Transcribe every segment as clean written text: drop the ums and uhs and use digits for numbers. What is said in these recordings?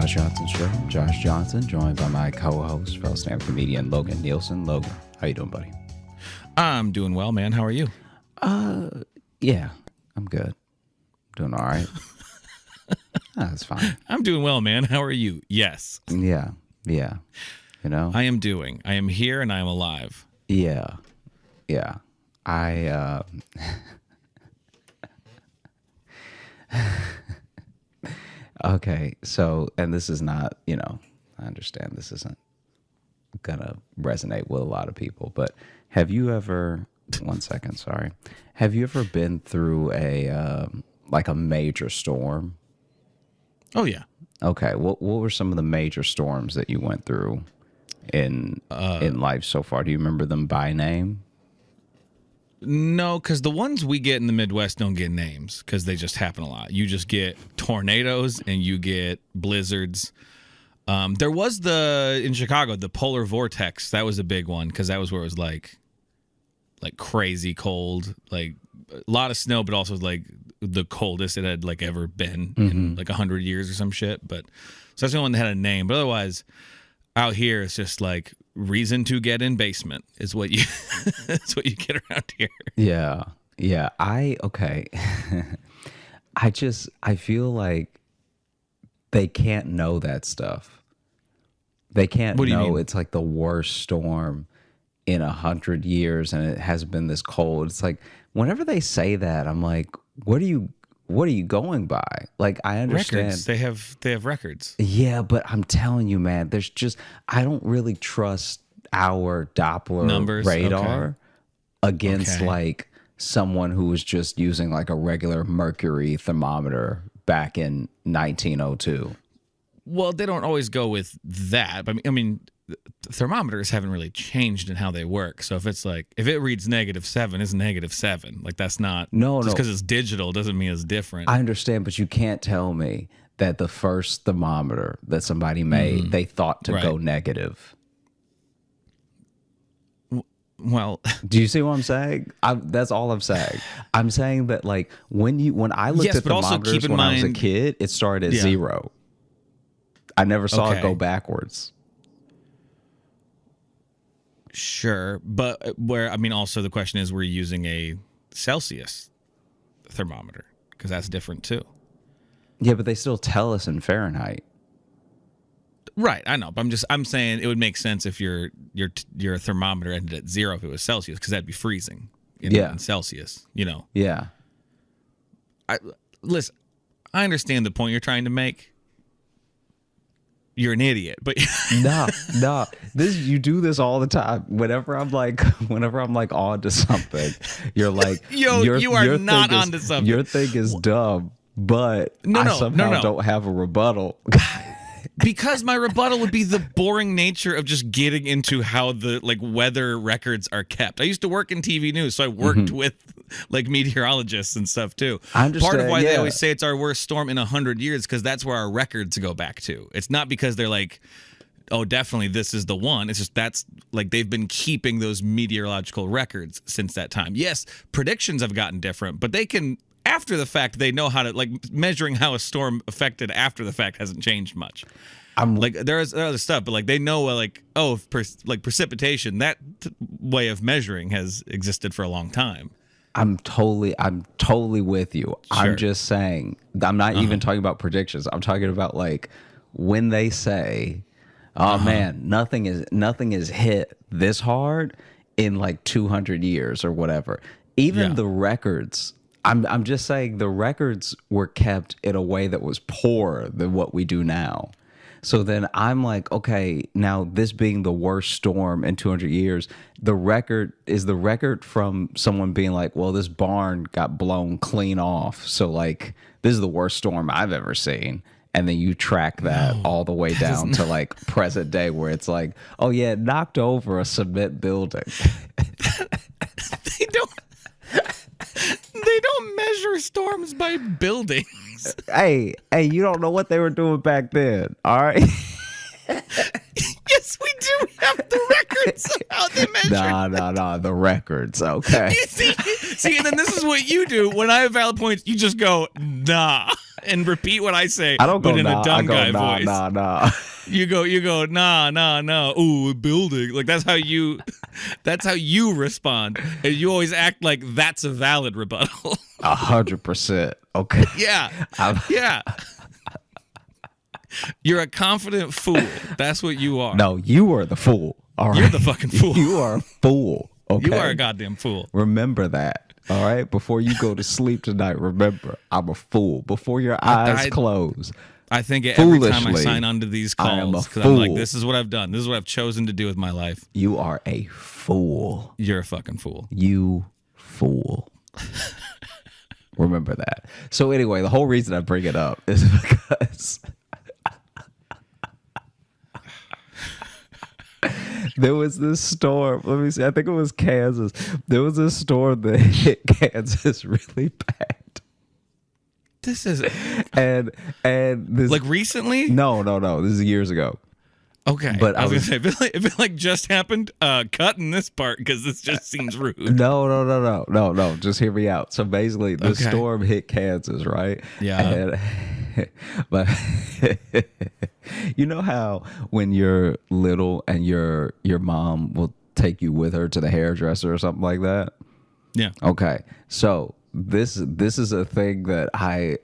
Josh Johnson's show. Josh Johnson, joined by my co-host, fellow stand-up comedian Logan Nielsen. Logan, how you doing, buddy? I'm doing well, man. How are you? Yeah, I'm good. Doing all right. That's fine. I'm doing well, man. How are you? Yes. Yeah. You know? I am here and I am alive. Yeah. Okay, so, and this is not, I understand this isn't gonna resonate with a lot of people, but have you ever, one second, sorry. Have you ever been through a major storm? Oh, yeah. Okay, what were some of the major storms that you went through in life so far? Do you remember them by name? No, because the ones we get in the Midwest don't get names because they just happen a lot. You just get tornadoes and you get blizzards. There was in Chicago, the polar vortex. That was a big one because that was where it was like crazy cold, like a lot of snow, but also like the coldest it had like ever been in like 100 years or some shit. But so that's the one that had a name. But otherwise, out here it's just like reason to get in basement is what you that's what you get around here. Yeah. Okay. I feel like they can't know that stuff. They can't know it's like the worst storm in 100 years and it hasn't been this cold. It's like whenever they say that, I'm like, what are you going by? Like, I understand records. They have records. Yeah, but I'm telling you, man, I don't really trust our Doppler numbers radar against like someone who was just using like a regular mercury thermometer back in 1902. Well, they don't always go with that. I mean, thermometers haven't really changed in how they work. So if it reads -7, it's -7. Like that's not just because it's digital doesn't mean it's different. I understand, but you can't tell me that the first thermometer that somebody made, they thought to go negative. Well, do you see what I'm saying? That's all I'm saying. I'm saying that like when I looked at thermometers when I was a kid, it started at 0. I never saw it go backwards. Sure, but also the question is, we're using a Celsius thermometer because that's different too. Yeah, but they still tell us in Fahrenheit. Right, I know, but I'm saying it would make sense if your thermometer ended at 0 if it was Celsius, because that'd be freezing in Celsius, Yeah. Listen, I understand the point you're trying to make. You're an idiot, but no. You do this all the time. Whenever I'm like on to something, you're like, you are not onto something. Your thing is dumb, but I somehow don't have a rebuttal. Because my rebuttal would be the boring nature of just getting into how the weather records are kept. I used to work in TV news, so I worked with meteorologists and stuff too. I understand, part of why they always say it's our worst storm in 100 years, because that's where our records go back to. It's not because they're like, oh, definitely this is the one. It's just that's like they've been keeping those meteorological records since that time. Yes, predictions have gotten different, but they can, after the fact, they know how to, measuring how a storm affected after the fact hasn't changed much. There's other stuff, but they know precipitation, that way of measuring has existed for a long time. I'm totally with you. Sure. I'm just saying, I'm not even talking about predictions. I'm talking about when they say, oh man, nothing is hit this hard in 200 years or whatever. Even the records, I'm just saying the records were kept in a way that was poorer than what we do now. So then I'm like, okay, now this being the worst storm in 200 years, the record from someone being like, well, this barn got blown clean off. So this is the worst storm I've ever seen. And then you track that all the way down to present day, where it's like, oh yeah, it knocked over a cement building. They don't measure storms by buildings. Hey, you don't know what they were doing back then, all right? Yes, we do have the records of how they measure. No, the records, okay. See, and then this is what you do. When I have valid points, you just go, nah. and repeat what I say, I don't go, but in nah, a dumb I go, guy nah, voice. nah. You go, nah. Ooh, building. Like that's how you respond. And you always act like that's a valid rebuttal. 100%. Okay. Yeah. Yeah. You're a confident fool. That's what you are. No, you are the fool. All right. You're the fucking fool. You are a fool. Okay. You are a goddamn fool. Remember that. All right. Before you go to sleep tonight, remember, I'm a fool. Before your eyes close. I think every time I Foolishly, sign on to these I am a calls, because I'm like, fool. this is what I've done. This is what I've chosen to do with my life. You are a fool. You're a fucking fool. You fool. Remember that. So anyway, the whole reason I bring it up is because there was this storm. Let me see. I think it was Kansas. There was a storm that hit Kansas really bad. This is and this like recently? No. This is years ago. Okay, but I was gonna say if it like just happened, cut in this part because this just seems rude. No. Just hear me out. So basically, the storm hit Kansas, right? Yeah. But you know how when you're little and your mom will take you with her to the hairdresser or something like that? Yeah. Okay. So this is a thing that I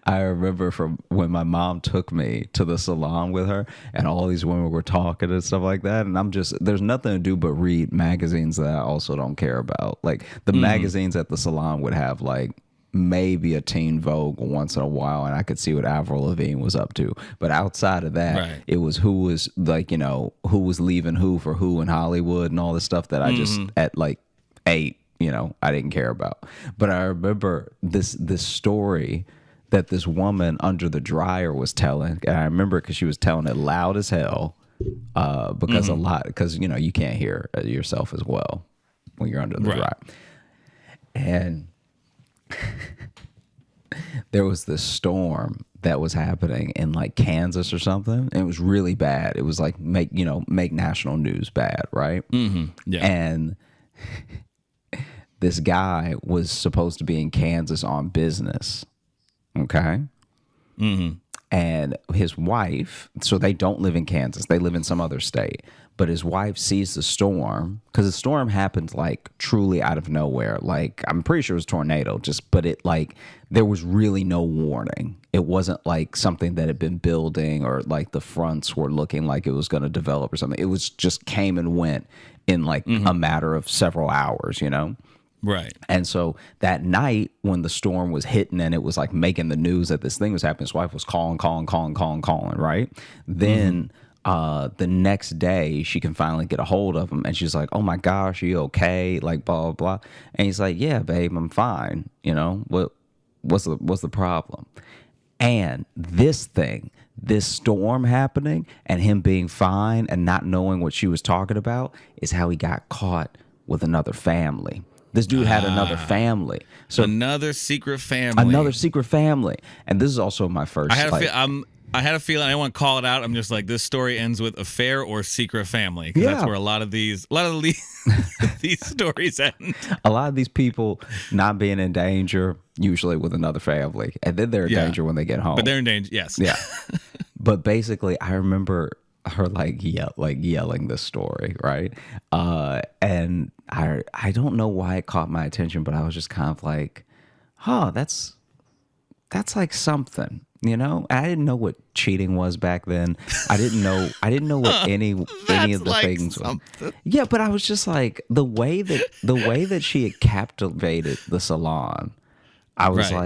remember from when my mom took me to the salon with her and all these women were talking and stuff like that. And there's nothing to do but read magazines that I also don't care about. Like the magazines at the salon would have like maybe a Teen Vogue once in a while, and I could see what Avril Lavigne was up to. But outside of that, It was who was like, who was leaving who for who in Hollywood and all this stuff that I just at like 8, I didn't care about. But I remember this story that this woman under the dryer was telling, and I remember because she was telling it loud as hell, because you can't hear yourself as well when you're under the dryer. And there was this storm that was happening in like Kansas or something. And it was really bad. It was like make national news bad, right? Yeah. And this guy was supposed to be in Kansas on business. Okay. And his wife, so they don't live in Kansas. They live in some other state. But his wife sees the storm because the storm happened like truly out of nowhere. Like I'm pretty sure it was a tornado, but it like there was really no warning. It wasn't like something that had been building or like the fronts were looking like it was going to develop or something. It was just came and went in like a matter of several hours, Right. And so that night when the storm was hitting and it was like making the news that this thing was happening, his wife was calling, right? Then the next day she can finally get a hold of him and she's like, oh my gosh, are you okay? Like blah, blah, blah. And he's like, yeah, babe, I'm fine. What's the problem? And this storm happening and him being fine and not knowing what she was talking about is how he got caught with another family. This dude had another family. So another secret family. And this is also my first. I had a feeling I didn't want to call it out. I'm just like, this story ends with affair or secret family. Because that's where a lot of these these stories end. A lot of these people not being in danger, usually with another family. And then they're in danger when they get home. But they're in danger, yes. Yeah. But basically, I remember her yelling this story, right? And I don't know why it caught my attention, but I was just kind of like, that's like something, I didn't know what cheating was back then. I didn't know what any of the like things were. Yeah, but I was just like the way that she had captivated the salon. I was all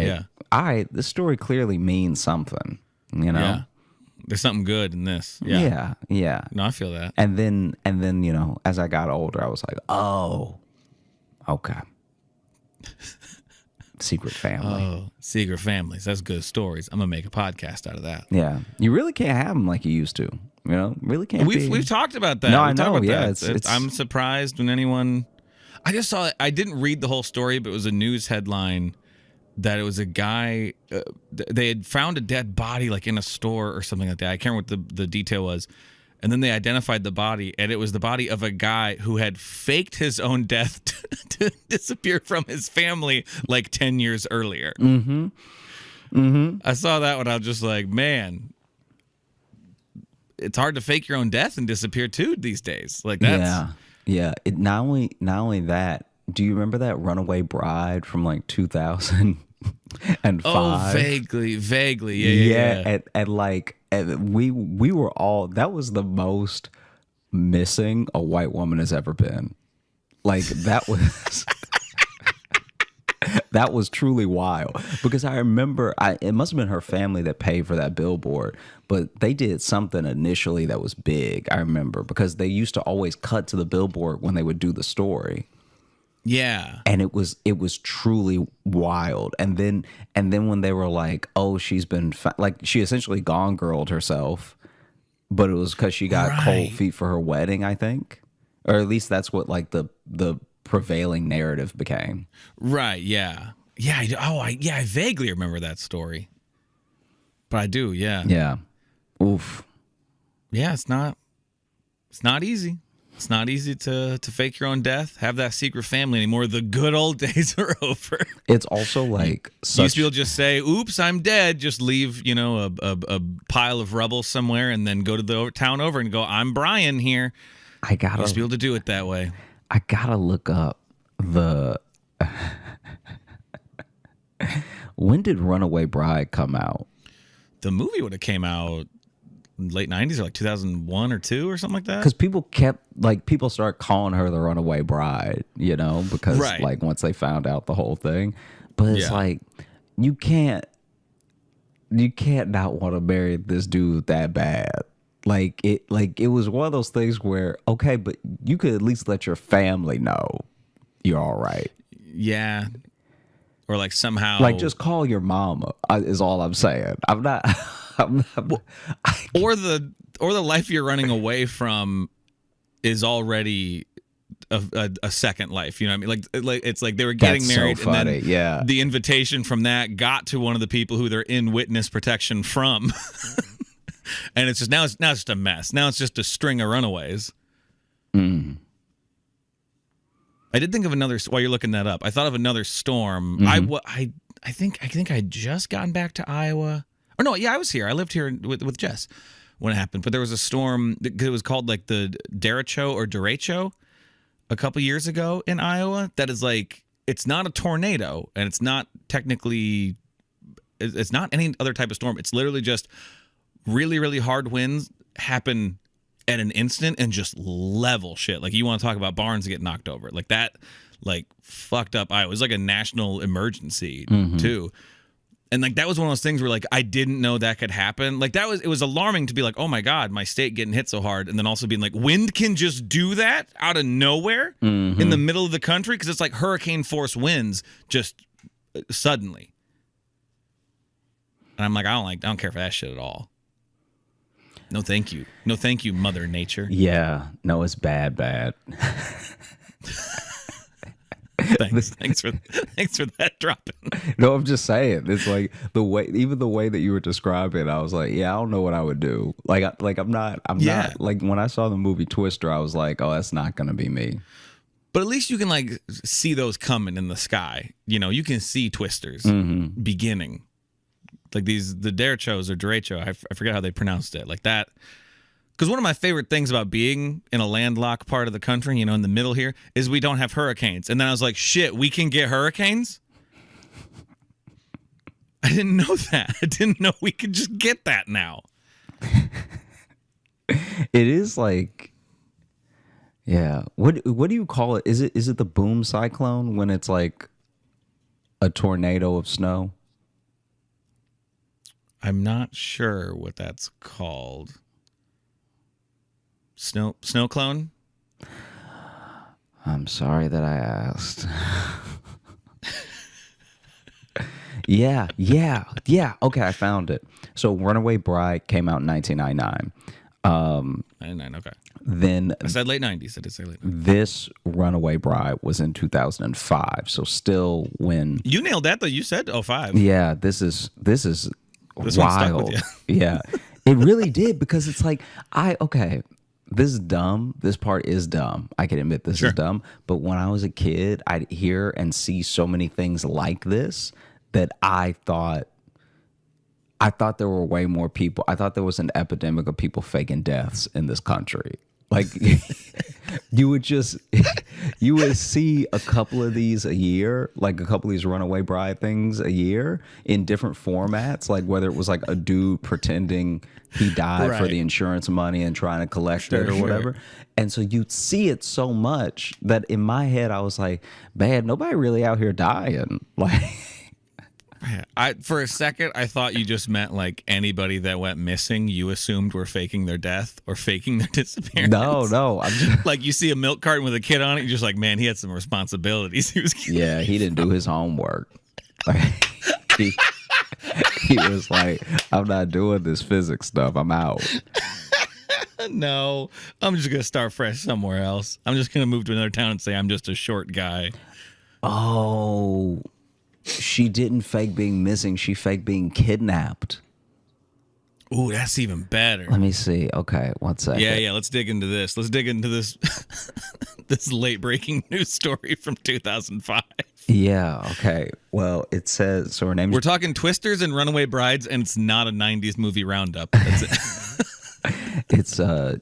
right, this story clearly means something, Yeah. There's something good in this. Yeah. No, I feel that. And then, as I got older, I was like, oh, okay. Secret family. Oh, secret families. That's good stories. I'm going to make a podcast out of that. Yeah. You really can't have them like you used to. Really can't. We've talked about that. No, I know. Yeah. I'm surprised when anyone. I just saw it. I didn't read the whole story, but it was a news headline that it was a guy, they had found a dead body like in a store or something like that. I can't remember what the detail was. And then they identified the body, and it was the body of a guy who had faked his own death to disappear from his family like 10 years earlier. I saw that when I was just like, man, it's hard to fake your own death and disappear too these days. Like that's yeah. Not only that. Do you remember that Runaway Bride from like 2005? Oh, vaguely. Yeah. And we were all, that was the most missing a white woman has ever been. Like that was that was truly wild, because I remember it must have been her family that paid for that billboard, but they did something initially that was big. I remember because they used to always cut to the billboard when they would do the story. Yeah. And it was truly wild. And then when they were like, oh, she's been like, she essentially gone girled herself, but it was because she got cold feet for her wedding, I think, or at least that's what like the prevailing narrative became. Right. Yeah. Yeah. I vaguely remember that story, but I do. Yeah. Yeah. Oof. Yeah. It's not easy. It's not easy to fake your own death, have that secret family anymore. The good old days are over. It's also like you used to be able to just say, "Oops, I'm dead." Just leave, a pile of rubble somewhere, and then go to the town over and go, "I'm Brian here." You used to be able to do it that way. I gotta look up the. When did Runaway Bride come out? The movie would have came out late 90s or like 2001 or 2 or something like that. Because people started calling her the Runaway Bride, because like once they found out the whole thing. But it's like you can't not want to marry this dude that bad. It was one of those things where, okay, but you could at least let your family know you're all right. Yeah. Or like somehow, like just call your mama is all I'm saying. I'm not. Or the life you're running away from is already a second life. You know what I mean? Like it's like they were getting married, so funny. And then the invitation from that got to one of the people who they're in witness protection from, and it's just now it's just a mess. Now it's just a string of runaways. I did think of another while you're looking that up. I thought of another storm. I think I just gotten back to Iowa. Oh no, yeah, I was here. I lived here with Jess when it happened. But there was a storm. It was called like the derecho or derecho a couple years ago in Iowa. That is like, it's not a tornado, and it's not technically, it's not any other type of storm. It's literally just really, really hard winds happen at an instant and just level shit. Like, you want to talk about barns get knocked over like that, like fucked up Iowa. It was like a national emergency too. And like that was one of those things where like I didn't know that could happen. Like it was alarming to be like, oh my God, my state getting hit so hard. And then also being like, wind can just do that out of nowhere in the middle of the country, because it's like hurricane force winds just suddenly. And I'm like, I don't care for that shit at all. No, thank you. No, thank you, Mother Nature. Yeah, no, it's bad. Thanks for that dropping. No, I'm just saying. It's like the way that you were describing, I was like, yeah, I don't know what I would do. I'm not like, when I saw the movie Twister, I was like, oh, that's not gonna be me. But at least you can like see those coming in the sky. You can see twisters beginning. Like the derechos or derecho, I forget how they pronounced it. Like that. Because one of my favorite things about being in a landlocked part of the country, in the middle here, is we don't have hurricanes. And then I was like, shit, we can get hurricanes? I didn't know that. I didn't know we could just get that now. It is like, yeah. What do you call it? Is it the boom cyclone when it's like a tornado of snow? I'm not sure what that's called. Snow clone? I'm sorry that I asked. Yeah. Okay, I found it. So Runaway Bride came out in 1999. 99, okay. Then I said late 90s. I did say late 90s. This Runaway Bride was in 2005. So still when... You nailed that, though. You said 05. Yeah, this is wild. One stuck with you. Yeah. It really did, because it's like, okay, this is dumb. This part is dumb. I can admit this is dumb. But when I was a kid, I'd hear and see so many things like this that I thought there were way more people. I thought there was an epidemic of people faking deaths in this country. Like, you would see a couple of these a year, like a couple of these runaway bride things a year in different formats, like whether it was like a dude pretending he died for the insurance money and trying to collect it or whatever. And so you'd see it so much that in my head I was like, man, nobody really out here dying. Like, for a second, I thought you just meant like anybody that went missing, you assumed were faking their death or faking their disappearance. No. I'm just... like you see a milk carton with a kid on it, you're just like, man, he had some responsibilities. He didn't do his homework. Like, he was like, I'm not doing this physics stuff. I'm out. No, I'm just going to start fresh somewhere else. I'm just going to move to another town and say I'm just a short guy. Oh, she didn't fake being missing. She faked being kidnapped. Ooh, that's even better. Let me see. Okay, 1 second. Yeah. Let's dig into this. This late breaking news story from 2005. Yeah. Okay. Well, it says so. Her name. We're talking Twisters and Runaway Brides, and it's not a '90s movie roundup. That's it. It's her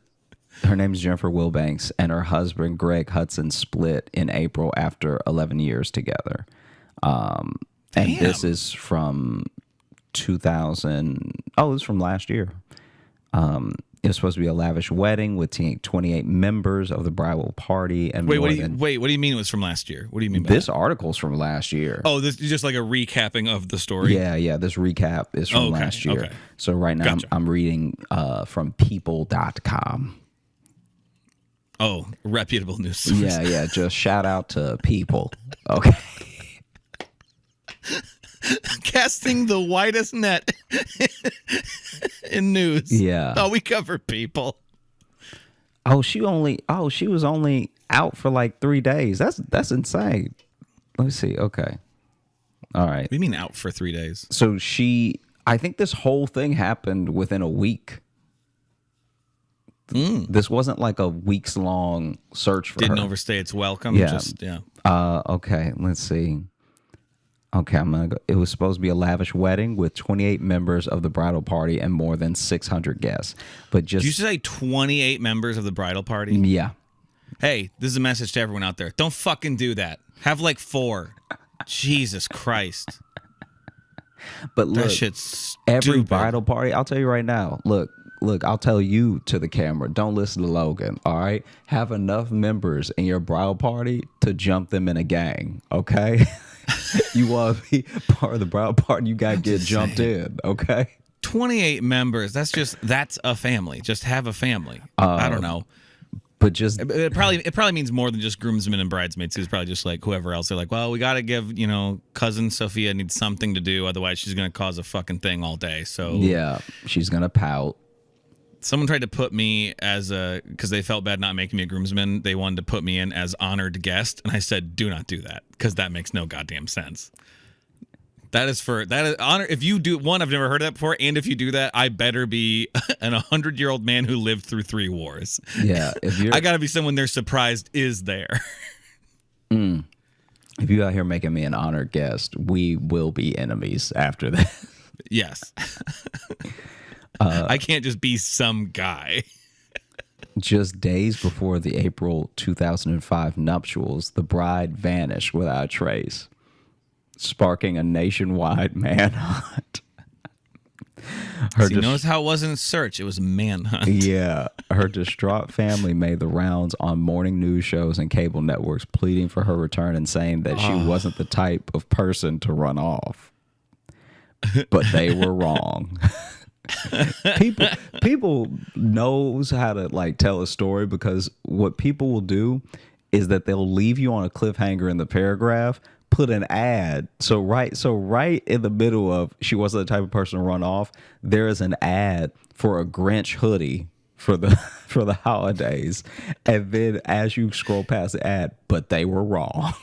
name is Jennifer Wilbanks, and her husband Greg Hudson split in April after 11 years together. And this is from 2000. Oh, this is from last year. It was supposed to be a lavish wedding with 28 members of the bridal party. And what do you mean it was from last year? What do you mean by this that? article's from last year? Oh, this is just like a recapping of the story. Yeah. This recap is from last year. Okay. So right now I'm reading from people.com. Oh, reputable news source. Yeah. Just shout out to People. Okay. Casting the widest net in news. Yeah. Oh, we cover People. She was only out for like 3 days. That's insane. Let me see. Okay. All right. What do you mean out for 3 days? So I think this whole thing happened within a week. This wasn't like a weeks long search for her. Didn't overstay its welcome. Yeah. Okay, let's see. Okay, I'm gonna go. It was supposed to be a lavish wedding with 28 members of the bridal party and more than 600 guests. But just did you say 28 members of the bridal party? Yeah. Hey, this is a message to everyone out there. Don't fucking do that. Have like 4. Jesus Christ. But look, that shit's every stupid. bridal party. I'll tell you right now. Look. I'll tell you to the camera. Don't listen to Logan. All right. Have enough members in your bridal party to jump them in a gang. Okay. You want to be part of the bridal party, you got to get jumped in, okay? 28 members, that's a family. Just have a family. I don't know. But just it probably means more than just groomsmen and bridesmaids. It's probably just like whoever else. They're like, well, we got to give, cousin Sophia needs something to do, otherwise she's going to cause a fucking thing all day. So yeah, she's going to pout. Someone tried to put me because they felt bad not making me a groomsman. They wanted to put me in as honored guest. And I said, do not do that, because that makes no goddamn sense. That is honor. If you do one, I've never heard of that before. And if you do that, I better be an 100-year-old man who lived through 3 wars. Yeah. I got to be someone they're surprised is there. If you out here making me an honored guest, we will be enemies after that. Yes. I can't just be some guy. Just days before the April 2005 nuptials, the bride vanished without a trace, sparking a nationwide manhunt. Notice how it wasn't a search, it was a manhunt. Yeah. Her distraught family made the rounds on morning news shows and cable networks, pleading for her return and saying that she wasn't the type of person to run off. But they were wrong. People knows how to like tell a story, because what people will do is that they'll leave you on a cliffhanger in the paragraph, put an ad. So right in the middle of she wasn't the type of person to run off, there is an ad for a Grinch hoodie for the holidays, and then as you scroll past the ad, but they were wrong.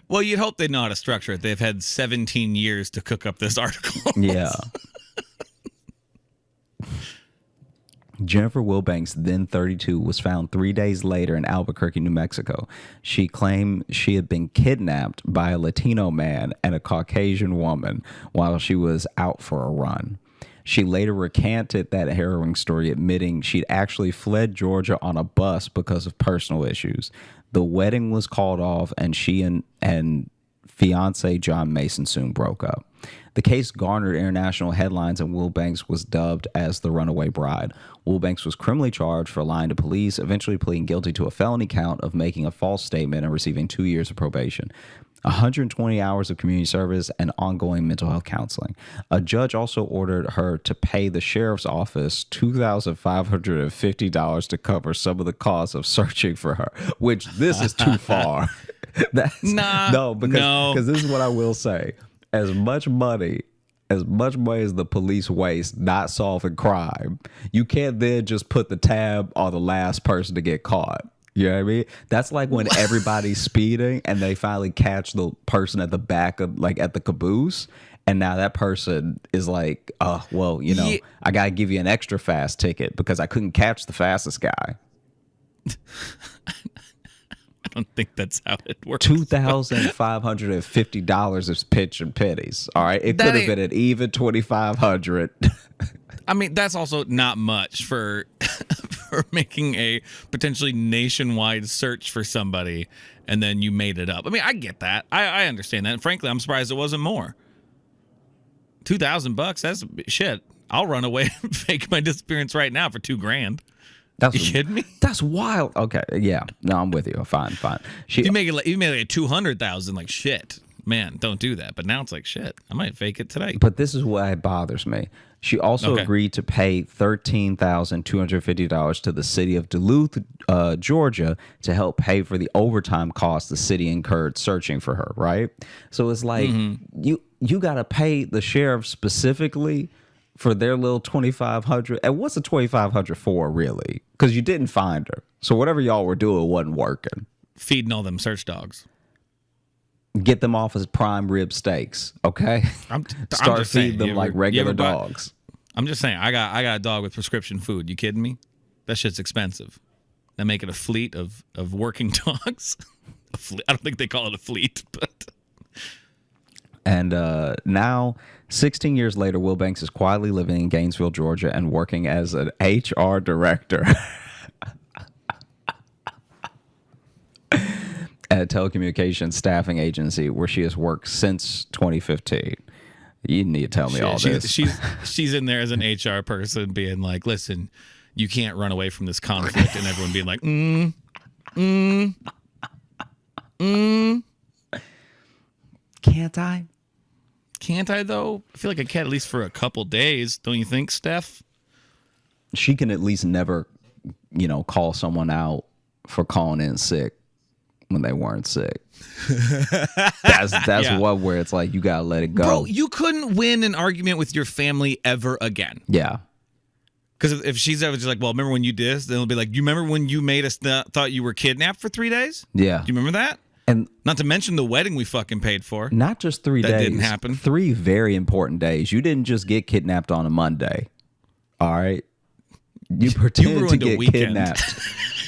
Well, you'd hope they know how to structure it. They've had 17 years to cook up this article. Yeah. Jennifer Wilbanks, then 32, was found 3 days later in Albuquerque, New Mexico. She claimed she had been kidnapped by a Latino man and a Caucasian woman while she was out for a run. She later recanted that harrowing story, admitting she'd actually fled Georgia on a bus because of personal issues. The wedding was called off, and she and fiance John Mason soon broke up. The case garnered international headlines, and Wilbanks was dubbed as the runaway bride. Wilbanks was criminally charged for lying to police, eventually pleading guilty to a felony count of making a false statement and receiving 2 years of probation, 120 hours of community service, and ongoing mental health counseling. A judge also ordered her to pay the sheriff's office $2,550 to cover some of the costs of searching for her, which this is too far. Because this is what I will say. As much money as the police waste not solving crime, you can't then just put the tab on the last person to get caught. You know what I mean? That's like when everybody's speeding and they finally catch the person at the back of, like, at the caboose. And now that person is like, oh, well, I got to give you an extra fast ticket because I couldn't catch the fastest guy. I don't think that's how it works. $2,550 is pitch and pennies. All right, it could have been an even $2,500. I mean, that's also not much for making a potentially nationwide search for somebody, and then you made it up. I mean, I get that. I understand that. And frankly, I'm surprised it wasn't more. $2,000. That's shit. I'll run away and fake my disappearance right now for $2,000. You kidding me? That's wild. Okay, yeah. No, I'm with you. Fine. You made it like $200,000. Like shit, man. Don't do that. But now it's like shit. I might fake it today. But this is why it bothers me. She also agreed to pay $13,250 to the city of Duluth, Georgia, to help pay for the overtime costs the city incurred searching for her. Right. So it's like you got to pay the sheriff specifically for their little $2,500. And what's the $2,500 for, really? Because you didn't find her. So whatever y'all were doing wasn't working. Feeding all them search dogs. Get them off as prime rib steaks, okay? Start feeding them like regular dogs. I'm just saying, I got a dog with prescription food. You kidding me? That shit's expensive. They make it a fleet of working dogs. I don't think they call it a fleet, but... And now, 16 years later, Wilbanks is quietly living in Gainesville, Georgia, and working as an HR director at a telecommunications staffing agency where she has worked since 2015. You need to tell me all this. She's in there as an HR person being like, listen, you can't run away from this conflict, and everyone being like, Can't I? Can't I, though? I feel like I can at least for a couple days. Don't you think, Steph? She can at least never, call someone out for calling in sick when they weren't sick. That's one where it's like, you got to let it go. Bro, you couldn't win an argument with your family ever again. Yeah. Because if she's ever just like, well, remember when you did this? Then it'll be like, you remember when you made us thought you were kidnapped for 3 days? Yeah. Do you remember that? And not to mention the wedding we fucking paid for. Not just 3 days. That didn't happen. 3 very important days. You didn't just get kidnapped on a Monday. All right? You pretended to get kidnapped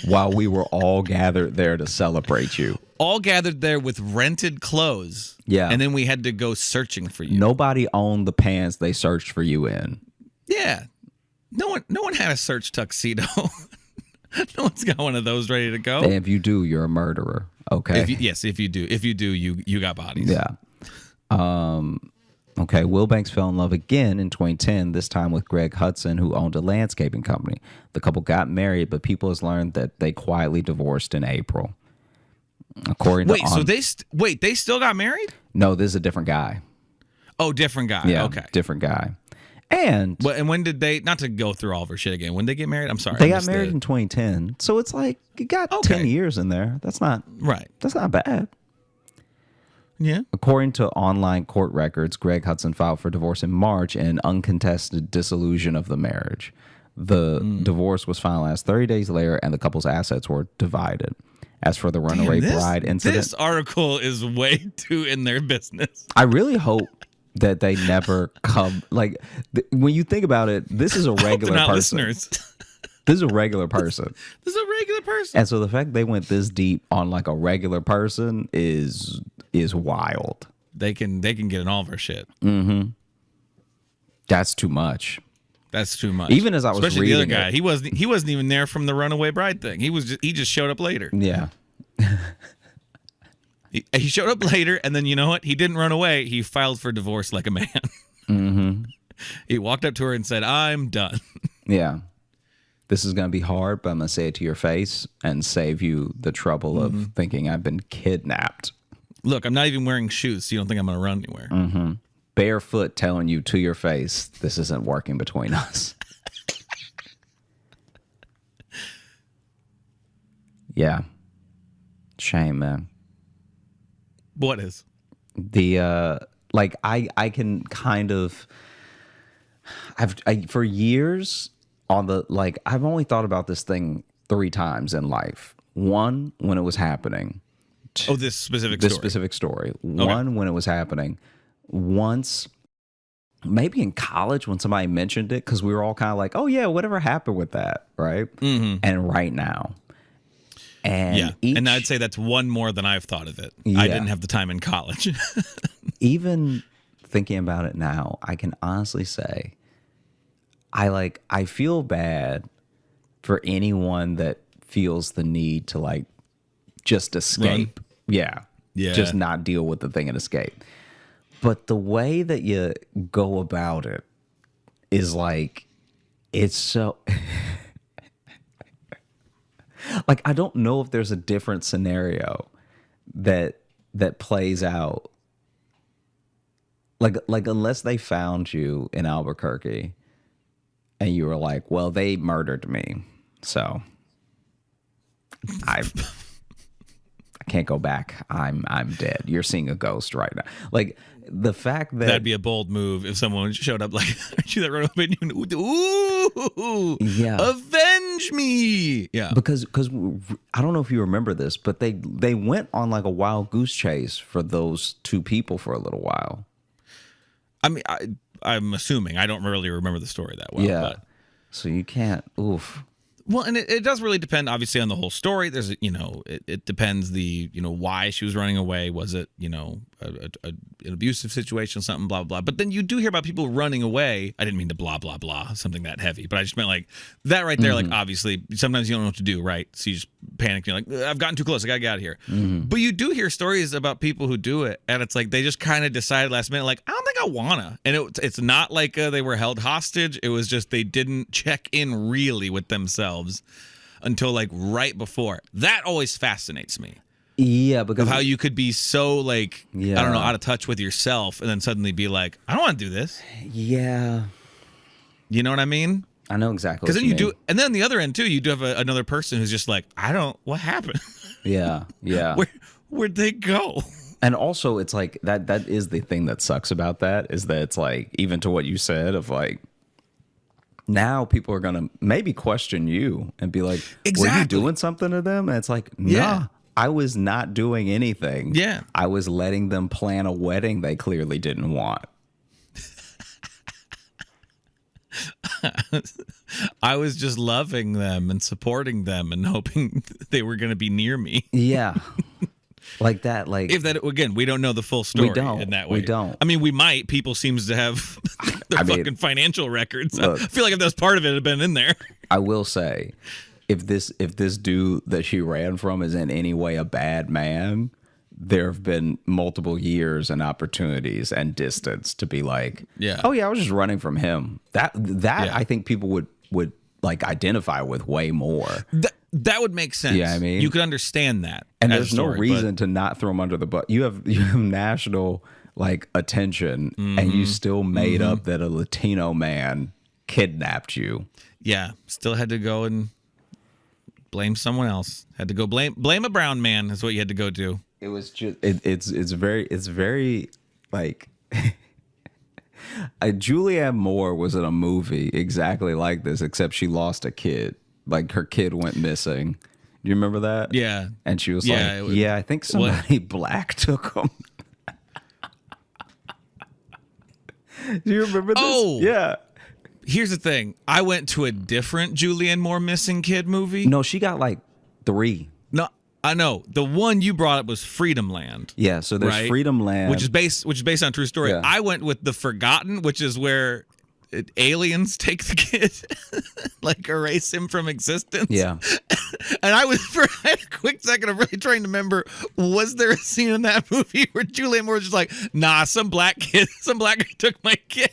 while we were all gathered there to celebrate you. All gathered there with rented clothes. Yeah. And then we had to go searching for you. Nobody owned the pants they searched for you in. Yeah. No one had a search tuxedo. No one's got one of those ready to go. And if you do, you're a murderer. Okay. If you do, you got bodies. Yeah. Okay. Wilbanks fell in love again in 2010, this time with Greg Hudson, who owned a landscaping company. The couple got married, but people has learned that they quietly divorced in April. They still got married? No, this is a different guy. Oh, different guy. Yeah, okay. Different guy. And when did they, not to go through all of her shit again, when did they get married? I'm sorry. They got married in 2010. So it's like, you got 10 years in there. That's not bad. Yeah. According to online court records, Greg Hudson filed for divorce in March and uncontested dissolution of the marriage. The divorce was finalized 30 days later, and the couple's assets were divided. As for the runaway bride incident, this article is way too in their business. I really hope that they never come. Like, when you think about it, this is a regular person. Listeners. This is a regular person. This is a regular person. And so the fact they went this deep on like a regular person is wild. They can get in all of our shit. Mm-hmm. That's too much. That's too much. Even as I was especially reading the other guy, he wasn't even there from the runaway bride thing. He just showed up later. Yeah. He showed up later, and then you know what? He didn't run away. He filed for divorce like a man. Mm-hmm. He walked up to her and said, "I'm done." Yeah. This is going to be hard, but I'm going to say it to your face and save you the trouble of thinking I've been kidnapped. Look, I'm not even wearing shoes, so you don't think I'm going to run anywhere. Mm-hmm. Barefoot telling you to your face, this isn't working between us. Yeah. Shame, man. What is? The, like, I can kind of, for years on the, like, I've only thought about this thing 3 times in life. One, when it was happening. This specific story. One, when it was happening. Once, maybe in college when somebody mentioned it, because we were all kind of like, oh yeah, whatever happened with that, right? Mm-hmm. And right now. And and I'd say that's one more than I've thought of it. Yeah. I didn't have the time in college. Even thinking about it now, I can honestly say I feel bad for anyone that feels the need to like just escape. Yeah. Just not deal with the thing and escape. But the way that you go about it is like, it's so like, I don't know if there's a different scenario that plays out. Like unless they found you in Albuquerque and you were like, well, they murdered me, so I can't go back. I'm dead. You're seeing a ghost right now. Like the fact that that'd be a bold move if someone showed up like, aren't you that run up and you, ooh, yeah, avenge me. Yeah, because I don't know if you remember this, but they went on like a wild goose chase for those 2 people for a little while. I mean, I'm assuming. I don't really remember the story that well. Yeah. But. So you can't. Oof. Well, and it does really depend, obviously, on the whole story. There's, it depends why she was running away. Was it, an abusive situation, something, blah, blah. But then you do hear about people running away. I didn't mean to blah, blah, blah, something that heavy. But I just meant like that right there. Like, obviously, sometimes you don't know what to do, right? So you just panic. You're like, I've gotten too close. I got to get out of here. But you do hear stories about people who do it. And it's like they just kind of decided last minute, like, I don't think I want to. And it's not like they were held hostage. It was just they didn't check in really with themselves until like right before. That always fascinates me. Yeah, because of how you could be so like, I don't know, out of touch with yourself and then suddenly be like, I don't want to do this. Yeah. You know what I mean? I know exactly. Because then you do, and then on the other end too, you do have another person who's just like, what happened? Yeah. Where'd they go? And also it's like that is the thing that sucks about that, is that it's like, even to what you said of like, now people are going to maybe question you and be like, exactly. Were you doing something to them? And it's like, nah, I was not doing anything. Yeah. I was letting them plan a wedding they clearly didn't want. I was just loving them and supporting them and hoping they were going to be near me. Yeah. Like that, like if that again, we don't know the full story. We don't. In that way. We don't. I mean, we might. People seems to have their fucking financial records. Look, I feel like if that was part of it, it'd been in there. I will say, if this dude that she ran from is in any way a bad man, there have been multiple years and opportunities and distance to be like, oh yeah, I was just running from him. That I think people would like identify with way more. That would make sense. Yeah, I mean, you could understand that, and there's no reason to not throw him under the bus. You have national like attention, and you still made up that a Latino man kidnapped you. Yeah, still had to go and blame someone else. Had to go blame a brown man. Is what you had to go do. It was just it's very like. Julianne Moore was in a movie exactly like this, except she lost a kid. Like her kid went missing. Do you remember that? Yeah. And she was like, I think somebody black took him. Do you remember this? Oh. Yeah. Here's the thing. I went to a different Julianne Moore missing kid movie. No, she got like 3. No, I know. The one you brought up was Freedom Land. Yeah, so there's right? Freedom Land, which is based on a true story. Yeah. I went with The Forgotten, which is where aliens take the kid, like erase him from existence. Yeah. And I had a quick second of really trying to remember, was there a scene in that movie where Julianne Moore was just like, nah, some black guy took my kid.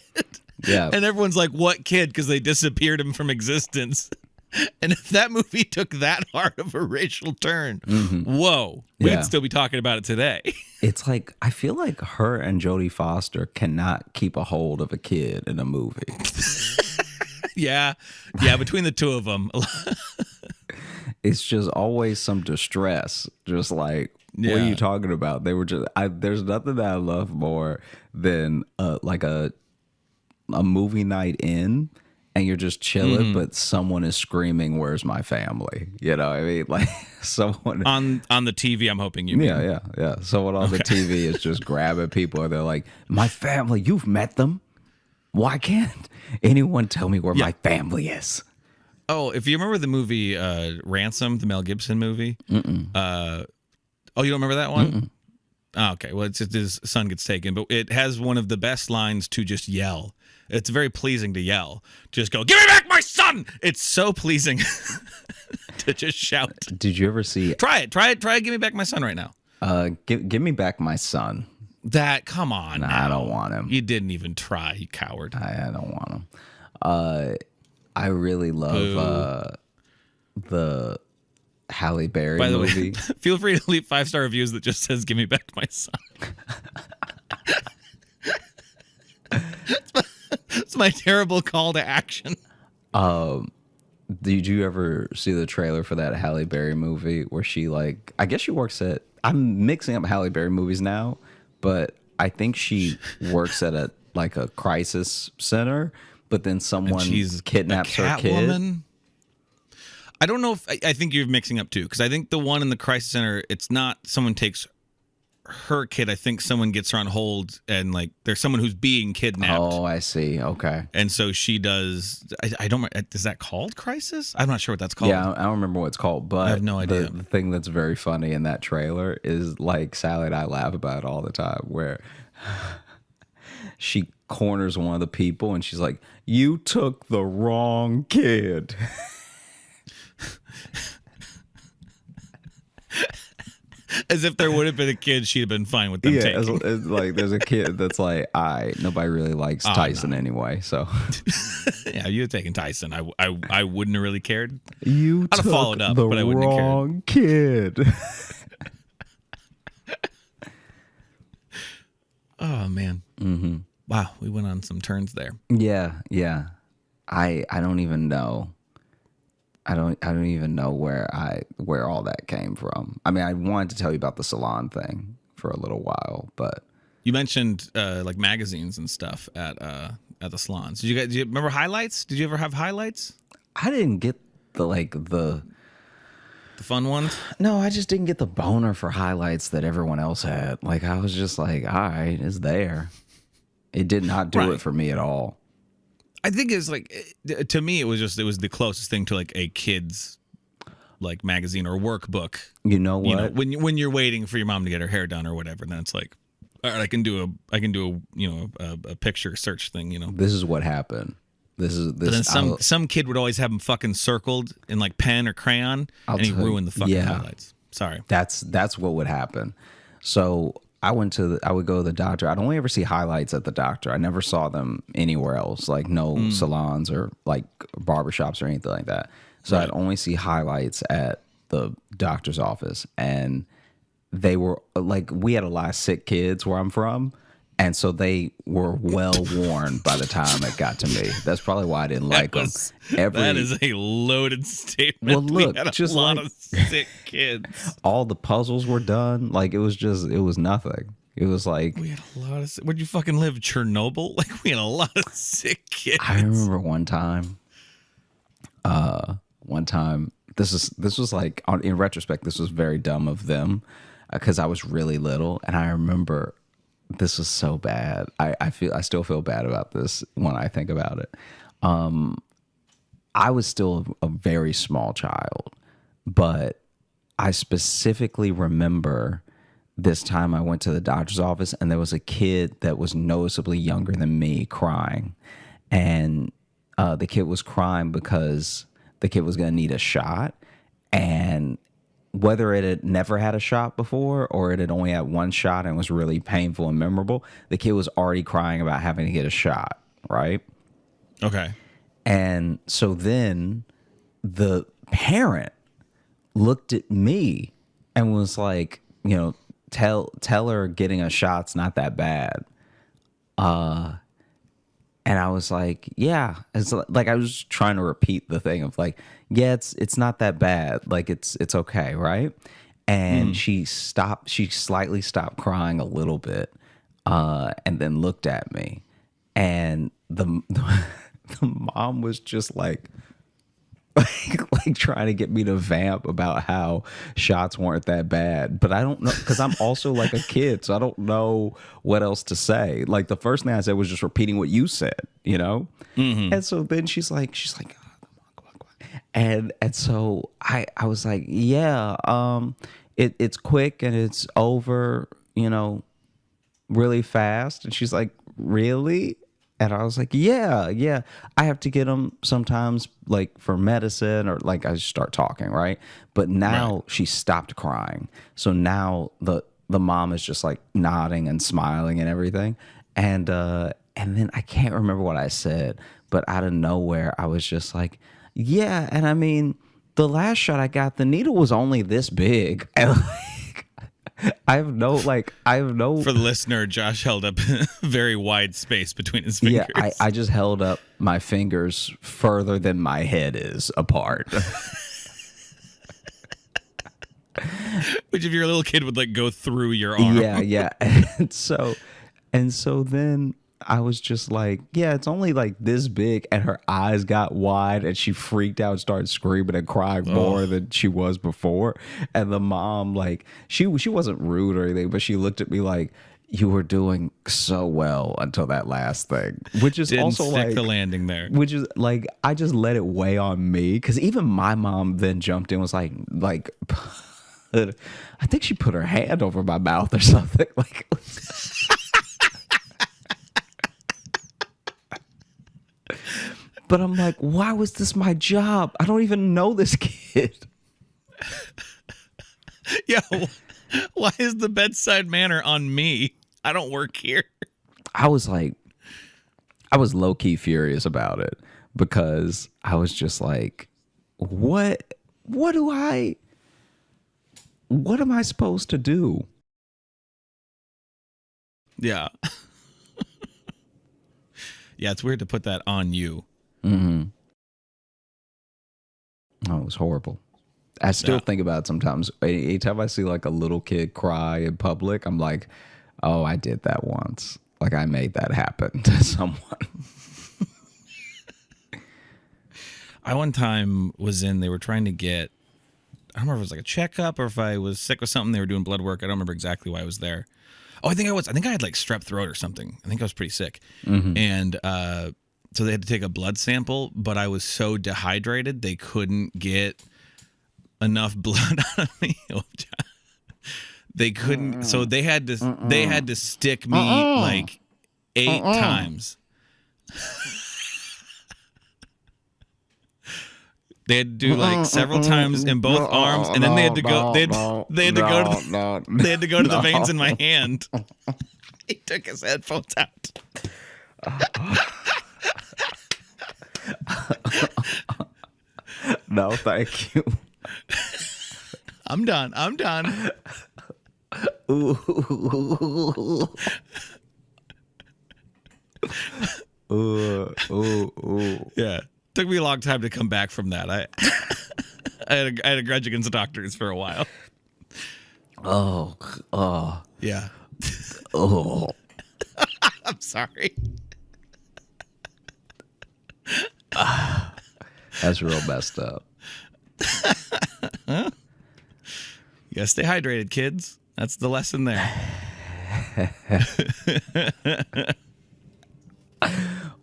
Yeah. And everyone's like, what kid? Because they disappeared him from existence. And if that movie took that hard of a racial turn, whoa, we'd still be talking about it today. It's like, I feel like her and Jodie Foster cannot keep a hold of a kid in a movie. Yeah, between the two of them. It's just always some distress. Just like, what are you talking about? They were just, there's nothing that I love more than like a movie night in, and you're just chilling, but someone is screaming, "Where's my family?" You know what I mean? Like someone on the TV, I'm hoping you mean. Yeah. Someone on the TV is just grabbing people, and they're like, "My family, you've met them. Why can't anyone tell me where my family is?" Oh, if you remember the movie Ransom, the Mel Gibson movie. You don't remember that one? Oh, okay. Well, it's just his son gets taken, but it has one of the best lines to just yell. It's very pleasing to yell. Just go, "Give me back my son!" It's so pleasing to just shout. Did you ever see? Try it. Give me back my son right now. Give me back my son. Come on. Nah, now. I don't want him. You didn't even try, you coward. I don't want him. I really love the Halle Berry By the movie. way, feel free to leave 5-star reviews that just says, "Give me back my son." It's my terrible call to action. Did you ever see the trailer for that Halle Berry movie where she I guess she works at, I'm mixing up Halle Berry movies now, but I think she works at a crisis center, but then someone kidnaps her kid. Woman? I don't know if I think you're mixing up too, because I think the one in the crisis center, it's not someone takes her kid. I think someone gets her on hold, and there's someone who's being kidnapped. Oh, I see. Okay. And so she does. I don't. Is that called Crisis? I'm not sure what that's called. Yeah, I don't remember what it's called, but I have no idea. The thing that's very funny in that trailer is Sally and I laugh about it all the time, where she corners one of the people and she's like, "You took the wrong kid." As if there would have been a kid, she'd have been fine with them taking. It's like there's a kid that's like, nobody really likes Tyson anyway, so. Yeah, you had taken Tyson. I wouldn't have really cared. You I'd have followed up, but I wouldn't have cared. Wrong kid. Oh man. Mm-hmm. Wow, we went on some turns there. Yeah. I don't even know. I don't even know where all that came from. I mean, I wanted to tell you about the salon thing for a little while, but you mentioned magazines and stuff at the salons. Do you remember highlights? Did you ever have highlights? I didn't get the fun ones. No, I just didn't get the boner for highlights that everyone else had. I was just like, all right, it's there. It did not do it for me at all. I think it's to me, it was the closest thing to a kid's magazine or workbook. You know what? When you're waiting for your mom to get her hair done or whatever, then it's like, all right, I can do a picture search thing. This is what happened. This. But then some kid would always have them fucking circled in pen or crayon, and he ruined the fucking highlights. Sorry. That's what would happen. So I would go to the doctor. I'd only ever see highlights at the doctor. I never saw them anywhere else, no salons or barbershops or anything like that. So I'd only see highlights at the doctor's office. And they were we had a lot of sick kids where I'm from. And so they were well worn by the time it got to me. That's probably why I didn't like them. That is a loaded statement. Well, look, we had just a lot of sick kids. All the puzzles were done. It was nothing. It was we had a lot of. Where'd you fucking live? Chernobyl? We had a lot of sick kids. I remember one time. This was in retrospect, this was very dumb of them because I was really little, and I remember. This was so bad. I still feel bad about this when I think about it. I was still a very small child, but I specifically remember this time I went to the doctor's office and there was a kid that was noticeably younger than me crying. And the kid was crying because the kid was going to need a shot. And whether it had never had a shot before or it had only had one shot and was really painful and memorable, the kid was already crying about having to get a shot, right? Okay. And so then the parent looked at me and was like, tell her getting a shot's not that bad. And I was like, yeah. It's like I was trying to repeat the thing of like, yeah, it's not that bad. Like it's okay, right? And she slightly stopped crying a little bit, and then looked at me. And the mom was just like trying to get me to vamp about how shots weren't that bad. But I don't know, because I'm also like a kid, so I don't know what else to say. Like the first thing I said was just repeating what you said, And so then she's like, oh, come on. And so I was like, yeah, it's quick and it's over, really fast. And she's like, really? And I was like, yeah. I have to get them sometimes, like for medicine, or like I just start talking, right? But now she stopped crying. So now the mom is just like nodding and smiling and everything. And then I can't remember what I said, but out of nowhere, I was just like, yeah. And I mean, the last shot I got, the needle was only this big. And I have no. For the listener, Josh held up a very wide space between his fingers. Yeah, I just held up my fingers further than my head is apart. Which if you're a little kid would like go through your arm. Yeah. And so then I was just like, yeah, it's only like this big, and her eyes got wide and she freaked out and started screaming and crying more than she was before. And the mom, like, she wasn't rude or anything, but she looked at me like, you were doing so well until that last thing, which is Didn't also stick like the landing there. Which is like, I just let it weigh on me, because even my mom then jumped in, was like I think she put her hand over my mouth or something. Like, but I'm like, why was this my job? I don't even know this kid. Yeah, why is the bedside manner on me? I don't work here. I was low key furious about it, because I was just like, what am I supposed to do? Yeah. Yeah, it's weird to put that on you. Mm-hmm. Oh, it was horrible. I still think about it sometimes. Anytime I see like a little kid cry in public, I'm like, oh, I did that once. Like I made that happen to someone. I one time they were trying to get, I don't remember if it was like a checkup or if I was sick with something. They were doing blood work. I don't remember exactly why I was there. Oh, I think I had like strep throat or something. I think I was pretty sick. Mm-hmm. And so they had to take a blood sample, but I was so dehydrated they couldn't get enough blood out of me. They couldn't, so they had to stick me like 8 times. They had to do like several times in both arms, and then they had to go. They had to go to the veins in my hand. He took his headphones out. No, thank you. I'm done. Ooh. Ooh. Yeah. Took me a long time to come back from that. I had a grudge against the doctors for a while. Oh. Yeah. Oh. I'm sorry. That's real messed up. You gotta stay hydrated, kids. That's the lesson there.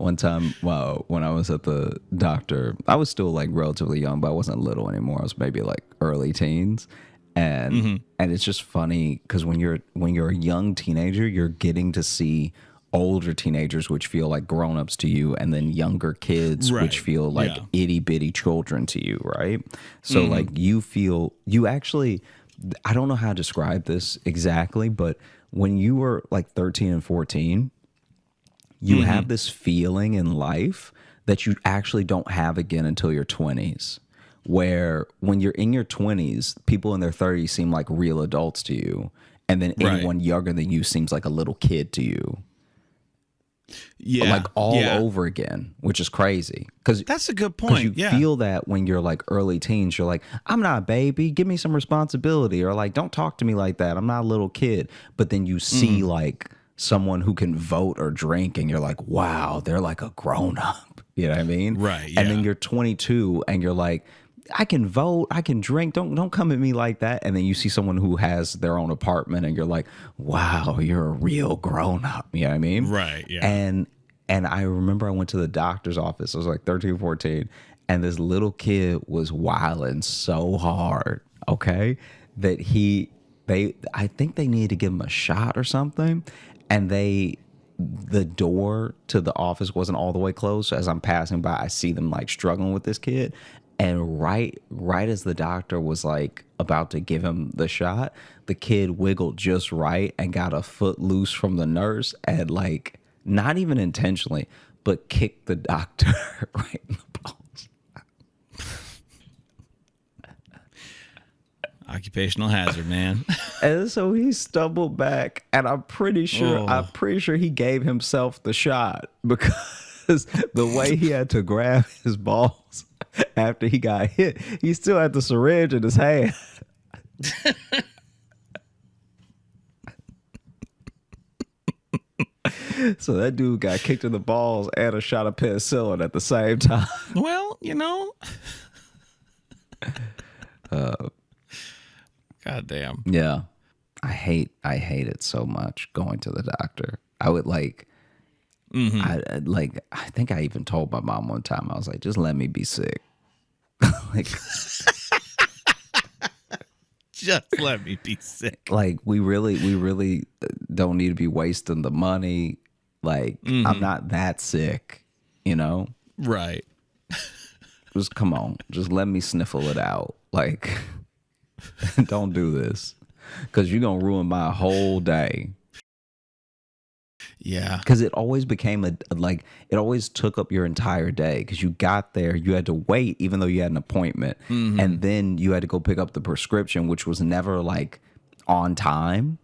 One time, well, when I was at the doctor, I was still like relatively young, but I wasn't little anymore. I was maybe like early teens, and it's just funny because when you're a young teenager, you're getting to see older teenagers which feel like grown-ups to you, and then younger kids Right. which feel like Yeah. itty-bitty children to you, right? So like you actually, I don't know how to describe this exactly, but when you were like 13 and 14, you have this feeling in life that you actually don't have again until your 20s, where when you're in your 20s, people in their 30s seem like real adults to you, and then Right. anyone younger than you seems like a little kid to you, Yeah. like all yeah. over again, which is crazy. Because That's a good because point. you Yeah. feel that when you're like early teens, you're like, I'm not a baby, give me some responsibility, or like, don't talk to me like that, I'm not a little kid. But then you see like someone who can vote or drink, and you're like, wow, they're like a grown up. You know what I mean? Right, And then yeah. you're 22 and you're like, I can vote, I can drink, don't come at me like that. And then you see someone who has their own apartment, and you're like, wow, you're a real grown up. You know what I mean? Right, yeah. And I remember I went to the doctor's office. I was like 13, 14, and this little kid was wilding so hard, okay, that I think they needed to give him a shot or something, and the door to the office wasn't all the way closed. So as I'm passing by, I see them like struggling with this kid, and right as the doctor was like about to give him the shot, the kid wiggled just right and got a foot loose from the nurse, and like, not even intentionally, but kicked the doctor right in the balls. Occupational hazard, man. And so he stumbled back, and I'm pretty sure he gave himself the shot, because the way he had to grab his balls after he got hit, he still had the syringe in his hand. So that dude got kicked in the balls and a shot of penicillin at the same time. Well, God damn. Yeah. I hate it so much going to the doctor. I would like I think I even told my mom one time, I was like, just let me be sick. Like Just let me be sick. like we really don't need to be wasting the money. Like I'm not that sick, you know? Right. Just come on. Just let me sniffle it out. Like don't do this, because you're going to ruin my whole day. Yeah. Because it always became it always took up your entire day, because you got there, you had to wait even though you had an appointment, and then you had to go pick up the prescription, which was never like on time,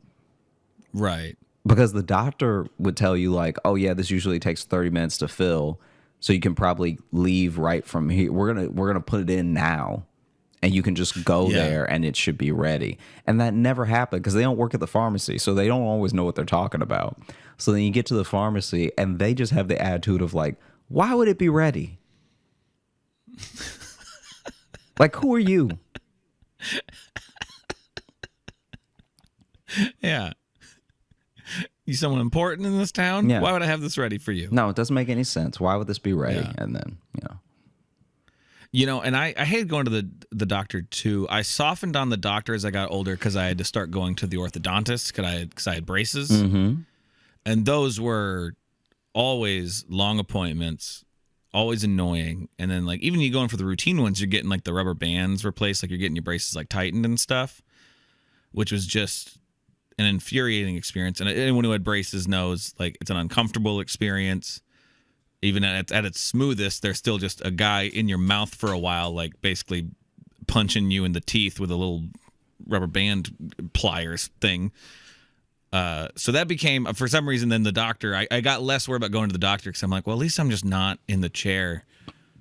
Right. because the doctor would tell you like, oh yeah, this usually takes 30 minutes to fill, so you can probably leave right from here. We're gonna put it in now, and you can just go there and it should be ready. And that never happened, because they don't work at the pharmacy, so they don't always know what they're talking about. So then you get to the pharmacy and they just have the attitude of like, why would it be ready? Like, who are you? Yeah. You someone important in this town? Yeah. Why would I have this ready for you? No, it doesn't make any sense. Why would this be ready? Yeah. And then, And I hated going to the doctor too. I softened on the doctor as I got older, because I had to start going to the orthodontist because I had braces. And those were always long appointments, always annoying. And then like even you going for the routine ones, you're getting like the rubber bands replaced, like you're getting your braces like tightened and stuff, which was just an infuriating experience. And anyone who had braces knows like it's an uncomfortable experience. Even at its smoothest, there's still just a guy in your mouth for a while, like basically punching you in the teeth with a little rubber band pliers thing. So that became, for some reason, then the doctor, I got less worried about going to the doctor, because I'm like, well, at least I'm just not in the chair,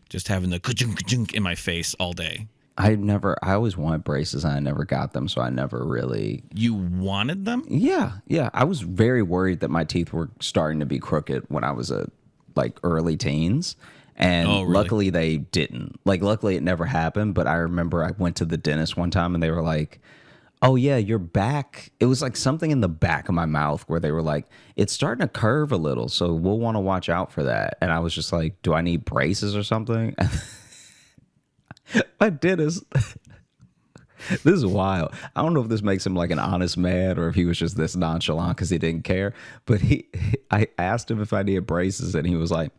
just having the ka-chunk in my face all day. I always wanted braces and I never got them. So I never really. You wanted them? Yeah. I was very worried that my teeth were starting to be crooked when I was like early teens. And luckily they didn't. Like, luckily it never happened. But I remember I went to the dentist one time and they were like, oh yeah, your back. It was like something in the back of my mouth where they were like, it's starting to curve a little, so we'll want to watch out for that. And I was just like, do I need braces or something? My dentist. This is wild. I don't know if this makes him like an honest man or if he was just this nonchalant because he didn't care. But I asked him if I needed braces, and he was like,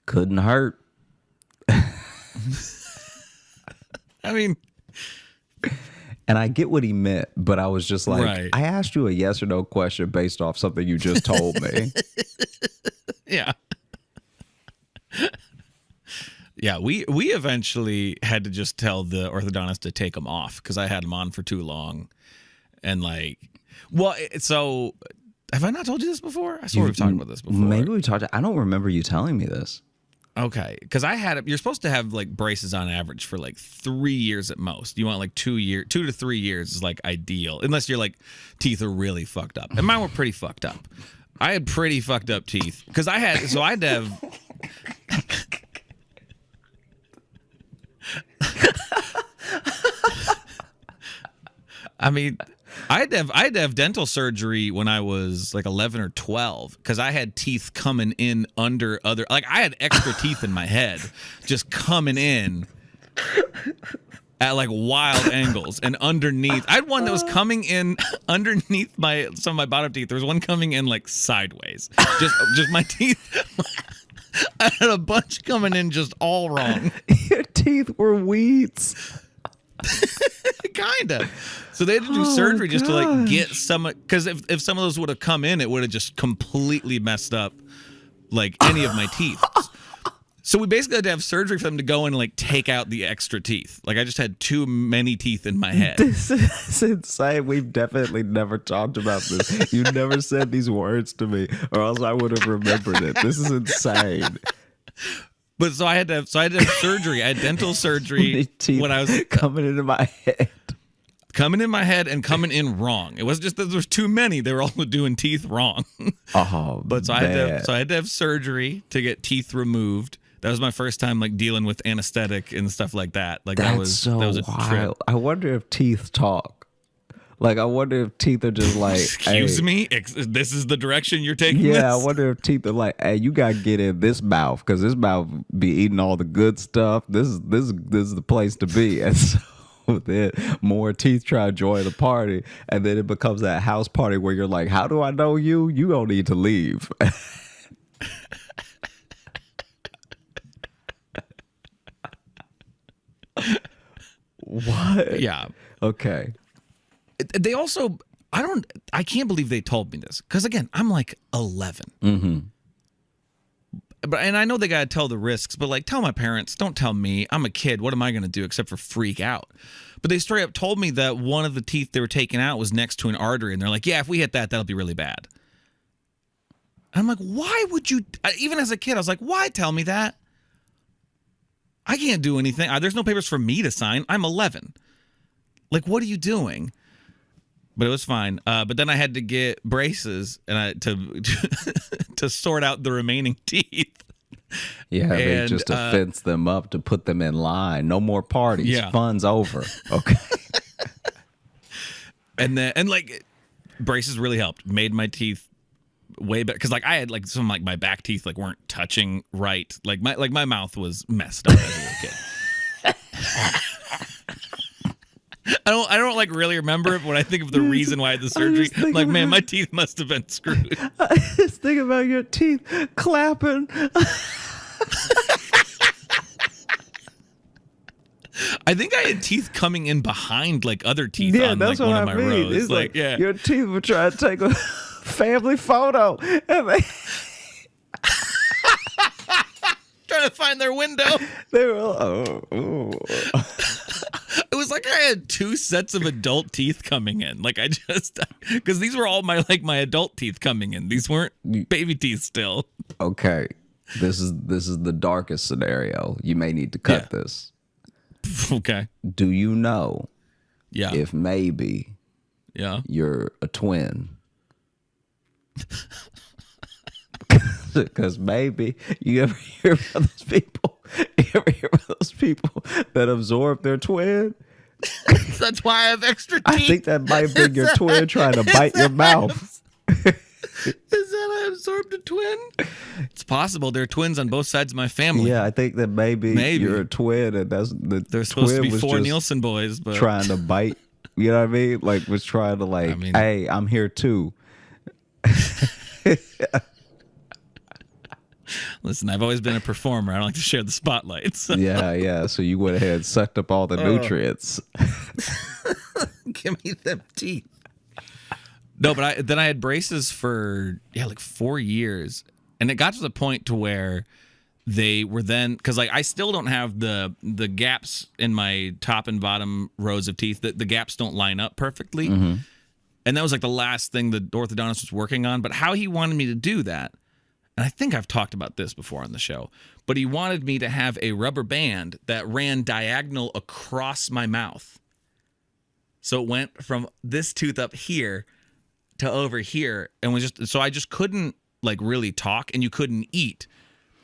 couldn't hurt. I mean, and I get what he meant, but I was just like, right. I asked you a yes or no question based off something you just told me. Yeah. Yeah, we eventually had to just tell the orthodontist to take them off because I had them on for too long. And like, well, so have I not told you this before? I swear we've talked about this before. Maybe we talked. I don't remember you telling me this. Okay, because I had you're supposed to have like braces on average for like 3 years at most. You want like 2 to 3 years is like ideal, unless your like teeth are really fucked up. And mine were pretty fucked up. I had pretty fucked up teeth because I had to have. I mean, I had to have dental surgery when I was like 11 or 12 because I had teeth coming in under other, like I had extra teeth in my head just coming in at like wild angles and underneath. I had one that was coming in underneath some of my bottom teeth. There was one coming in like sideways. Just my teeth. I had a bunch coming in just all wrong. Your teeth were weeds. Kinda. So they had to do surgery just to like get some, because if some of those would have come in, it would have just completely messed up like any of my teeth. So we basically had to have surgery for them to go in and like take out the extra teeth. Like I just had too many teeth in my head. This is insane. We've definitely never talked about this. You never said these words to me, or else I would have remembered it. This is insane. But so I had to have surgery. I had dental surgery when I was coming into my head. Coming in my head and coming in wrong. It wasn't just that there was too many. They were also doing teeth wrong. Oh, but so I had to have surgery to get teeth removed. That was my first time like dealing with anesthetic and stuff like that. Like that was a wild. trip. I wonder if teeth talk. Like I wonder if teeth are just like, excuse me, this is the direction you're taking. Yeah, this? I wonder if teeth are like, hey, you gotta get in this mouth because this mouth be eating all the good stuff. This is the place to be. And so then more teeth try to join the party, and then it becomes that house party where you're like, how do I know you? You don't need to leave. What? Yeah. Okay. They also, I can't believe they told me this because again, I'm like 11. Mm-hmm. And I know they got to tell the risks, but like tell my parents, don't tell me. I'm a kid. What am I going to do except for freak out? But they straight up told me that one of the teeth they were taking out was next to an artery. And they're like, yeah, if we hit that, that'll be really bad. And I'm like, why would you, even as a kid, I was like, why tell me that? I can't do anything. There's no papers for me to sign. I'm 11. Like, what are you doing? But it was fine. But then I had to get braces and to sort out the remaining teeth. Yeah, they just to fence them up, to put them in line. No more parties. Yeah. Fun's over. Okay. and like braces really helped. Made my teeth way better because like I had like some like my back teeth like weren't touching right. Like my mouth was messed up as a little kid. I don't like really remember it, but when I think of the reason why I had the surgery, I'm like, man, my teeth must have been screwed. I just think about your teeth clapping. I think I had teeth coming in behind like other teeth on that's like what one I of my mean. rows. It's like yeah. Your teeth were trying to take a family photo. And they trying to find their window. They were oh. It was like I had two sets of adult teeth coming in. Like I just, because these were all my adult teeth coming in. These weren't baby teeth still. Okay, this is the darkest scenario. You may need to cut this. Okay. Do you know? Yeah. If maybe. Yeah. You're a twin. Because maybe you ever hear about those people? You ever hear about those people that absorb their twin? That's why I have extra teeth. I think that might have been your twin trying to bite your mouth. Is that I absorbed a twin? It's possible. There are twins on both sides of my family. Yeah, I think that maybe you're a twin, and there's supposed to be 4 Nielsen boys, but trying to bite. You know what I mean? Like, was trying to hey, I'm here too. Listen, I've always been a performer. I don't like to share the spotlight. So. Yeah. So you went ahead and sucked up all the nutrients. Give me them teeth. No, but then I had braces for like 4 years, and it got to the point to where they were then, because like I still don't have the gaps in my top and bottom rows of teeth. The gaps don't line up perfectly, and that was like the last thing the orthodontist was working on. But how he wanted me to do that, and I think I've talked about this before on the show, but he wanted me to have a rubber band that ran diagonal across my mouth, so it went from this tooth up here to over here, and I just couldn't like really talk, and you couldn't eat.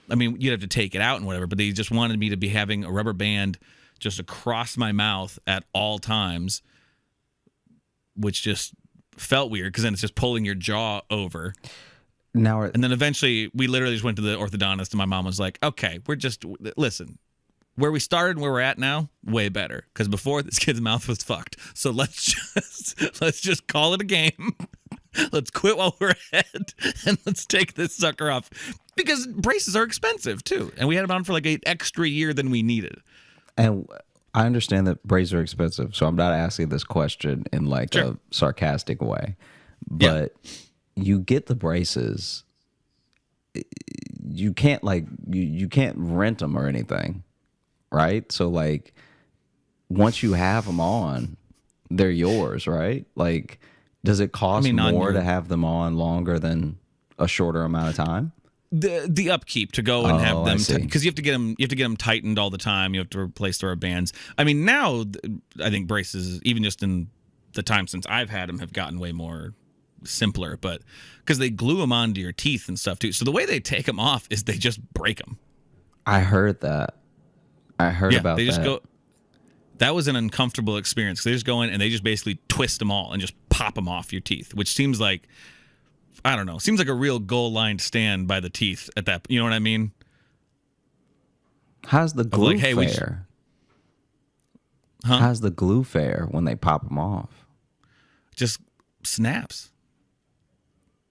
I mean, you'd have to take it out and whatever, but they just wanted me to be having a rubber band just across my mouth at all times, which just felt weird because then it's just pulling your jaw over. And then eventually we literally just went to the orthodontist, and my mom was like, okay, listen, where we started and where we're at now, way better. Because before, this kid's mouth was fucked. So let's just call it a game. Let's quit while we're ahead, and let's take this sucker off. Because braces are expensive, too. And we had them on for like an extra year than we needed. And I understand that braces are expensive, so I'm not asking this question in like a sarcastic way. But you get the braces, you can't you can't rent them or anything, right? So like once you have them on, they're yours, right? Like, does it cost more to have them on longer than a shorter amount of time? The upkeep to go and have them, because you have to get them tightened all the time. You have to replace the rubber bands. I mean, now I think braces, even just in the time since I've had them, have gotten way more simpler. But because they glue them onto your teeth and stuff too. So the way they take them off is they just break them. I heard that. I heard about they just that. go. That was an uncomfortable experience. They just go in and they just basically twist them all and just pop them off your teeth, which seems like, I don't know, seems like a real goal line stand by the teeth at that. You know what I mean? How's the glue fare? How's the glue fare when they pop them off? Just snaps.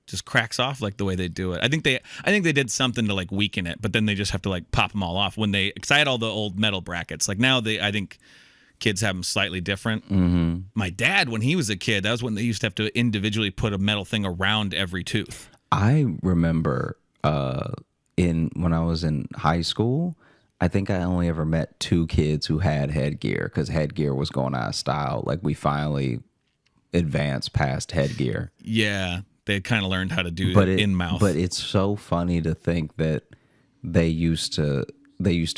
Just cracks off like the way they do it. I think they did something to like weaken it, but then they just have to like pop them all off because I had all the old metal brackets. Like now I think kids have them slightly different. Mm-hmm. My dad, when he was a kid, that was when they used to have to individually put a metal thing around every tooth. I remember when I was in high school, I think I only ever met 2 kids who had headgear because headgear was going out of style. Like we finally advanced past headgear. Yeah, they kind of learned how to do it in mouth. But it's so funny to think that they used to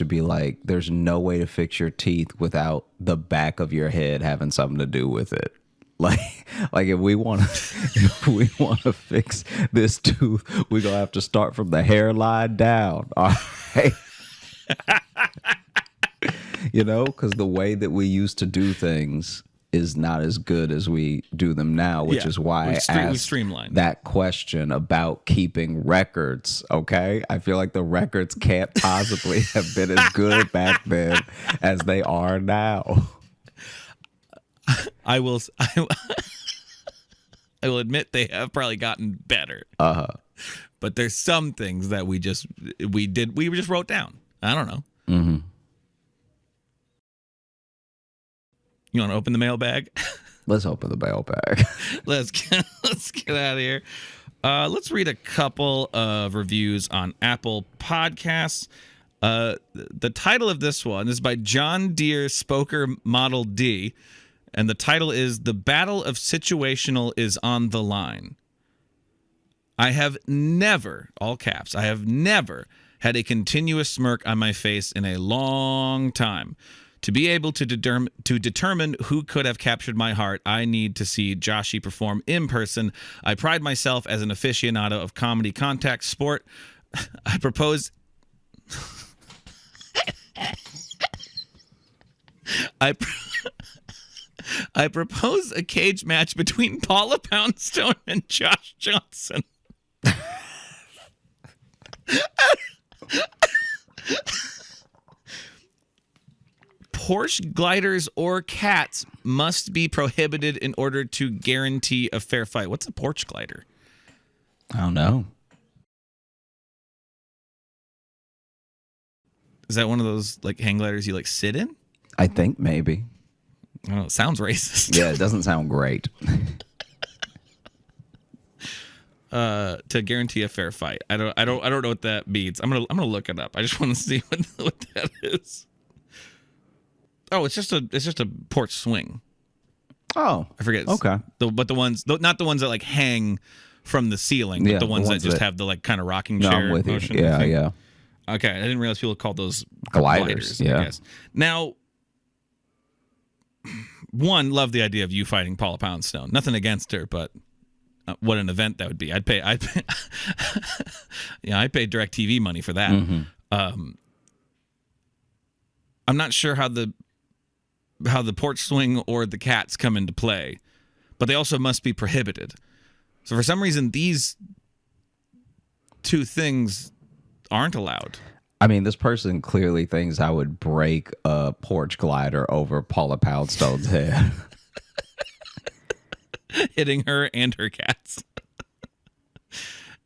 be like, there's no way to fix your teeth without the back of your head having something to do with it. Like if we want to fix this tooth, we're gonna have to start from the hairline down. All right. You know, because the way that we used to do things is not as good as we do them now, which is why I asked that question about keeping records. Okay, I feel like the records can't possibly have been as good back then as they are now. I will admit they have probably gotten better. But there's some things that we just wrote down. I don't know. Mm-hmm. You want to open the mailbag? Let's open the mailbag. Let's get out of here. Let's read a couple of reviews on Apple Podcasts. The title of this one is by John Deere Spoker Model D, and the title is "The Battle of Situational is on the Line." I have never, all caps, I have never had a continuous smirk on my face in a long time. To be able to determine who could have captured my heart, I need to see Joshy perform in person. I pride myself as an aficionado of comedy contact sport. I propose... I propose a cage match between Paula Poundstone and Josh Johnson. Porsche gliders or cats must be prohibited in order to guarantee a fair fight. What's a Porsche glider? I don't know. Is that one of those like hang gliders you like sit in? I think maybe. I don't know. It sounds racist. Yeah, it doesn't sound great. To guarantee a fair fight. I don't know what that means. I'm gonna look it up. I just want to see what that is. Oh, it's just a porch swing. Oh, I forget. Okay, but not the ones that like hang from the ceiling, but the ones that just have the like kind of rocking chair I'm with motion. You. Yeah, yeah. Okay, I didn't realize people called those gliders. Yeah. I guess. Now, one, love the idea of you fighting Paula Poundstone. Nothing against her, but what an event that would be. I'd pay DirecTV money for that. Mm-hmm. I'm not sure how the porch swing or the cats come into play, but they also must be prohibited. So for some reason, these two things aren't allowed. I mean, this person clearly thinks I would break a porch glider over Paula Poundstone's head. Hitting her and her cats.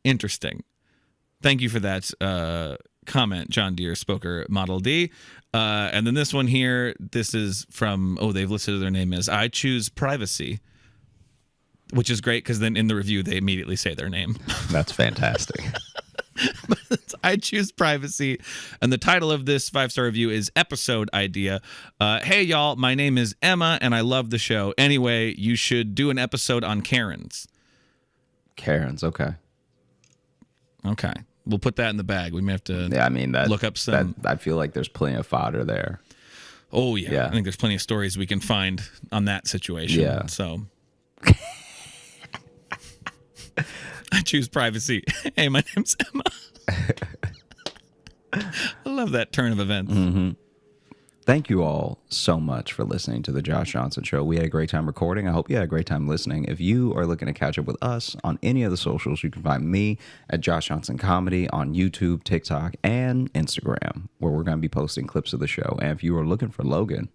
Interesting. Thank you for that comment, John Deere Spoker Model D. And then this one here, this is from, they've listed their name as I Choose Privacy, which is great because then in the review, they immediately say their name. That's fantastic. I Choose Privacy. And the title of this 5-star review is Episode Idea. Hey, y'all, my name is Emma, and I love the show. Anyway, you should do an episode on Karens. Karens, okay. Okay. We'll put that in the bag. We may have to look up some. I feel like there's plenty of fodder there. Oh, yeah. I think there's plenty of stories we can find on that situation. Yeah. So I choose privacy. Hey, my name's Emma. I love that turn of events. Mm-hmm. Thank you all so much for listening to the Josh Johnson Show. We had a great time recording. I hope you had a great time listening. If you are looking to catch up with us on any of the socials, you can find me at Josh Johnson Comedy on YouTube, TikTok, and Instagram, where we're going to be posting clips of the show. And if you are looking for Logan,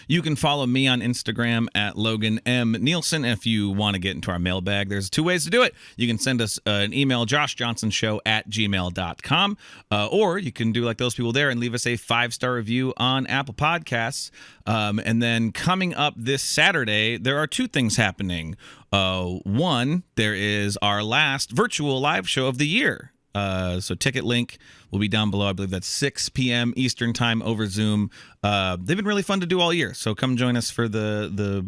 you can follow me on Instagram at Logan M. Nielsen. If you want to get into our mailbag, there's 2 ways to do it. You can send us an email, joshjohnsonshow@gmail.com, or you can do like those people there and leave us a 5-star review on Apple Podcasts. And then coming up this Saturday, there are 2 things happening. One, there is our last virtual live show of the year. So ticket link will be down below. I believe that's 6 p.m. Eastern time over Zoom. They've been really fun to do all year. So come join us for the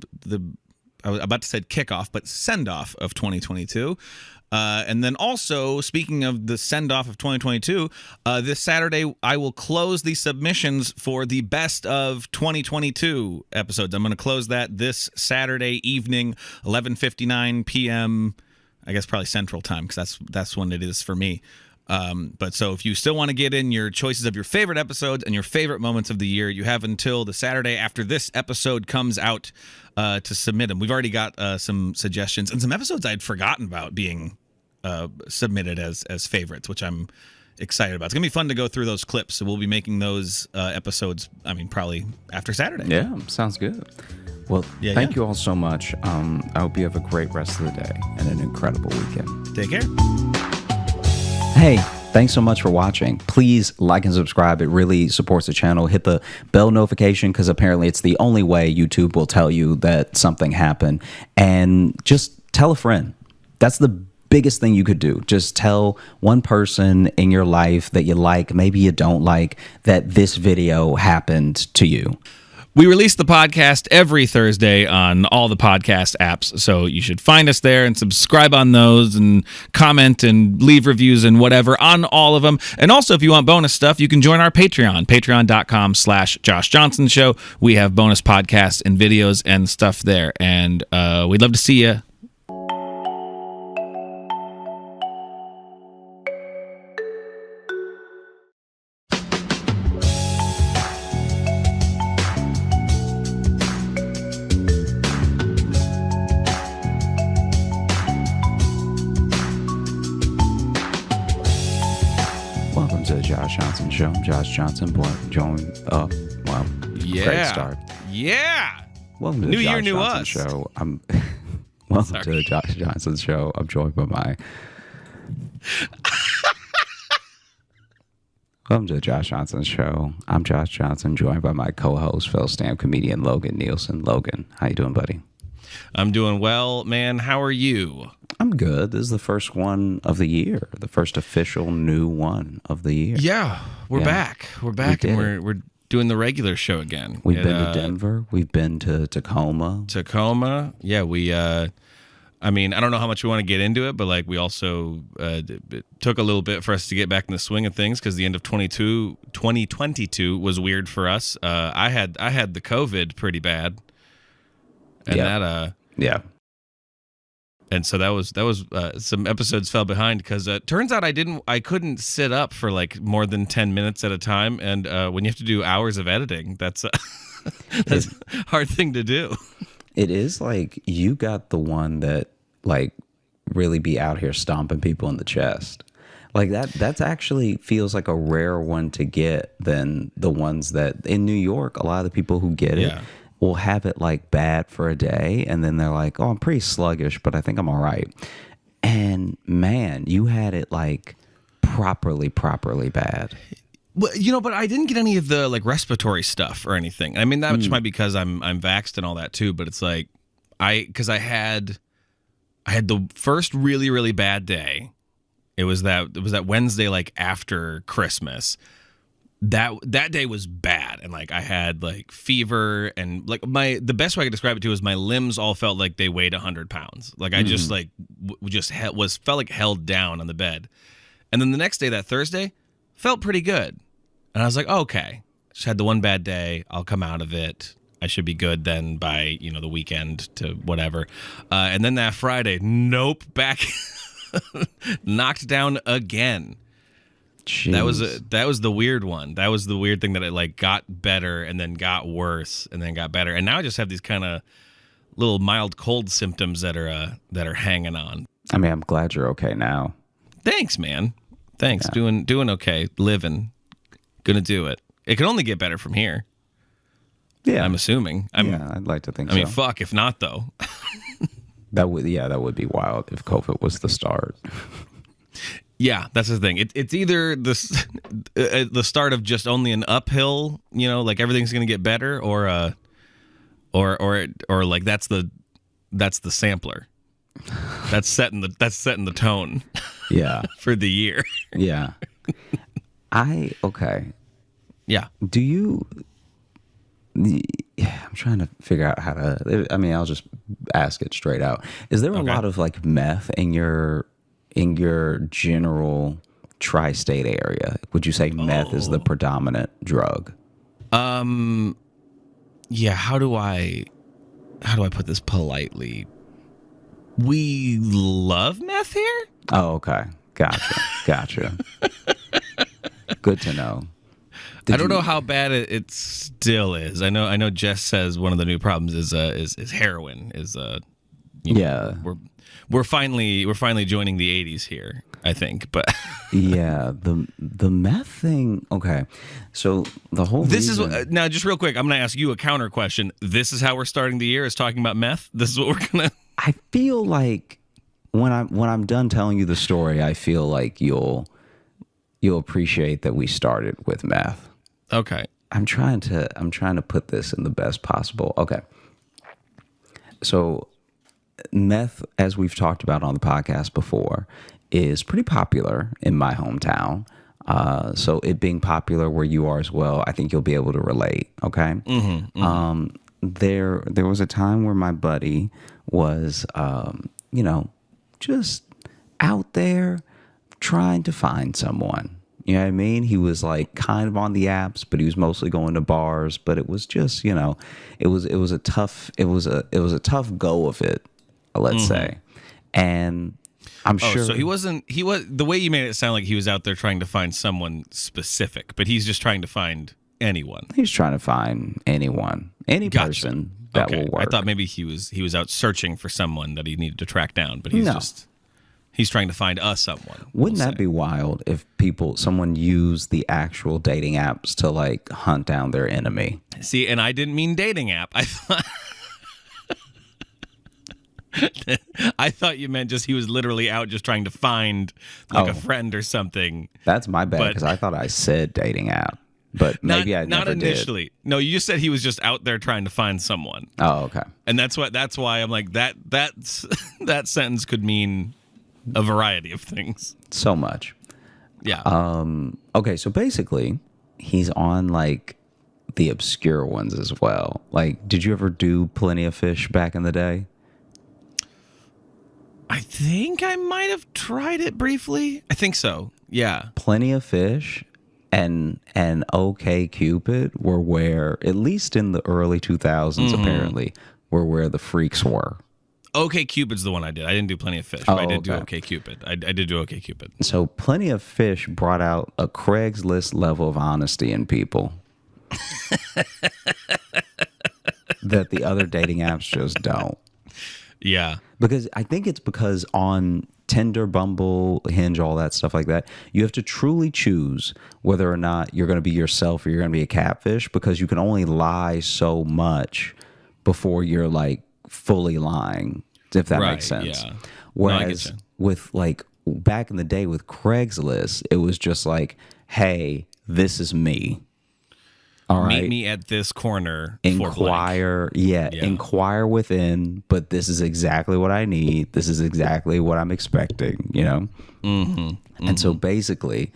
I was about to say kickoff, but send off of 2022. And then also, speaking of the send off of 2022, this Saturday I will close the submissions for the best of 2022 episodes. I'm going to close that this Saturday evening, 11:59 p.m. I guess probably Central Time, because that's when it is for me. But so if you still want to get in your choices of your favorite episodes and your favorite moments of the year, you have until the Saturday after this episode comes out to submit them. We've already got some suggestions and some episodes I'd forgotten about being submitted as favorites, which I'm excited about. It's going to be fun to go through those clips. So we'll be making those episodes, probably after Saturday. Yeah, sounds good. Well, thank you all so much. I hope you have a great rest of the day and an incredible weekend. Take care. Hey, thanks so much for watching. Please like and subscribe. It really supports the channel. Hit the bell notification because apparently it's the only way YouTube will tell you that something happened. And just tell a friend. That's the biggest thing you could do. Just tell one person in your life that you like, maybe you don't like, that this video happened to you. We release the podcast every Thursday on all the podcast apps, so you should find us there and subscribe on those and comment and leave reviews and whatever on all of them. And also, if you want bonus stuff, you can join our Patreon, patreon.com/Josh Johnson Show. We have bonus podcasts and videos and stuff there, and we'd love to see you. Show. I'm Josh Johnson. Great start. Yeah. Welcome to New the year, Josh new Johnson us. Show. Welcome to the Josh Johnson Show. I'm joined by my. Welcome to the Josh Johnson Show. I'm Josh Johnson, joined by my co-host, fellow stand-up comedian Logan Nielsen. Logan, how you doing, buddy? I'm doing well, man. How are you? I'm good. This is the first one of the year, the first official new one of the year. Yeah, we're back. We're back, and we're doing the regular show again. We've been to Denver. We've been to Tacoma. Yeah, we. I mean, I don't know how much we want to get into it, but like we also it took a little bit for us to get back in the swing of things because the end of 2022 was weird for us. I had the COVID pretty bad, and and so that was some episodes fell behind because it turns out I couldn't sit up for like more than 10 minutes at a time, and when you have to do hours of editing, that's a hard thing to do. It is like you got the one that like really be out here stomping people in the chest. Like that's actually feels like a rare one to get than the ones that in New York, a lot of the people who get it will have it like bad for a day and then they're like, oh, I'm pretty sluggish, but I think I'm all right. And man, you had it like properly bad. Well, but I didn't get any of the like respiratory stuff or anything. I mean, that much might be because I'm vaxxed and all that too. But it's like I had the first really bad day. It was that Wednesday like after Christmas. That day was bad, and like I had like fever and like the best way I could describe it to is my limbs all felt like they weighed 100 pounds. Like I just like felt like held down on the bed. And then the next day, that Thursday, felt pretty good. And I was like, okay, just had the one bad day. I'll come out of it. I should be good then by, the weekend to whatever. And then that Friday, nope, back knocked down again. Jeez. That was the weird one. That was the weird thing that it like got better and then got worse and then got better. And now I just have these kind of little mild cold symptoms that are hanging on. I mean, I'm glad you're okay now. Thanks, man. Thanks. Yeah. Doing okay. Living. Gonna do it. It can only get better from here. Yeah. I'm assuming. I'd like to think so. I mean, fuck, if not, though. That would be wild if COVID was the start. Yeah, that's the thing. It's either the start of just only an uphill, like everything's gonna get better, or like that's the sampler. That's setting the tone. Yeah. For the year. Yeah. Okay. Yeah. Do you? I'm trying to figure out how to. I mean, I'll just ask it straight out. Is there a lot of like meth in your general tri-state area? Would you say meth is the predominant drug? Yeah. How do I put this politely? We love meth here. Oh, okay. Gotcha. Good to know. I don't know how bad it still is. I know Jess says one of the new problems is heroin. We're finally joining the 80s here, I think. But yeah, the meth thing. Okay, so the whole is now just real quick. I'm going to ask you a counter question. This is how we're starting the year, is talking about meth. This is what we're gonna. I feel like when I'm done telling you the story, I feel like you'll appreciate that we started with meth. Okay. I'm trying to put this in the best possible. Okay. So meth, as we've talked about on the podcast before, is pretty popular in my hometown. So it being popular where you are as well, I think you'll be able to relate. Okay. Mm-hmm. There was a time where my buddy was, just out there trying to find someone. You know what I mean? He was like kind of on the apps, but he was mostly going to bars. But it was just, it was a tough go of it, let's say. And I'm sure. So he was the way you made it sound like he was out there trying to find someone specific, but he's just trying to find anyone. He's trying to find anyone, any person that will work. I thought maybe he was out searching for someone that he needed to track down, but he's just He's trying to find us someone. Wouldn't that be wild if someone used the actual dating apps to like hunt down their enemy? See, and I didn't mean dating app. I thought I thought you meant just he was literally out just trying to find like a friend or something. That's my bad because I thought I said dating app, but maybe I never not initially. did. No, you just said he was just out there trying to find someone. Oh, okay. And that's why I'm like that sentence could mean a variety of things. So much. Yeah. Okay, so basically, he's on like the obscure ones as well. Like, did you ever do Plenty of Fish back in the day? I think I might have tried it briefly. I think so. Yeah. Plenty of Fish and OK Cupid were where, at least in the early 2000s, apparently, were where the freaks were. OK Cupid's the one I did. I didn't do Plenty of Fish, but I did do OK Cupid. I did do OK Cupid. So Plenty of Fish brought out a Craigslist level of honesty in people that the other dating apps just don't. Yeah. Because I think it's because on Tinder, Bumble, Hinge, all that stuff like that, you have to truly choose whether or not you're going to be yourself or you're going to be a catfish, because you can only lie so much before you're like fully lying, if that makes sense. Yeah. Whereas with like back in the day with Craigslist, it was just like, hey, this is me. All right. Meet me at this corner. Inquire, inquire within, but this is exactly what I need. This is exactly what I'm expecting, you know? And so basically,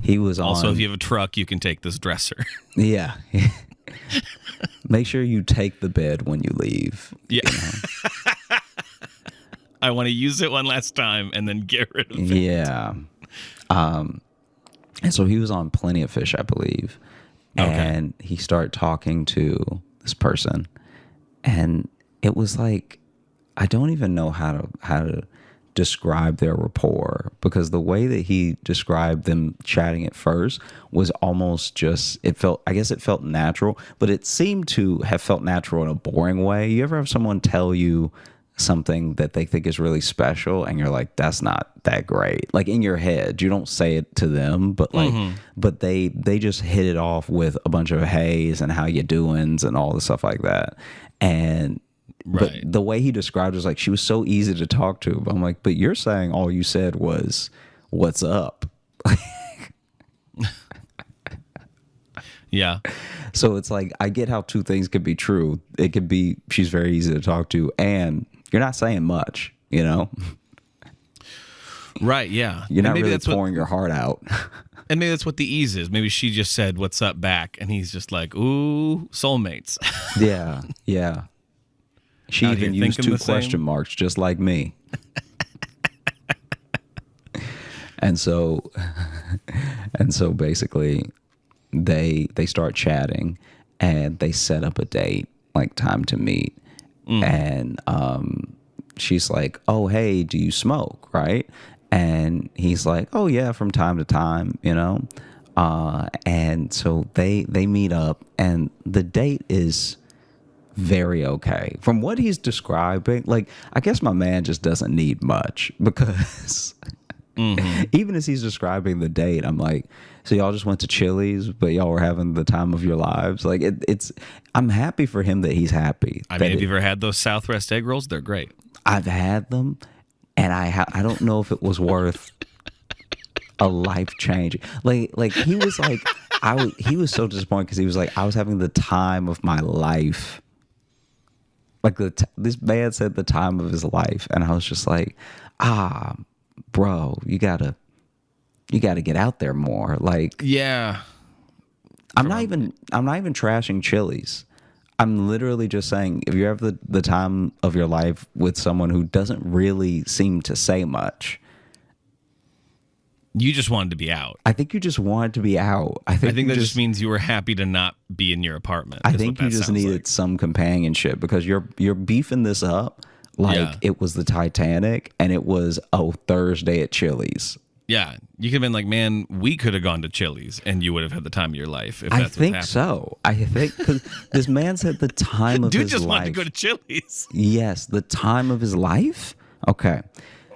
he was also, if you have a truck, you can take this dresser. Yeah. Make sure you take the bed when you leave. Yeah. You know? I want to use it one last time and then get rid of it. Yeah. And so he was on Plenty of Fish, I believe. And he started talking to this person. And it was like, I don't even know how to describe their rapport, because the way that he described them chatting at first was almost just, it felt natural, but it seemed to have felt natural in a boring way. You ever have someone tell you something that they think is really special and you're like, that's not that great? Like in your head, you don't say it to them, but like, but they just hit it off with a bunch of heys and how you doings and all the stuff like that. And but the way he described it was like, she was so easy to talk to. But I'm like, but you're saying all you said was, what's up? Yeah. So it's like, I get how two things could be true. It could be she's very easy to talk to, and you're not saying much, you know? Right, yeah. You're not really pouring your heart out. And maybe that's what the ease is. Maybe she just said, what's up back? And he's just like, ooh, soulmates. Yeah, yeah. She even used 2 question marks, just like me. And so basically they start chatting and they set up a date, like time to meet. And she's like, oh, hey, do you smoke? Right. And he's like, oh yeah, from time to time, you know? And so they meet up, and the date is very okay. From what he's describing, like, I guess my man just doesn't need much, because even as he's describing the date, I'm like, so y'all just went to Chili's, but y'all were having the time of your lives. Like, I'm happy for him that he's happy. I mean, have you ever had those Southwest egg rolls? They're great. I've had them, and I don't know if it was worth a life change. Like he was like, he was so disappointed because he was like, I was having the time of my life. Like this man said the time of his life, and I was just like, bro, you gotta get out there more. Like, yeah, I'm not even trashing Chili's. I'm literally just saying, if you have the time of your life with someone who doesn't really seem to say much, you just wanted to be out. I think you just wanted to be out. I think that just means you were happy to not be in your apartment. I think you just needed some companionship, because you're beefing this up like it was the Titanic and it was Thursday at Chili's. Yeah, you could have been like, man, we could have gone to Chili's and you would have had the time of your life. If I that's think so. I think, because this man said the time of his life. Dude just wanted to go to Chili's. Yes, the time of his life. Okay.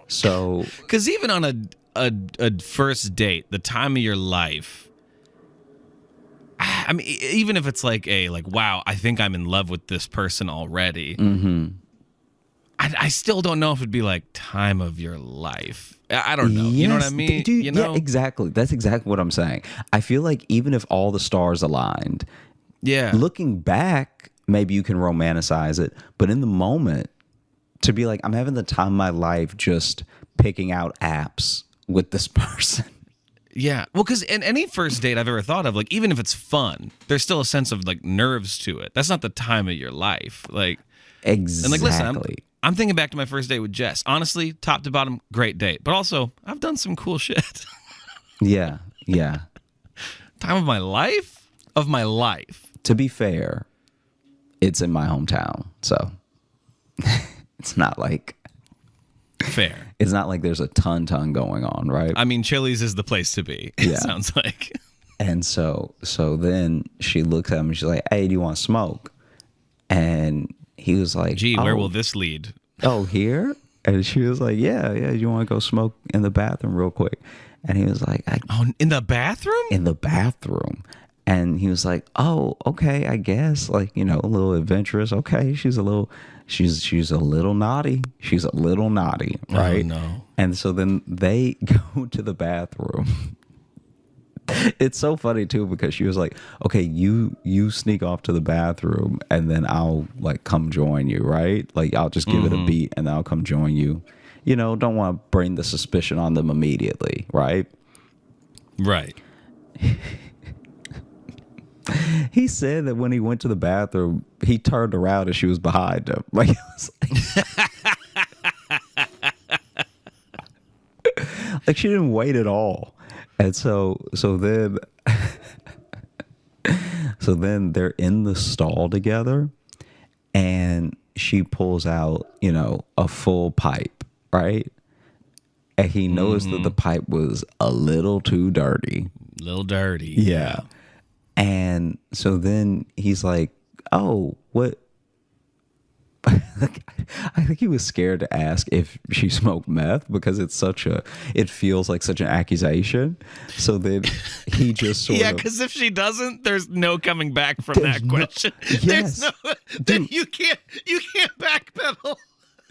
So, Because even on a first date, the time of your life, I mean, even if it's like wow, I think I'm in love with this person already. I still don't know if it'd be like time of your life. I don't know. You know what I mean? Dude, you know? Yeah, exactly. That's exactly what I'm saying. I feel like even if all the stars aligned, Yeah. looking back, maybe you can romanticize it, but in the moment, to be like, I'm having the time of my life just picking out apps with this person. Yeah. Well, because in any first date I've ever thought of, like, even if it's fun, there's still a sense of like nerves to it. That's not the time of your life. Like, Exactly. and like, listen, I'm thinking back to my first date with Jess. Honestly, top to bottom, great date. But also, I've done some cool shit. Yeah. Yeah. Time of my life? Of my life. To be fair, it's in my hometown. So it's not like Fair. It's not like there's a ton going on, right? I mean, Chili's is the place to be. It sounds like. And so then she looks at him and she's like, "Hey, do you want to smoke?" And he was like, "Gee, where will this lead?" "Oh, here?" And she was like, "Yeah, you want to go smoke in the bathroom real quick?" And he was like, "Oh, in the bathroom?" In the bathroom. And he was like, "Oh, okay, I guess, like, a little adventurous. Okay, she's a little naughty. She's a little naughty, right?" Oh, no. And so then they go to the bathroom. It's so funny too, because she was like, "Okay, you sneak off to the bathroom and then I'll like come join you, right? Like I'll just give it a beat and I'll come join you. Don't want to bring the suspicion on them immediately, right?" Right. He said that when he went to the bathroom, he turned around and she was behind him. Like, it was like she didn't wait at all. And so then they're in the stall together and she pulls out, a full pipe, right? And he noticed that the pipe was a little too dirty. Little dirty. Yeah. And so then he's like, "Oh, what?" I think he was scared to ask if she smoked meth because it feels like such an accusation. So then he just sort of. Because if she doesn't, there's no coming back from that question. Yes. Then you can't backpedal.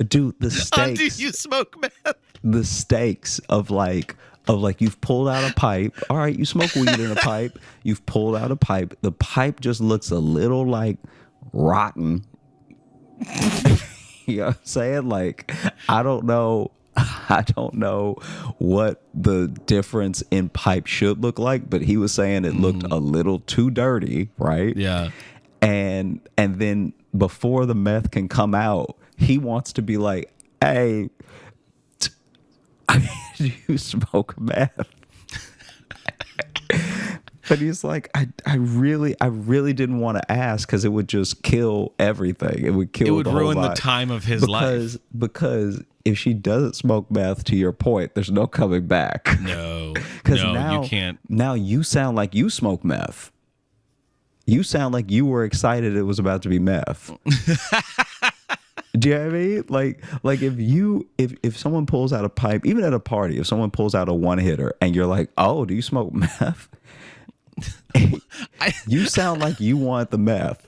Dude, the stakes. Do you smoke meth? The stakes of like you've pulled out a pipe. All right, you smoke weed in a pipe. You've pulled out a pipe. The pipe just looks a little like rotten. You know what I'm saying? Like, I don't know what the difference in pipe should look like, but he was saying it looked a little too dirty, right? Yeah. And then before the meth can come out, he wants to be like, "Hey, do you smoke meth?" But he's like, I really didn't want to ask because it would just kill everything. It would ruin the time of his life. Because if she doesn't smoke meth, to your point, there's no coming back. No, now, you can't. Now you sound like you smoke meth. You sound like you were excited it was about to be meth. Do you know what I mean? Like if someone pulls out a pipe, even at a party, if someone pulls out a one hitter and you're like, "Oh, do you smoke meth?" You sound like you want the meth.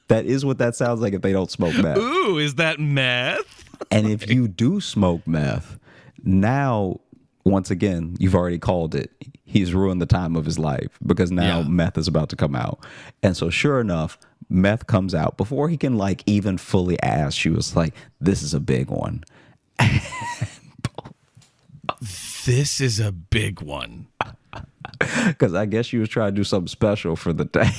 That is what that sounds like if they don't smoke meth. Ooh, is that meth? And if you do smoke meth, now once again, you've already called it. He's ruined the time of his life because now meth is about to come out. And so sure enough, meth comes out. Before he can like even fully ask, she was like, "This is a big one." This is a big one. Because I guess she was trying to do something special for the day.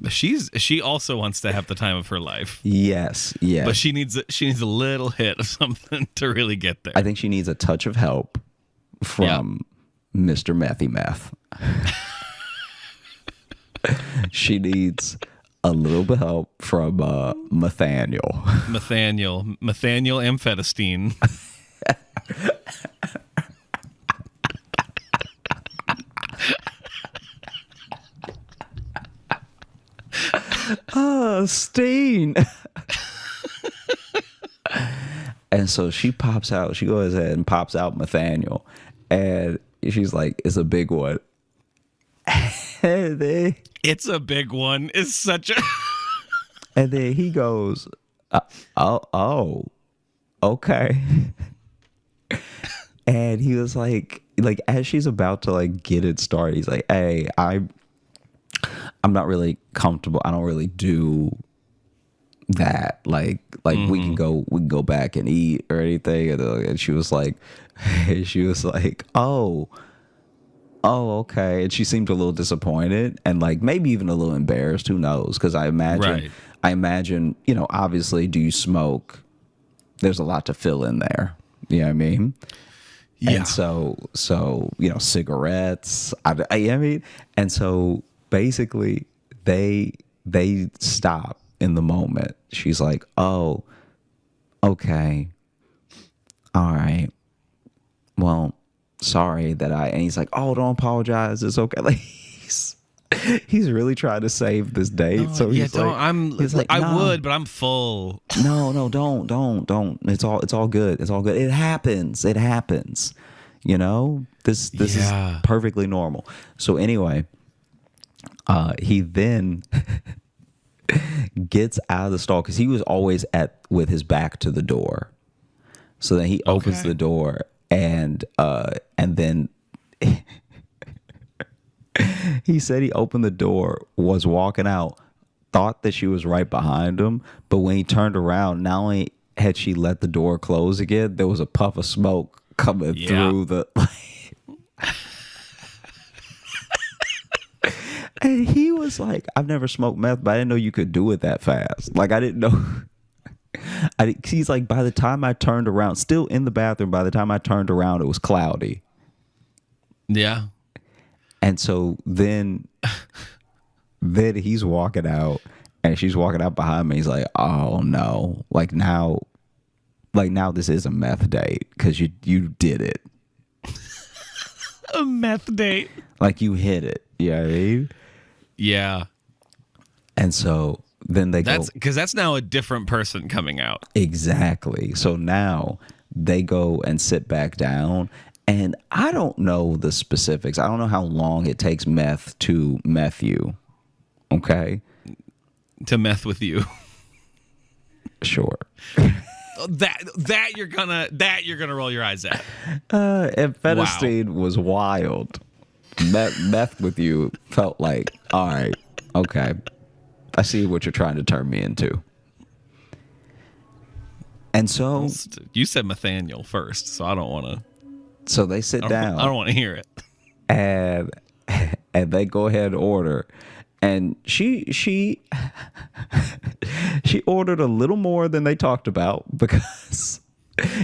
She also wants to have the time of her life. Yes. But she needs a little hit of something to really get there. I think she needs a touch of help from Mr. Methy Meth. She needs a little bit of help from Nathaniel Amphetamine. Steen. And so she pops out. She goes ahead and pops out Nathaniel, and she's like, "It's a big one." And then, It's a big one. It's such a. and then he goes, "Oh, okay." And he was like as she's about to like get it started, he's like, "Hey, I'm not really comfortable. I don't really do that. Like we can go back and eat or anything." And she was like, "Oh, okay." And she seemed a little disappointed and like maybe even a little embarrassed. Who knows? Because I imagine, you know, obviously, do you smoke? There's a lot to fill in there. You know what I mean? Yeah. And so you know, cigarettes. I mean, and so basically they stop in the moment. She's like, "Oh, okay, all right. Well, sorry that I." And he's like, "Oh, don't apologize. It's okay." Like he's really trying to save this date. No, So yeah, he's like, I "No, would, but I'm full. no, don't. It's all good. It's all good. It happens. You know, this is perfectly normal." So anyway, he then gets out of the stall because he was always with his back to the door. So then he opens the door and then he said he opened the door, was walking out, thought that she was right behind him, but when he turned around, not only had she let the door close again, there was a puff of smoke coming through the. And he was like, "I've never smoked meth, but I didn't know you could do it that fast. Like I didn't know." He's like, "By the time I turned around, still in the bathroom, by the time I turned around, it was cloudy." Yeah. And so then he's walking out and she's walking out behind me. He's like, "Oh no. Like now this is a meth date because you did it." A meth date. Like you hit it. You know what I mean? Yeah. And so then That's because that's now a different person coming out. Exactly. So now they go and sit back down. And I don't know the specifics. I don't know how long it takes Meth to meth you. Okay? To meth with you. Sure. that you're gonna roll your eyes at. Amphetamine was wild. Meth with you felt like, all right, okay, I see what you're trying to turn me into. And so you said Nathaniel first, so I don't want to. So they sit down. I don't want to hear it. And they go ahead and order. And she ordered a little more than they talked about because,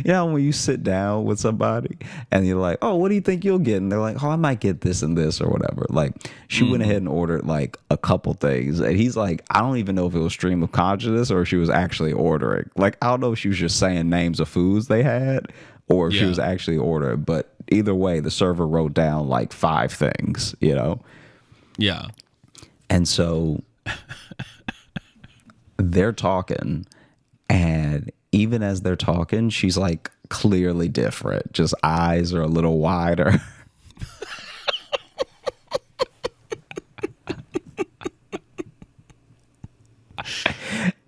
you know, when you sit down with somebody and you're like, "Oh, what do you think you'll get?" And they're like, "Oh, I might get this and this or whatever." Like she went ahead and ordered like a couple things. And he's like, I don't even know if it was stream of consciousness or if she was actually ordering. Like, I don't know if she was just saying names of foods they had or if she was actually ordering. But either way, the server wrote down like 5 things, you know? Yeah. And so they're talking, and even as they're talking, she's like clearly different. Just eyes are a little wider.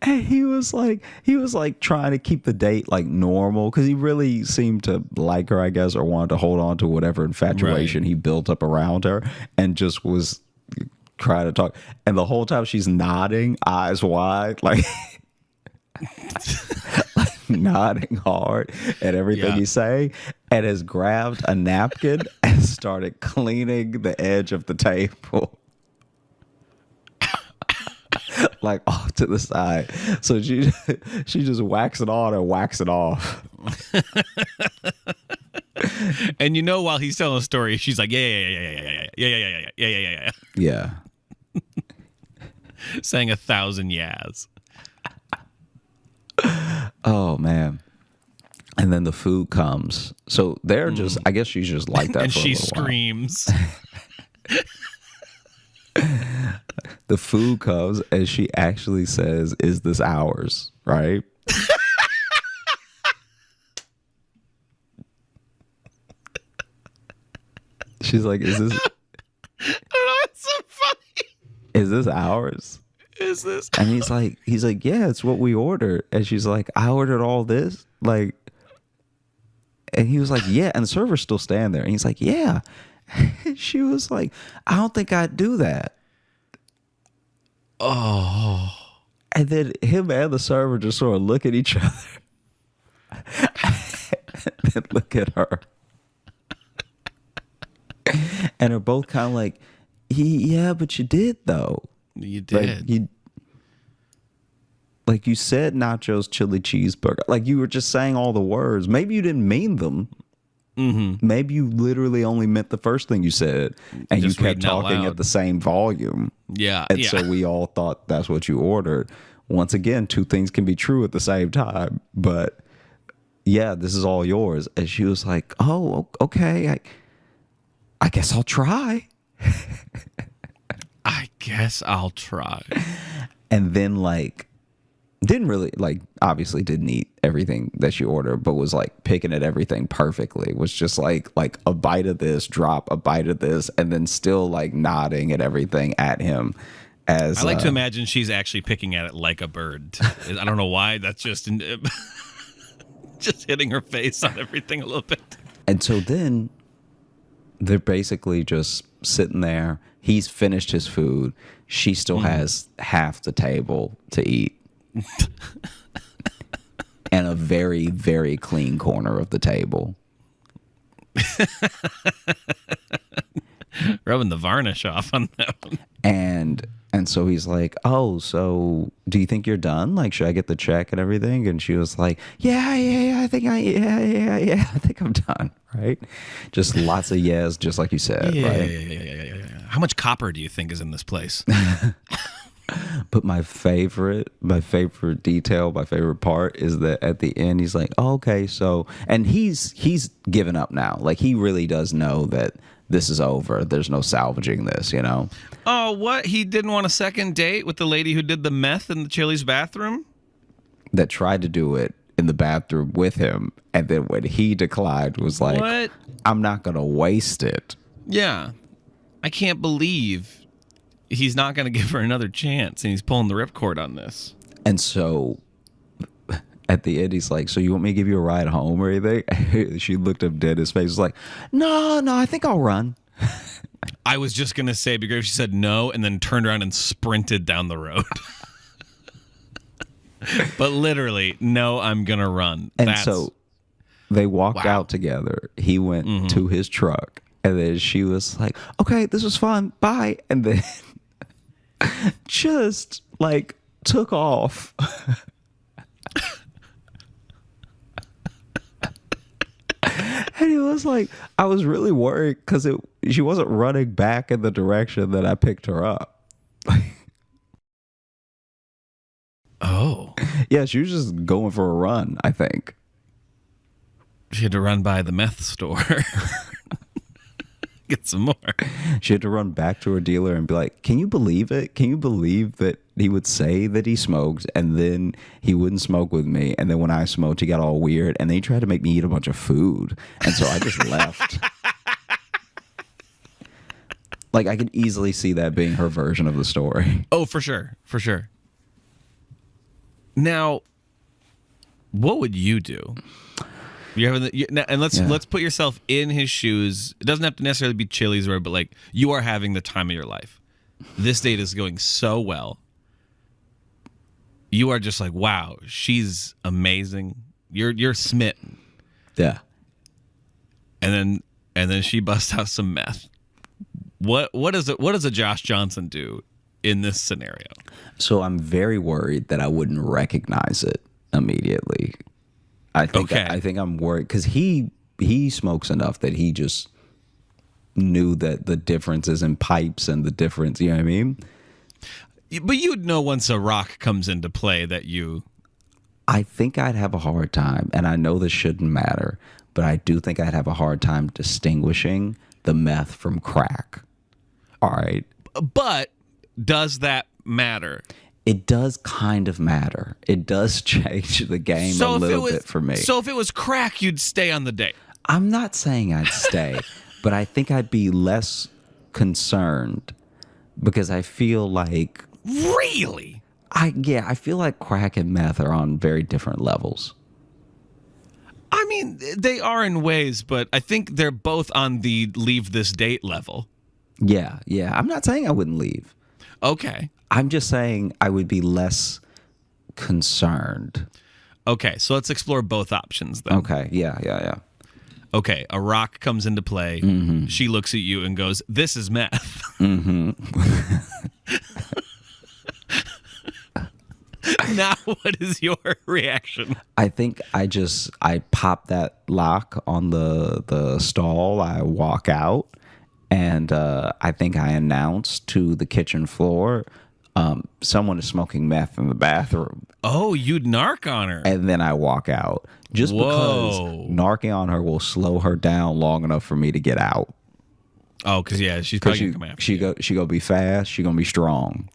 And he was like trying to keep the date like normal because he really seemed to like her, I guess, or wanted to hold on to whatever infatuation he built up around her, and just was trying to talk. And the whole time she's nodding, eyes wide, like nodding hard at everything he's saying, and has grabbed a napkin and started cleaning the edge of the table. Like off to the side. So she just whacks it on and whacks it off. And you know, while he's telling a story, she's like, yeah. Yeah. Saying 1,000 yeahs. Oh man. And then the food comes. So they're just, I guess she's just like that. And for she a little screams. The food comes and she actually says, "Is this ours?" Right? She's like, is this? I don't know. It's so funny. Is this ours? Is this? And he's like, yeah, it's what we ordered. And she's like, I ordered all this, like. And he was like, yeah. And the server's still standing there. And he's like, yeah. And she was like, I don't think I'd do that. Oh. And then him and the server just sort of look at each other. And then look at her. And they're both kind of like, yeah, but you did, though. You did. Like you said nachos, chili cheeseburger. Like you were just saying all the words. Maybe you didn't mean them. Mm-hmm. Maybe you literally only meant the first thing you said. And Just you kept reading out talking loud. at the same volume. Yeah. And so we all thought that's what you ordered. Once again, two things can be true at the same time. But yeah, this is all yours. And she was like, oh, okay. I guess I'll try. I guess I'll try. And then like, didn't really like obviously didn't eat everything that she ordered, but was like picking at everything perfectly. Was just like a bite of this, drop a bite of this, and then still like nodding at everything at him. As I like to imagine she's actually picking at it like a bird. I don't know why. That's just just hitting her face on everything a little bit. And so then they're basically just sitting there. He's finished his food. She still has half the table to eat. And a very, very clean corner of the table. Rubbing the varnish off on that one. And so he's like, oh, so do you think you're done? Like, should I get the check and everything? And she was like, yeah, I think I think I'm done. Right? Just lots of yes, just like you said. Right? Yeah. How much copper do you think is in this place? But my favorite detail, my favorite part is that at the end he's like, oh, okay, so, and he's given up now. Like he really does know that this is over. There's no salvaging this, you know? Oh, what? He didn't want a second date with the lady who did the meth in the Chili's bathroom? That tried to do it in the bathroom with him. And then when he declined was like, What? I'm not going to waste it. Yeah. I can't believe he's not going to give her another chance, and he's pulling the ripcord on this. And so at the end, he's like, so you want me to give you a ride home or anything? She looked up dead in his face, was like, no, I think I'll run. I was just going to say, because she said no, and then turned around and sprinted down the road. But literally, no, I'm going to run. And so they walked out together. He went to his truck. And then she was like, okay, this was fun. Bye. And then just like took off. And he was like, I was really worried because she wasn't running back in the direction that I picked her up. Oh. Yeah, she was just going for a run, I think. She had to run by the meth store. Get some more. She had to run back to her dealer and be like, can you believe it? Can you believe that he would say that he smoked and then he wouldn't smoke with me? And then when I smoked, he got all weird and then he tried to make me eat a bunch of food. And so I just left. Like, I could easily see that being her version of the story. Oh, for sure. For sure. Now, what would you do? You're having and let's put yourself in his shoes. It doesn't have to necessarily be Chili's, but like you are having the time of your life. This date is going so well. You are just like, wow, she's amazing. You're smitten. Yeah. And then she busts out some meth. What does a Josh Johnson do in this scenario? So I'm very worried that I wouldn't recognize it immediately. I think I'm worried because he smokes enough that he just knew that the differences in pipes and the difference, you know what I mean? But you'd know once a rock comes into play that you... I think I'd have a hard time, and I know this shouldn't matter, but I do think I'd have a hard time distinguishing the meth from crack. All right? But does that matter? It does kind of matter. It does change the game a little bit for me. So if it was crack, you'd stay on the date. I'm not saying I'd stay, but I think I'd be less concerned because I feel like Really? I feel like crack and meth are on very different levels. I mean, they are in ways, but I think they're both on the leave this date level. Yeah. I'm not saying I wouldn't leave. Okay. I'm just saying I would be less concerned. Okay, so let's explore both options then. Okay. Yeah. Okay, a rock comes into play. Mm-hmm. She looks at you and goes, "This is meth." Mm-hmm. Now, what is your reaction? I think I pop that lock on the stall. I walk out, and I think I announce to the kitchen floor, someone is smoking meth in the bathroom. Oh, you'd narc on her. And then I walk out. Just because narking on her will slow her down long enough for me to get out. Oh, because yeah, she's probably gonna come after you. She gonna be fast. She gonna be strong.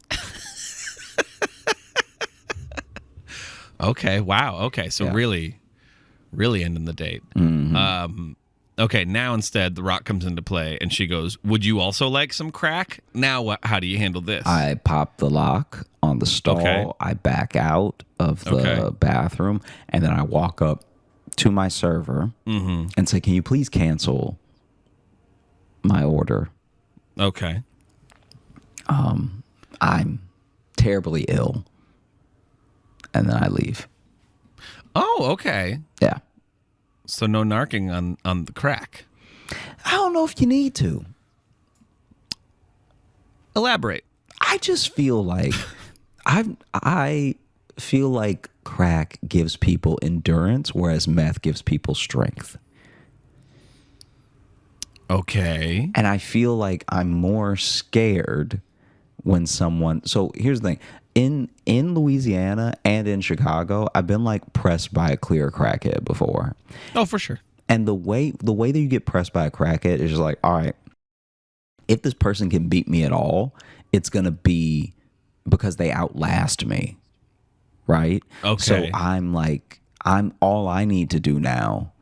Okay. Wow. Okay. So really ending the date. Mm-hmm. Okay. Now instead, the rock comes into play, and she goes, "Would you also like some crack?" Now, how do you handle this? I pop the lock on the stall. Okay. I back out of the bathroom, and then I walk up to my server and say, "Can you please cancel my order?" Okay. I'm terribly ill. And then I leave. Oh, okay. Yeah. So no narking on the crack. I don't know if you need to. Elaborate. I just feel like I feel like crack gives people endurance, whereas meth gives people strength. Okay. And I feel like I'm more scared when someone. So here's the thing. In Louisiana and in Chicago, I've been like pressed by a clear crackhead before. Oh, for sure. And the way that you get pressed by a crackhead is just like, all right, if this person can beat me at all, it's gonna be because they outlast me, right? Okay. So I'm all I need to do now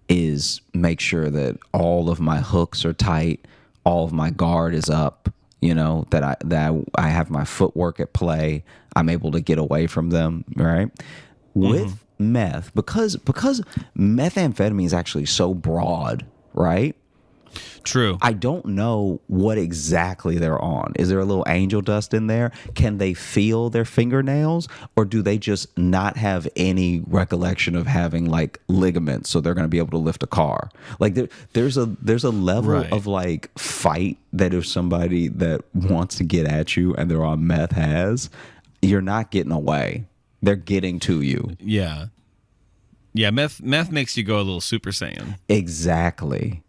is make sure that all of my hooks are tight, all of my guard is up. You know, that I have my footwork at play. I'm able to get away from them, right? With meth, because methamphetamine is actually so broad, right? True. I don't know what exactly they're on. Is there a little angel dust in there? Can they feel their fingernails, or do they just not have any recollection of having like ligaments, so they're going to be able to lift a car? Like there's a level of like fight that if somebody that wants to get at you and they're on meth has, you're not getting away. They're getting to you. Yeah. Yeah. Meth makes you go a little Super Saiyan. Exactly.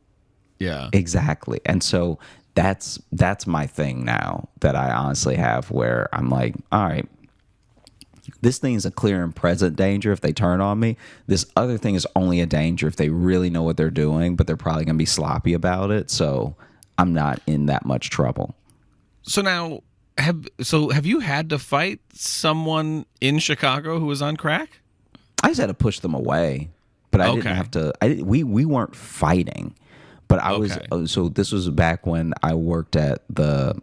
Yeah. Exactly. And so that's my thing now that I honestly have, where I'm like, all right, this thing is a clear and present danger if they turn on me. This other thing is only a danger if they really know what they're doing, but they're probably going to be sloppy about it. So I'm not in that much trouble. So now, have you had to fight someone in Chicago who was on crack? I just had to push them away, but I didn't have to. We weren't fighting. But I was, so this was back when I worked at the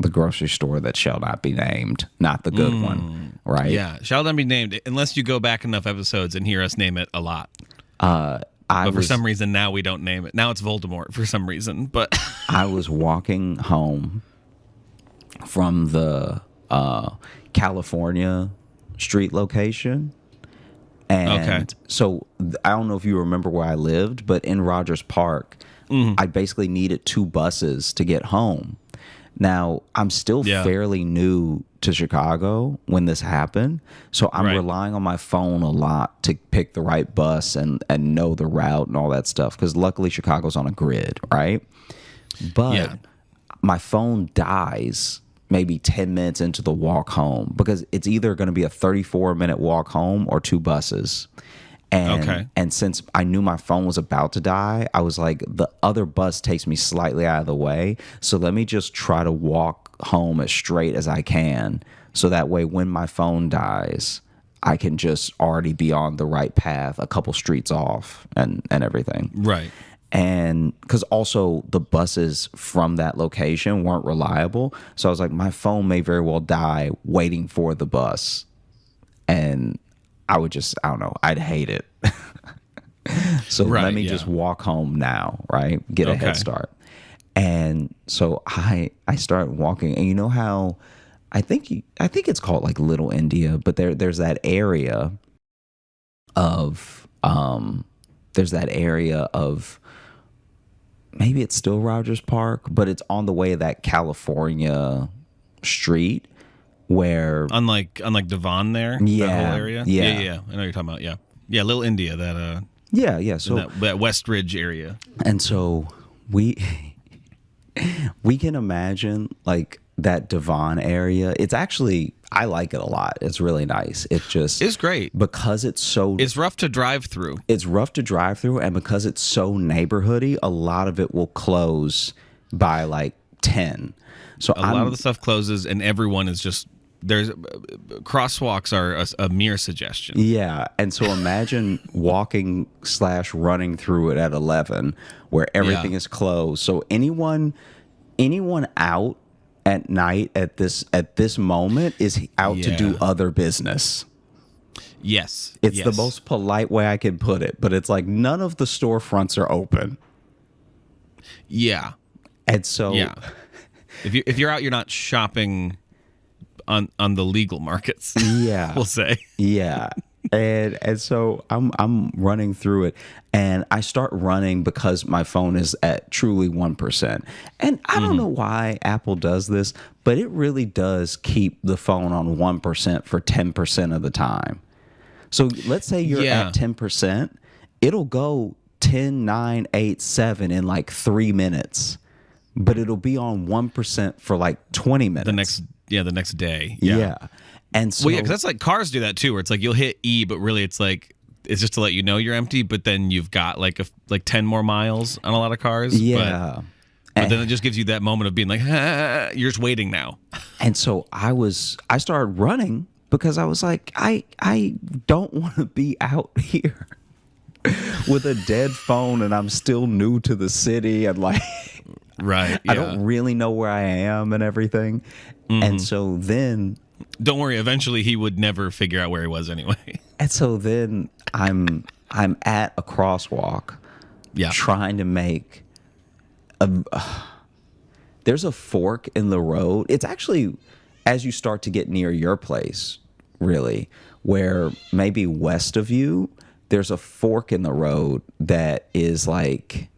grocery store that shall not be named, not the good one, right? Yeah, shall not be named, unless you go back enough episodes and hear us name it a lot. But for some reason now we don't name it. Now it's Voldemort for some reason. But I was walking home from the California street location. And so I don't know if you remember where I lived, but in Rogers Park, I basically needed 2 buses to get home. Now, I'm still fairly new to Chicago when this happened, so I'm relying on my phone a lot to pick the right bus and know the route and all that stuff, because luckily Chicago's on a grid, right? But my phone dies maybe 10 minutes into the walk home, because it's either going to be a 34-minute walk home or 2 buses. And since I knew my phone was about to die, I was like, the other bus takes me slightly out of the way, so let me just try to walk home as straight as I can, so that way when my phone dies, I can just already be on the right path a couple streets off and everything. Right. And because also the buses from that location weren't reliable. So I was like, my phone may very well die waiting for the bus. And I don't know, I'd hate it. So let me just walk home now, right? Get a head start. And so I start walking, and you know how I think it's called like Little India, but there's that area of maybe it's still Rogers Park, but it's on the way of that California street where unlike Devon there, that whole area. Yeah. I know what you're talking about. Yeah, Little India, that so that West Ridge area. And so we can imagine like that Devon area. It's actually, I like it a lot. It's really nice. It's great because it's rough to drive through. And because it's so neighborhoody, a lot of it will close by like 10. So a lot of the stuff closes, and everyone is just crosswalks are a mere suggestion. Yeah, and so imagine walking / running through it at 11, where everything is closed. So anyone out at night at this moment is out to do other business. Yes. It's the most polite way I can put it, but it's like none of the storefronts are open. Yeah. And so if you're out, you're not shopping on the legal markets. Yeah. We'll say. Yeah. And so I'm running through it, and I start running because my phone is at truly 1%. And I don't know why Apple does this, but it really does keep the phone on 1% for 10% of the time. So let's say you're at 10%, it'll go 10, 9, 8, 7 in like 3 minutes, but it'll be on 1% for like 20 minutes. The next day. Yeah. And so, because that's like cars do that too, where it's like you'll hit E, but really it's just to let you know you're empty, but then you've got like 10 more miles on a lot of cars. Yeah. But then it just gives you that moment of being like, you're just waiting now. And so I started running because I was like, I don't want to be out here with a dead phone, and I'm still new to the city, and like, right. Yeah. I don't really know where I am and everything. And so then, don't worry, eventually he would never figure out where he was anyway. And so then I'm at a crosswalk, trying to make there's a fork in the road. It's actually as you start to get near your place, really, where maybe west of you, there's a fork in the road that is like,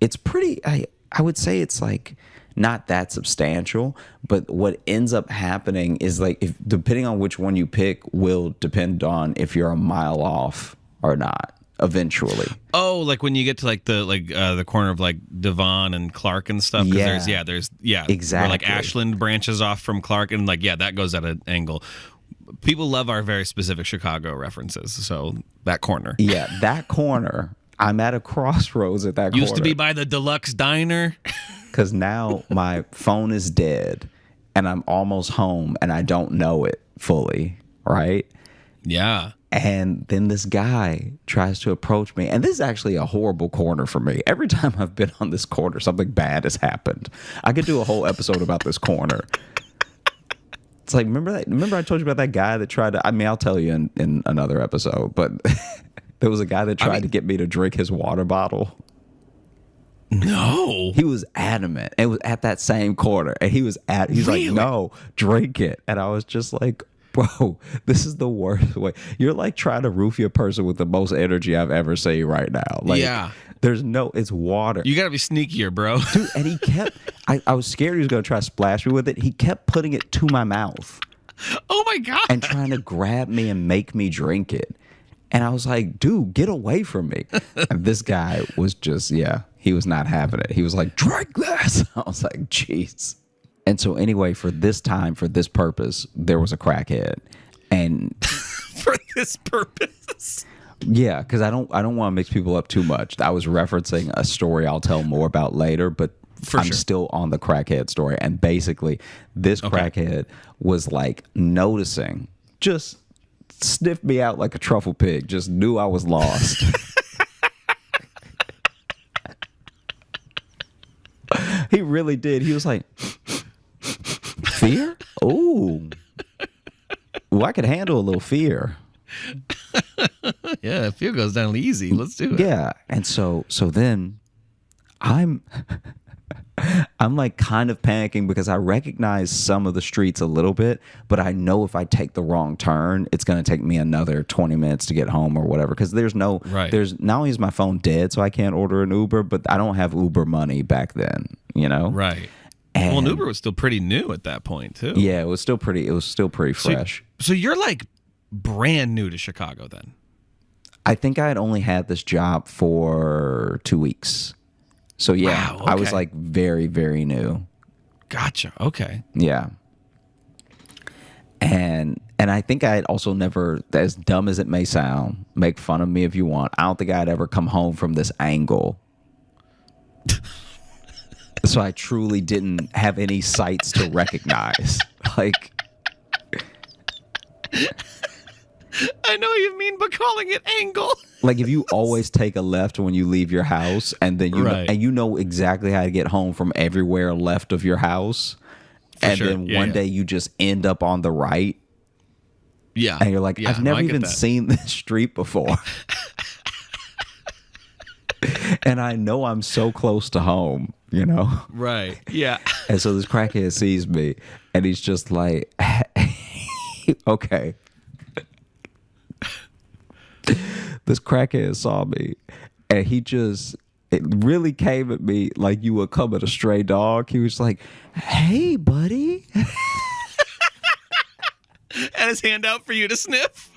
it's pretty, I would say it's like not that substantial, but what ends up happening is like, depending on which one you pick will depend on if you're a mile off or not eventually. Oh, like when you get to like the corner of like Devon and Clark and stuff. There's exactly, where like Ashland branches off from Clark, and like that goes at an angle. People love our very specific Chicago references, so that corner. Yeah, that corner. I'm at a crossroads at that corner. Used to be by the Deluxe Diner. Because now my phone is dead, and I'm almost home, and I don't know it fully, right? Yeah. And then this guy tries to approach me. And this is actually a horrible corner for me. Every time I've been on this corner, something bad has happened. I could do a whole episode about this corner. It's like, remember I told you about that guy that tried to, I'll tell you in another episode, but there was a guy that tried to get me to drink his water bottle. No. He was adamant. It was at that same corner. And he's really? Like, no, drink it. And I was just like, bro, this is the worst way. You're like trying to roofie a person with the most energy I've ever seen right now. Like, it's water. You got to be sneakier, bro. Dude, and he kept, I was scared he was going to try to splash me with it. He kept putting it to my mouth. Oh my God. And trying to grab me and make me drink it. And I was like, dude, get away from me. And this guy was just, he was not having it. He was like, drink this. I was like, jeez. And so anyway, for this purpose, there was a crackhead. And for this purpose. Yeah, because I don't want to mix people up too much. I was referencing a story I'll tell more about later, but I'm still on the crackhead story. And basically, this crackhead was like noticing, just sniffed me out like a truffle pig, just knew I was lost. He really did. He was like, fear? Ooh. Ooh, I could handle a little fear. Yeah, fear goes down easy. Let's do it. Yeah. And so then I'm like kind of panicking because I recognize some of the streets a little bit, but I know if I take the wrong turn, it's going to take me another 20 minutes to get home or whatever. Because there's not only is my phone dead, so I can't order an Uber, but I don't have Uber money back then, you know? Right. And, well, Uber was still pretty new at that point too. Yeah, it was still pretty fresh. So you're like brand new to Chicago then? I think I had only had this job for 2 weeks. So yeah, wow, okay. I was like very, very new. Gotcha. Okay. Yeah. And I think I had also never, as dumb as it may sound, make fun of me if you want, I don't think I'd ever come home from this angle. So I truly didn't have any sights to recognize. Like, I know what you mean, but calling it angle. Like if you always take a left when you leave your house, and then you know exactly how to get home from everywhere left of your house, and then one day you just end up on the right. Yeah, and you're like, I've never even seen this street before, and I know I'm so close to home, you know? Right. Yeah. And so this crackhead sees me, and he's just like, okay. This crackhead saw me, and it really came at me like you would come at a stray dog. He was like, hey, buddy. Had his hand out for you to sniff.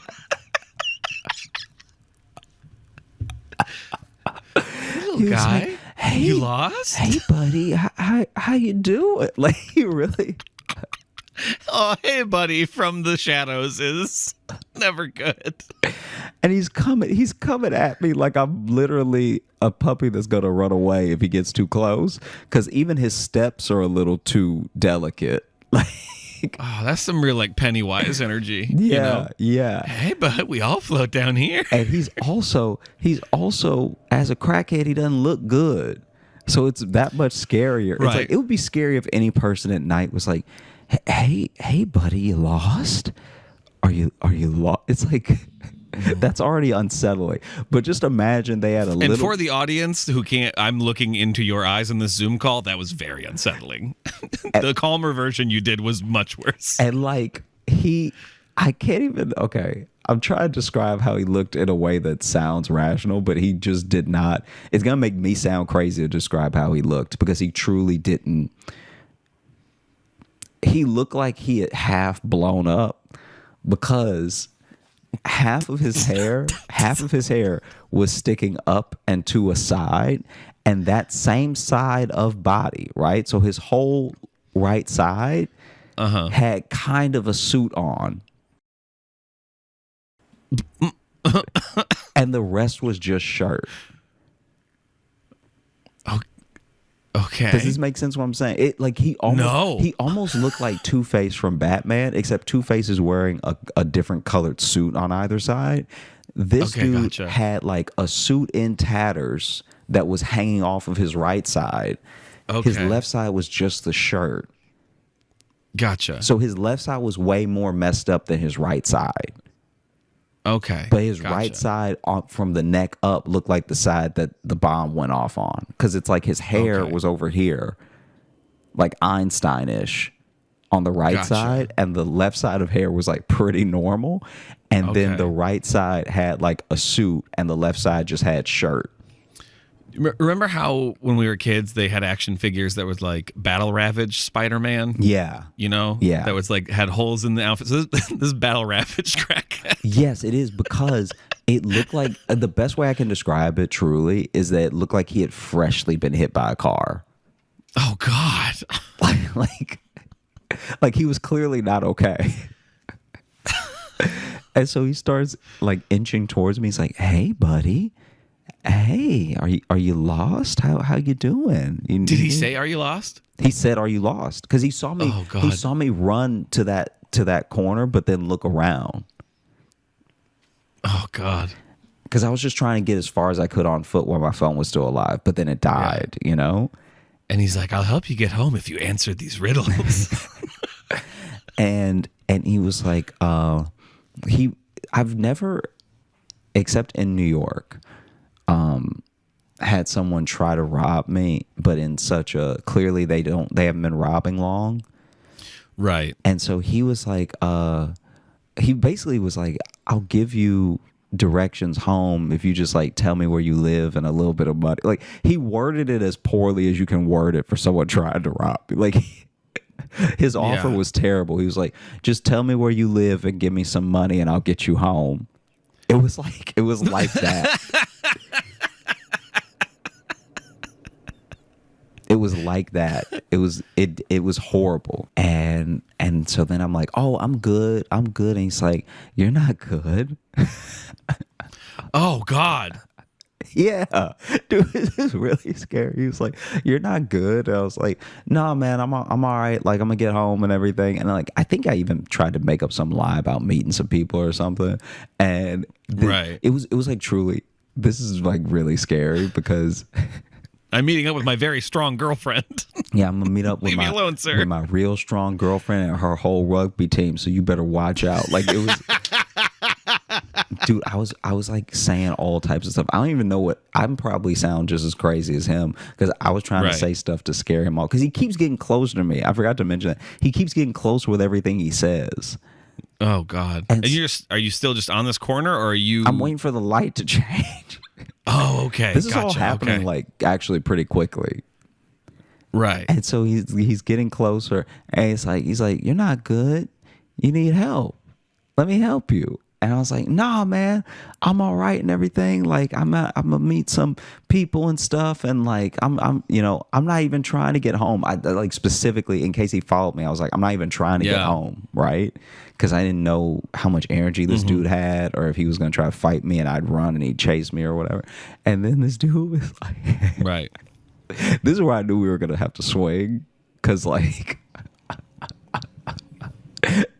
Little guy, like, hey, you lost? Hey, buddy, how you doing? Like, he really... Oh, hey, buddy, from the shadows is never good. And he's coming at me like I'm literally a puppy that's going to run away if he gets too close. Because even his steps are a little too delicate. Like, oh, that's some real like Pennywise energy. Yeah, you know? Yeah. Hey, bud, we all float down here. And he's also as a crackhead, he doesn't look good. So it's that much scarier. Right. It's like, it would be scary if any person at night was like, hey, buddy, you lost? Are you lost? It's like, that's already unsettling. But just imagine they had a little... And for the audience who can't, I'm looking into your eyes in this Zoom call, that was very unsettling. The calmer version you did was much worse. And like, I can't even, okay, I'm trying to describe how he looked in a way that sounds rational, but he just did not. It's going to make me sound crazy to describe how he looked, because he truly didn't. He looked like he had half blown up, because half of his hair was sticking up and to a side, and that same side of body, right? So his whole right side had kind of a suit on. And the rest was just shirt. Okay. Does this make sense what I'm saying? It like he almost looked like Two-Face from Batman, except Two-Face is wearing a different colored suit on either side. This dude had like a suit in tatters that was hanging off of his right side. Okay. His left side was just the shirt. Gotcha. So his left side was way more messed up than his right side. Okay. But his right side from the neck up looked like the side that the bomb went off on. Because it's like his hair was over here, like Einstein-ish on the right side. And the left side of hair was like pretty normal. And then the right side had like a suit, and the left side just had shirt. Remember how when we were kids they had action figures that was like Battle Ravage Spider-Man? Yeah. You know? Yeah. That was like had holes in the outfit. So this Battle Ravage crack. Yes, it is, because it looked like, the best way I can describe it truly is that it looked like he had freshly been hit by a car. Oh God. like he was clearly not okay. And so he starts like inching towards me. He's like, "Hey, buddy. Hey, are you lost? How you doing?" Did he say, "Are you lost"? He said, "Are you lost?" Because he saw me. Oh, God. He saw me run to that corner, but then look around. Oh God. Because I was just trying to get as far as I could on foot while my phone was still alive, but then it died. You know, And he's like, I'll help you get home if you answer these riddles. and he was like, I've never, except in New York, had someone try to rob me, but in such a, clearly they haven't been robbing long. Right. And so he was like, he basically was like, I'll give you directions home if you just like tell me where you live and a little bit of money. Like, he worded it as poorly as you can word it for someone trying to rob me. Like, his offer was terrible. He was like, just tell me where you live and give me some money and I'll get you home. It was like that. It was like that. It was horrible. And so then I'm like, oh, I'm good. And he's like, you're not good. Oh, God. Yeah. Dude, this is really scary. He was like, you're not good. And I was like, no, man, I'm all right. Like, I'm gonna get home and everything. And like, I think I even tried to make up some lie about meeting some people or something. And Right. it was like, truly, this is like really scary because I'm meeting up with my very strong girlfriend. yeah, I'm gonna meet up with Leave me alone, sir. with my real strong girlfriend and her whole rugby team. So you better watch out. Like, it was, dude. I was like saying all types of stuff. I don't even know what. I'm probably sound just as crazy as him because I was trying to say stuff to scare him off because he keeps getting closer to me. I forgot to mention that he keeps getting closer with everything he says. Oh, God. And are you still just on this corner, or are you? I'm waiting for the light to change. Oh, okay. This is all happening like actually pretty quickly. Right. And so he's getting closer, and he's like, you're not good. You need help. Let me help you. And I was like, nah, man, I'm all right and everything. Like, I'm gonna meet some people and stuff, and like, I'm not even trying to get home. I like, specifically in case he followed me, I was like, I'm not even trying to get home, right? Because I didn't know how much energy this dude had, or if he was gonna try to fight me and I'd run and he'd chase me or whatever. And then this dude was like, right. This is where I knew we were gonna have to swing, because like.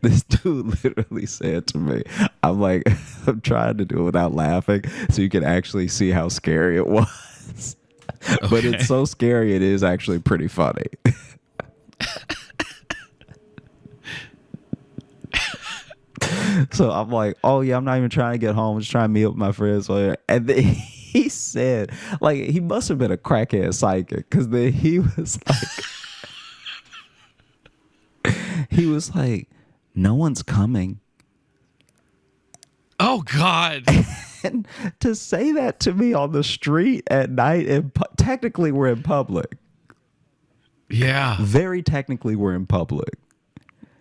This dude literally said to me, I'm like, I'm trying to do it without laughing so you can actually see how scary it was. Okay. But it's so scary, it is actually pretty funny. So I'm like, oh yeah, I'm not even trying to get home. I'm just trying to meet up with my friends. And then he said, like, he must have been a crackhead psychic, because then he was like, no one's coming. Oh, God. And to say that to me on the street at night, and technically we're in public. Yeah. Very technically we're in public.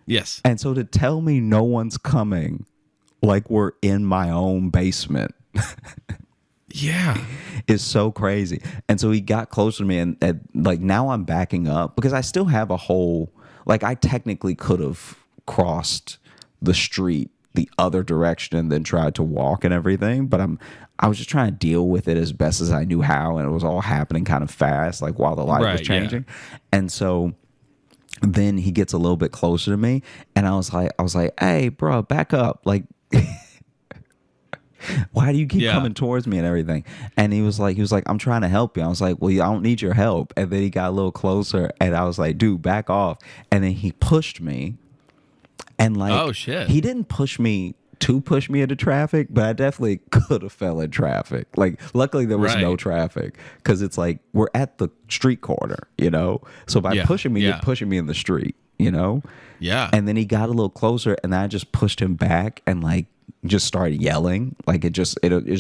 Yes. And so to tell me no one's coming, like we're in my own basement. Yeah. Is so crazy. And so he got closer to me, and like, now I'm backing up because I still have a whole, like, I technically could have crossed the street the other direction and then tried to walk and everything, but I was just trying to deal with it as best as I knew how, and it was all happening kind of fast, like while the light was changing. Yeah. And so then he gets a little bit closer to me, and I was like, hey bro, back up, like why do you keep coming towards me and everything? And he was like, I'm trying to help you. I was like, well, I don't need your help. And then he got a little closer, and I was like, dude, back off. And then he pushed me. And like, oh shit, he didn't push me into traffic, but I definitely could have fell in traffic. Like, luckily there was no traffic, because it's like we're at the street corner, you know. So by pushing me, you're pushing me in the street, you know. Yeah. And then he got a little closer, and I just pushed him back and like just started yelling. Like, it just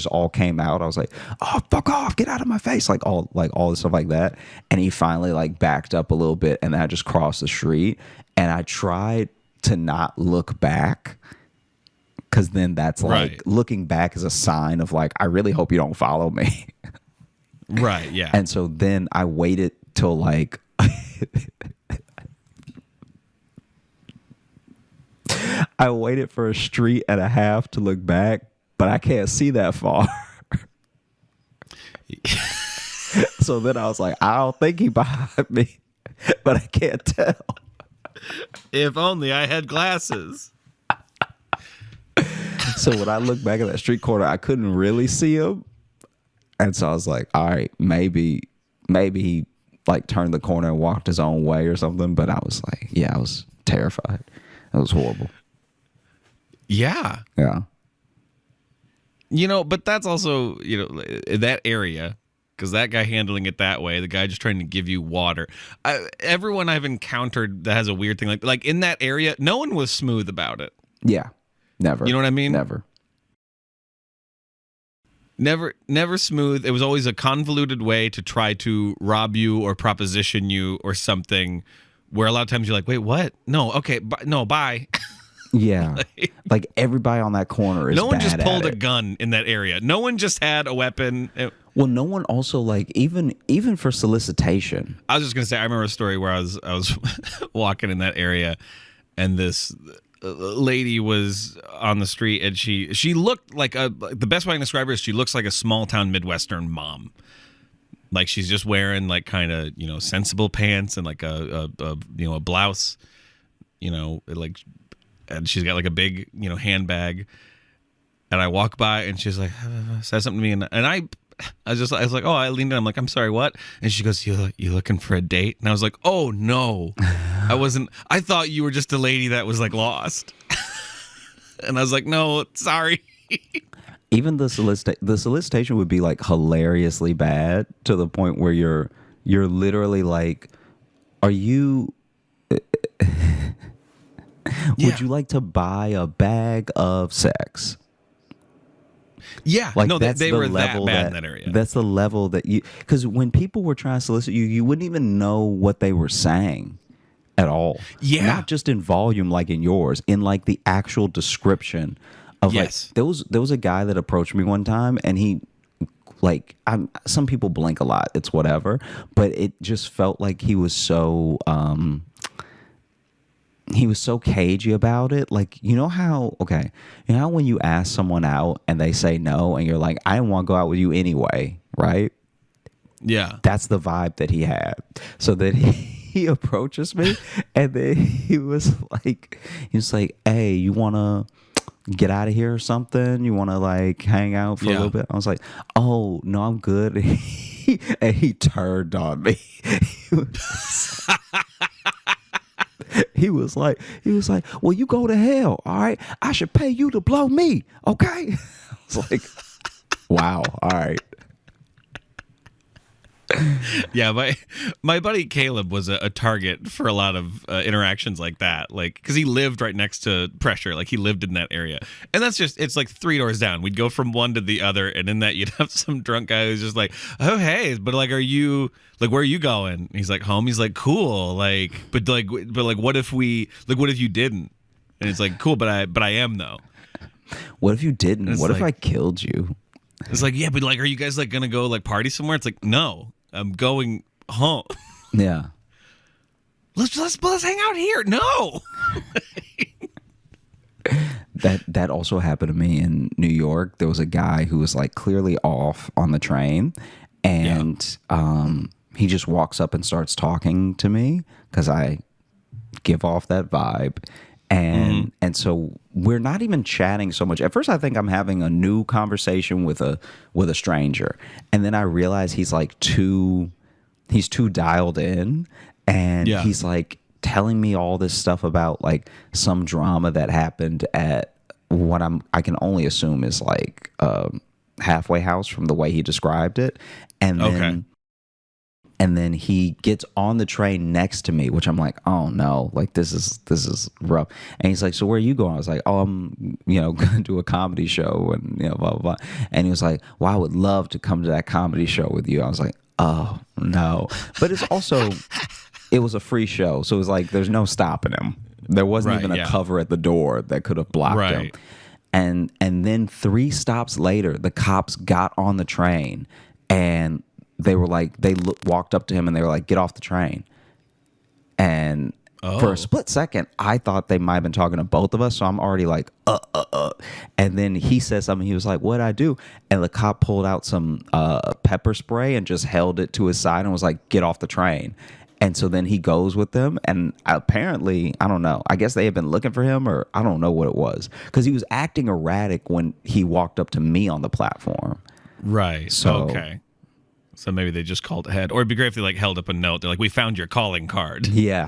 all came out. I was like, oh, fuck off, get out of my face, like all this stuff like that. And he finally like backed up a little bit, and I just crossed the street, and I tried to not look back, because then that's like looking back is a sign of like, I really hope you don't follow me. Right. Yeah. And so then I waited till like I waited for a street and a half to look back, but I can't see that far. So then I was like, I don't think he behind me, but I can't tell. If only I had glasses. So when I looked back at that street corner, I couldn't really see him. And so I was like, all right, maybe he like turned the corner and walked his own way or something. But I was like, yeah, I was terrified. It was horrible. Yeah. Yeah. But that's also, that area, because that guy handling it that way, the guy just trying to give you water. Everyone I've encountered that has a weird thing, like in that area, no one was smooth about it. Yeah. Never. You know what I mean? Never. Never smooth. It was always a convoluted way to try to rob you or proposition you or something, where a lot of times you're like, wait, what? No, okay, no, bye. Yeah. Like everybody on that corner is no one bad just pulled at a it. gun in that area. No one just had a weapon. Well, no one also like even for solicitation. I was just gonna say, I remember a story where I was walking in that area, and this lady was on the street, and she looked like the best way I can describe her is she looks like a small town Midwestern mom. Like she's just wearing like kind of sensible pants and like a blouse, like, and she's got like a big handbag. And I walk by and she's like says something to me, and I was like, oh, I leaned in. I'm like, I'm sorry, what? And she goes, you looking for a date? And I was like, oh no, I wasn't. I thought you were just a lady that was like lost. And I was like, no, sorry. Even the solicitation would be like hilariously bad to the point where you're literally like, are you? Would you like to buy a bag of sex? Yeah, like no, that's they the were level that bad in that area. That's the level that because when people were trying to solicit you, you wouldn't even know what they were saying at all. Yeah, not just in volume like in yours, in like the actual description of yes. Like there was a guy that approached me one time, and he like some people blink a lot, it's whatever, but it just felt like he was so cagey about it. Like, how when you ask someone out and they say no and you're like, I didn't want to go out with you anyway, right? Yeah. That's the vibe that he had. So that he approaches me, and then he was like, hey, you want to get out of here or something? You want to like hang out for a little bit? I was like, oh, no, I'm good. And he turned on me. He was like, well, you go to hell, all right? I should pay you to blow me, okay? I was like, wow, all right. Yeah, my buddy Caleb was a target for a lot of interactions like that, like because he lived right next to Pressure, like he lived in that area, and it's like 3 doors down. We'd go from one to the other, and in that you'd have some drunk guy who's just like, oh hey, but like, are you like, where are you going? And he's like, home. He's like, cool, like, but what if you didn't? And it's like, cool, but I am though. What if you didn't? What if I killed you? It's like, yeah, but like, are you guys like gonna go like party somewhere? It's like, no, I'm going home. Yeah. Let's hang out here. No. That also happened to me in New York. There was a guy who was like clearly off on the train, and he just walks up and starts talking to me because I give off that vibe. And so we're not even chatting so much. At first, I think I'm having a new conversation with a stranger, and then I realize he's too dialed in, and he's like telling me all this stuff about like some drama that happened at what I can only assume is like halfway house from the way he described it, and then. And then he gets on the train next to me, which I'm like, oh no, like this is rough. And he's like, so where are you going? I was like, oh, I'm going to do a comedy show and blah blah blah. And he was like, well, I would love to come to that comedy show with you. I was like, oh no, but it was a free show, so it was like there's no stopping him. There wasn't even a cover at the door that could have blocked him. And then 3 stops later, the cops got on the train, and they were like, walked up to him and they were like, get off the train. And for a split second, I thought they might have been talking to both of us. So I'm already like, And then he said something. He was like, what'd I do? And the cop pulled out some pepper spray and just held it to his side and was like, get off the train. And so then he goes with them. And apparently, I don't know, I guess they had been looking for him, or I don't know what it was, because he was acting erratic when he walked up to me on the platform. Right. So, okay. So maybe they just called ahead. Or it'd be great if they like held up a note. They're like, we found your calling card. Yeah.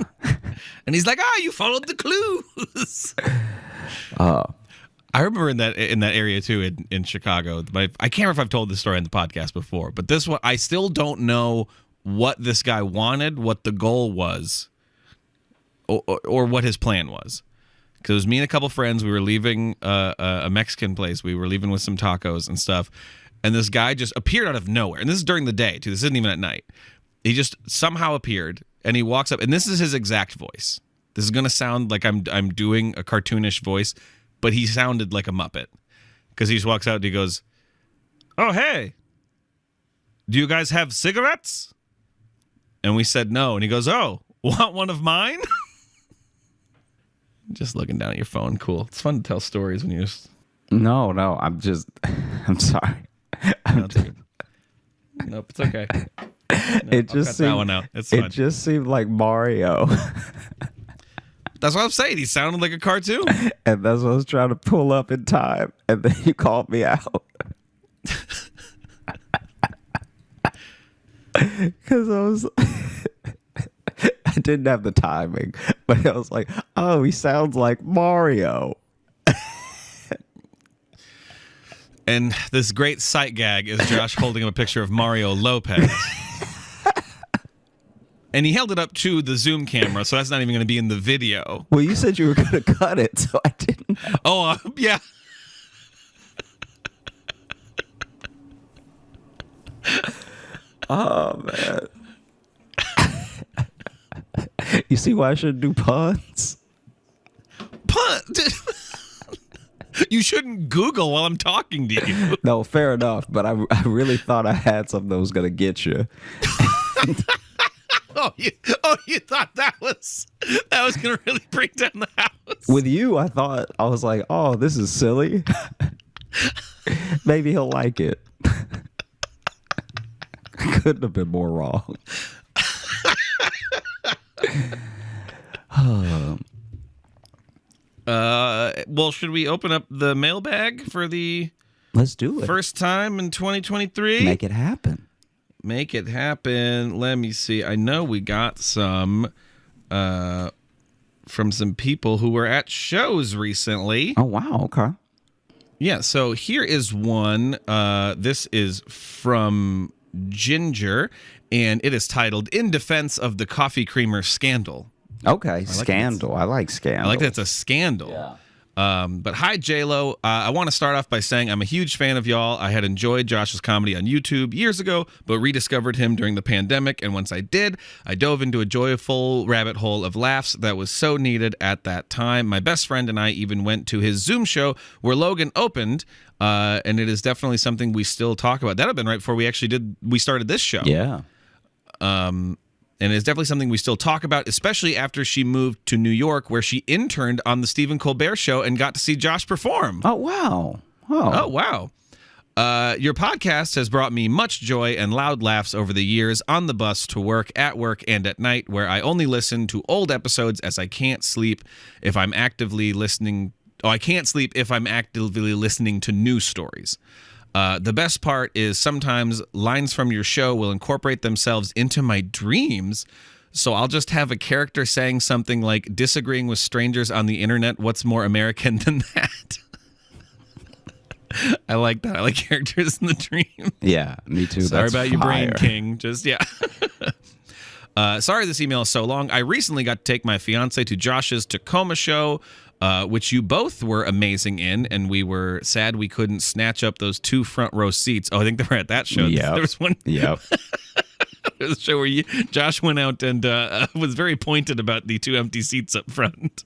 And he's like, you followed the clues. I remember in that area too in Chicago. I can't remember if I've told this story on the podcast before, but this one I still don't know what this guy wanted, what the goal was, or what his plan was. Because it was me and a couple friends. We were leaving a Mexican place. We were leaving with some tacos and stuff. And this guy just appeared out of nowhere. And this is during the day, too. This isn't even at night. He just somehow appeared, and he walks up. And this is his exact voice. This is going to sound like I'm doing a cartoonish voice, but he sounded like a Muppet. Because he just walks out and he goes, "Oh, hey, do you guys have cigarettes?" And we said no. And he goes, "Oh, want one of mine?" Just looking down at your phone. Cool. It's fun to tell stories when you just... No, I'm sorry. Nope, it's okay. It just seemed, that one out. It's fine. It just seemed like Mario. That's what I'm saying. He sounded like a cartoon. And that's what I was trying to pull up in time. And then you called me out. Because I was... I didn't have the timing. But I was like, oh, he sounds like Mario. And this great sight gag is Josh holding up a picture of Mario Lopez. And he held it up to the Zoom camera, so that's not even going to be in the video. Well, you said you were going to cut it, so I didn't know. Oh, yeah. Oh, man. You see why I shouldn't do puns? Punt? You shouldn't Google while I'm talking to you. No, fair enough, but I really thought I had something that was going to get you. You thought that was going to really bring down the house? With you, I was like, oh, this is silly. Maybe he'll like it. Couldn't have been more wrong. Well, should we open up the mailbag for the Let's do it. first time in 2023? Make it happen. Make it happen. Let me see. I know we got some from some people who were at shows recently. Oh, wow. Okay. Yeah, so here is one. This is from Ginger, and it is titled "In Defense of the Coffee Creamer Scandal." Okay. Scandal. I like scandal. I like that it's a scandal. Yeah. But hi, J-Lo. I want to start off by saying I'm a huge fan of y'all. I had enjoyed Josh's comedy on YouTube years ago, but rediscovered him during the pandemic. And once I did, I dove into a joyful rabbit hole of laughs that was so needed at that time. My best friend and I even went to his Zoom show where Logan opened. And it is definitely something we still talk about. That would have been right before we started this show. Yeah. And it's definitely something we still talk about, especially after she moved to New York, where she interned on the Stephen Colbert Show and got to see Josh perform. Oh, wow. Oh, wow. Your podcast has brought me much joy and loud laughs over the years on the bus to work, at work, and at night, where I only listen to old episodes as I can't sleep if I'm actively listening. Oh, I can't sleep if I'm actively listening to news stories. The best part is sometimes lines from your show will incorporate themselves into my dreams. So I'll just have a character saying something like, disagreeing with strangers on the internet, what's more American than that? I like that. I like characters in the dream. Yeah, me too. Sorry That's about your brain, fire. King. Just, yeah. Sorry this email is so long. I recently got to take my fiance to Josh's Tacoma show, which you both were amazing in, and we were sad we couldn't snatch up those 2 front row seats. Oh, I think they were at that show. Yep. There was one. Yep. There was a show where Josh went out and was very pointed about the 2 empty seats up front.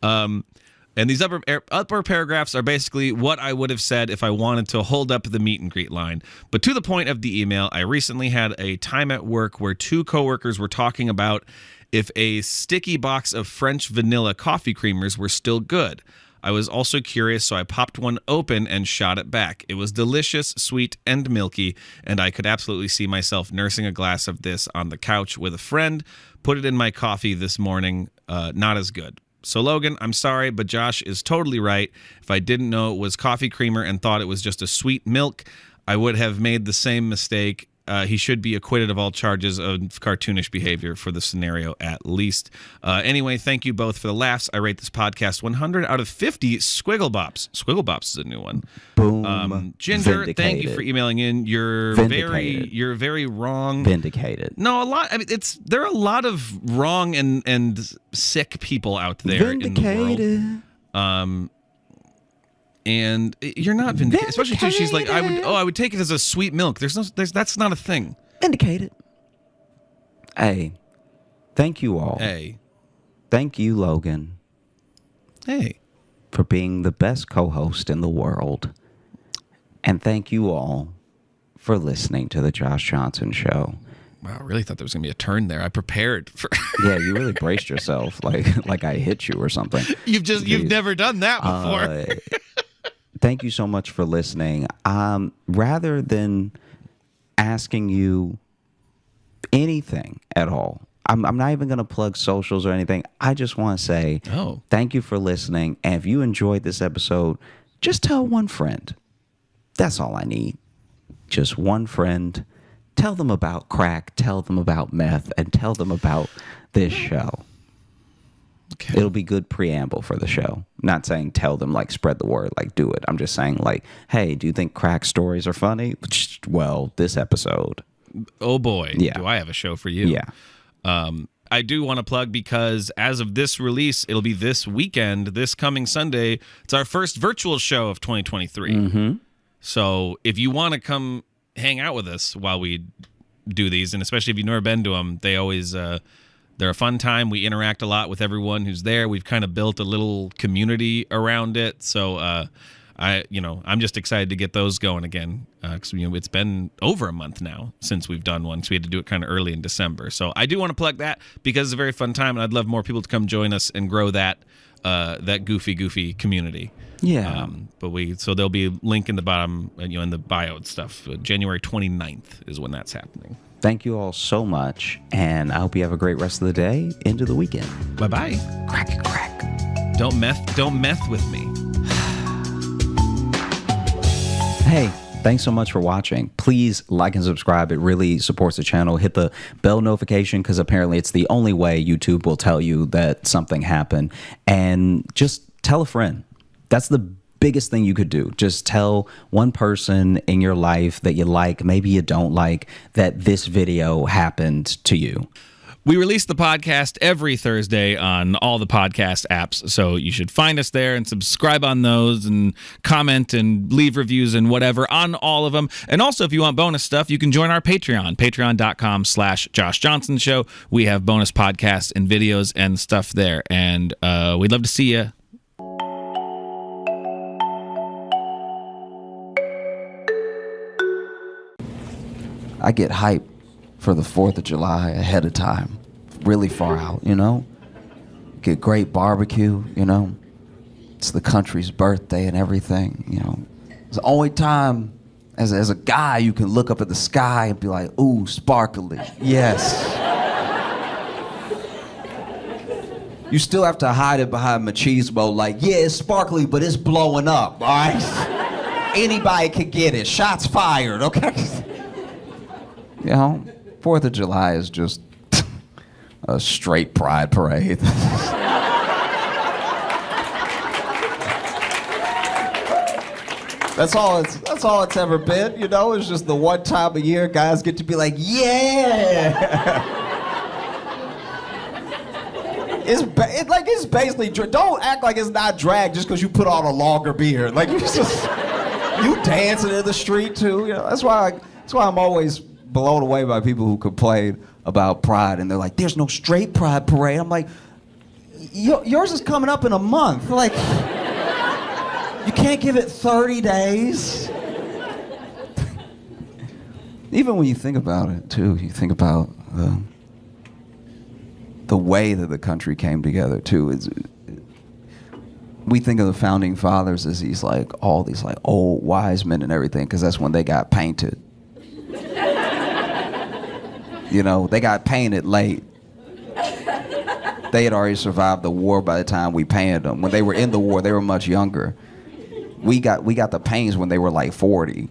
And these upper paragraphs are basically what I would have said if I wanted to hold up the meet and greet line. But to the point of the email, I recently had a time at work where 2 coworkers were talking about if a sticky box of French vanilla coffee creamers were still good. I was also curious, so I popped one open and shot it back. It was delicious, sweet, and milky, and I could absolutely see myself nursing a glass of this on the couch with a friend. Put it in my coffee this morning. Not as good. So, Logan, I'm sorry, but Josh is totally right. If I didn't know it was coffee creamer and thought it was just a sweet milk, I would have made the same mistake he should be acquitted of all charges of cartoonish behavior for the scenario at least. Anyway, thank you both for the laughs. I rate this podcast 100 out of 50 Squiggle Bops. Squiggle Bops is a new one. Boom. Ginger, thank you for emailing in. You're very wrong. Vindicated. No, a lot. I mean, there are a lot of wrong and sick people out there in the world. And you're not vindicated, especially too. She's like, I would take it as a sweet milk. That's not a thing. Vindicated. Hey, thank you all. Hey, thank you, Logan. Hey, for being the best co-host in the world, and thank you all for listening to the Josh Johnson Show. Wow, I really thought there was gonna be a turn there. I prepared for. Yeah, you really braced yourself, like I hit you or something. You've never done that before. Thank you so much for listening. Rather than asking you anything at all, I'm not even going to plug socials or anything. I just want to say thank you for listening. And if you enjoyed this episode, just tell one friend. That's all I need. Just one friend. Tell them about crack. Tell them about meth. And tell them about this show. Okay. It'll be good preamble for the show. Not saying tell them, like, spread the word, like, do it. I'm just saying, like, hey, do you think crack stories are funny? Well, this episode. Oh, boy. Yeah. Do I have a show for you? Yeah. I do want to plug because as of this release, it'll be this weekend, this coming Sunday. It's our first virtual show of 2023. Mm-hmm. So if you want to come hang out with us while we do these, and especially if you've never been to them, they always... they're a fun time. We interact a lot with everyone who's there. We've kind of built a little community around it. So I'm just excited to get those going again. Because it's been over a month now since we've done one. So we had to do it kind of early in December. So I do want to plug that because it's a very fun time, and I'd love more people to come join us and grow that goofy community. Yeah. So there'll be a link in the bottom, in the bio and stuff. January 29th is when that's happening. Thank you all so much, and I hope you have a great rest of the day into the weekend. Bye-bye. Crack. Don't meth with me. Hey, thanks so much for watching. Please like and subscribe. It really supports the channel. Hit the bell notification because apparently it's the only way YouTube will tell you that something happened. And just tell a friend. That's the biggest thing you could do. Just tell one person in your life that you like, maybe you don't like, that this video happened to you. We release the podcast every Thursday on all the podcast apps, so you should find us there and subscribe on those and comment and leave reviews and whatever on all of them. And also, if you want bonus stuff, you can join our Patreon, patreon.com/Josh Johnson Show. We have bonus podcasts and videos and stuff there, and we'd love to see you. I get hyped for the 4th of July ahead of time, really far out, Get great barbecue, It's the country's birthday and everything, It's the only time as a guy you can look up at the sky and be like, ooh, sparkly, yes. You still have to hide it behind machismo, like, yeah, it's sparkly, but it's blowing up, all right? Anybody can get it, shots fired, okay? 4th of July is just a straight pride parade. That's all it's ever been, It's just the one time a year guys get to be like, yeah. It's basically, don't act like it's not drag just because you put on a longer beard. Like, you dancing in the street too. That's why I'm always blown away by people who complain about pride and they're like, there's no straight pride parade. I'm like, yours is coming up in a month. Like, you can't give it 30 days. Even when you think about it too, you think about the way that the country came together too. We think of the founding fathers as all these old wise men and everything, because that's when they got painted. They got painted late. They had already survived the war by the time we painted them. When they were in the war, they were much younger. We got the pains when they were like 40.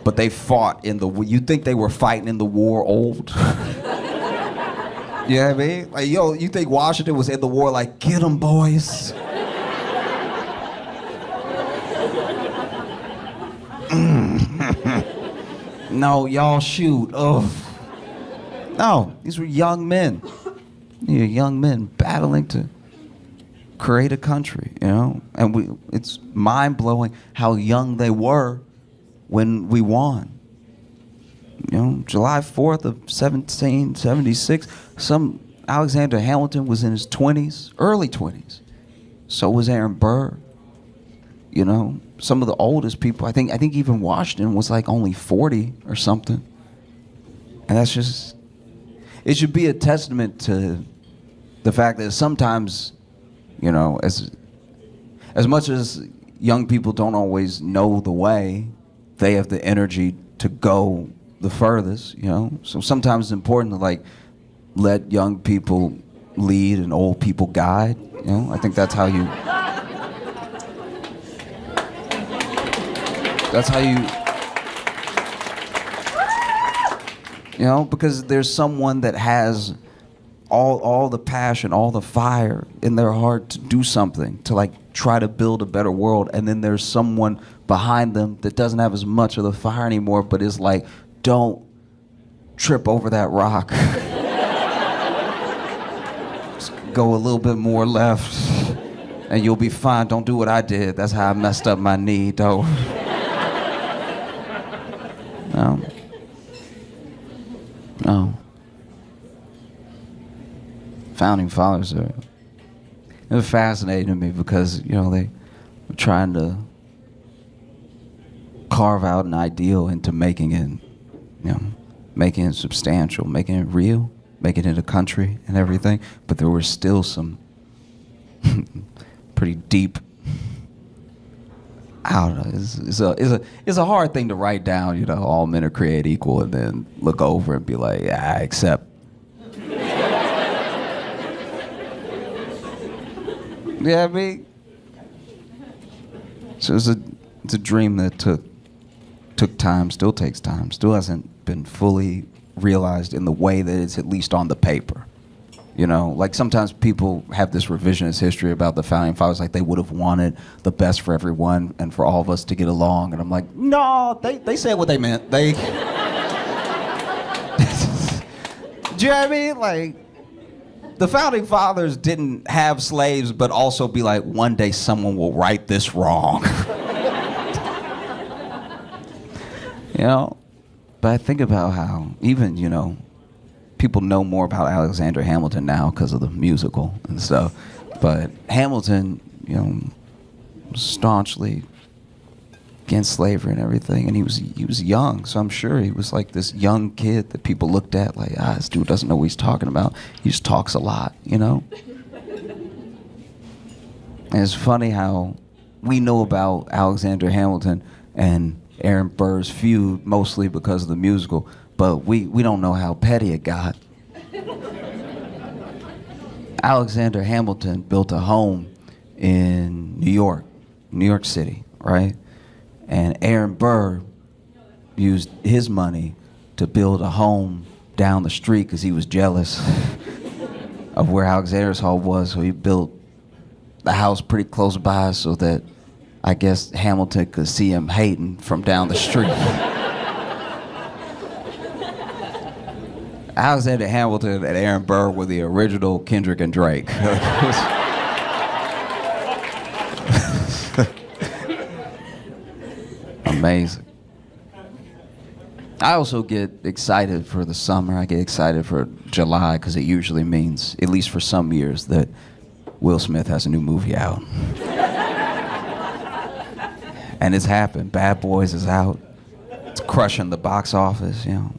but they fought in the. You think they were fighting in the war old? You know what I mean? Like, yo, you think Washington was in the war like, get 'em, boys? No, y'all shoot. Oh. No, these were young men. Young men battling to create a country, you know? And it's mind-blowing how young they were when we won. You know, July 4th of 1776, Alexander Hamilton was in his 20s, early 20s. So was Aaron Burr. You know, some of the oldest people, I think even Washington was like only 40 or something. And that's just, it should be a testament to the fact that sometimes, you know, as much as young people don't always know the way, they have the energy to go the furthest, you know? So sometimes it's important to like let young people lead and old people guide, you know? I think that's how you you know, because there's someone that has all the passion, all the fire in their heart to do something, to like try to build a better world, and then there's someone behind them that doesn't have as much of the fire anymore, but is like, don't trip over that rock. Just go a little bit more left and you'll be fine. Don't do what I did. That's how I messed up my knee, though. No. Founding fathers they're fascinating to me because, you know, they were trying to carve out an ideal into making it, you know, making it substantial, making it real, making it a country and everything. But there were still some pretty deep. I don't know. It's a hard thing to write down. You know, all men are created equal, and then look over and be like, yeah, except. Yeah, I mean. So it's a dream that took time, still takes time, still hasn't been fully realized in the way that it's at least on the paper. You know, like sometimes people have this revisionist history about the founding fathers, like they would have wanted the best for everyone and for all of us to get along. And I'm like, no, they said what they meant. They, do you know what I mean? Like, the founding fathers didn't have slaves, but also be like, one day someone will right this wrong. You know? But I think about how even, you know, people know more about Alexander Hamilton now because of the musical and stuff. But Hamilton, you know, was staunchly against slavery and everything, and he was young, so I'm sure he was like this young kid that people looked at like, this dude doesn't know what he's talking about. He just talks a lot, you know? And it's funny how we know about Alexander Hamilton and Aaron Burr's feud mostly because of the musical, but we don't know how petty it got. Alexander Hamilton built a home in New York City, right? And Aaron Burr used his money to build a home down the street because he was jealous of where Alexander's home was. So he built the house pretty close by so that I guess Hamilton could see him hating from down the street. Alexander Hamilton and Aaron Burr were the original Kendrick and Drake. Amazing. I also get excited for the summer. I get excited for July because it usually means, at least for some years, that Will Smith has a new movie out. And it's happened. Bad Boys is out. It's crushing the box office, you know.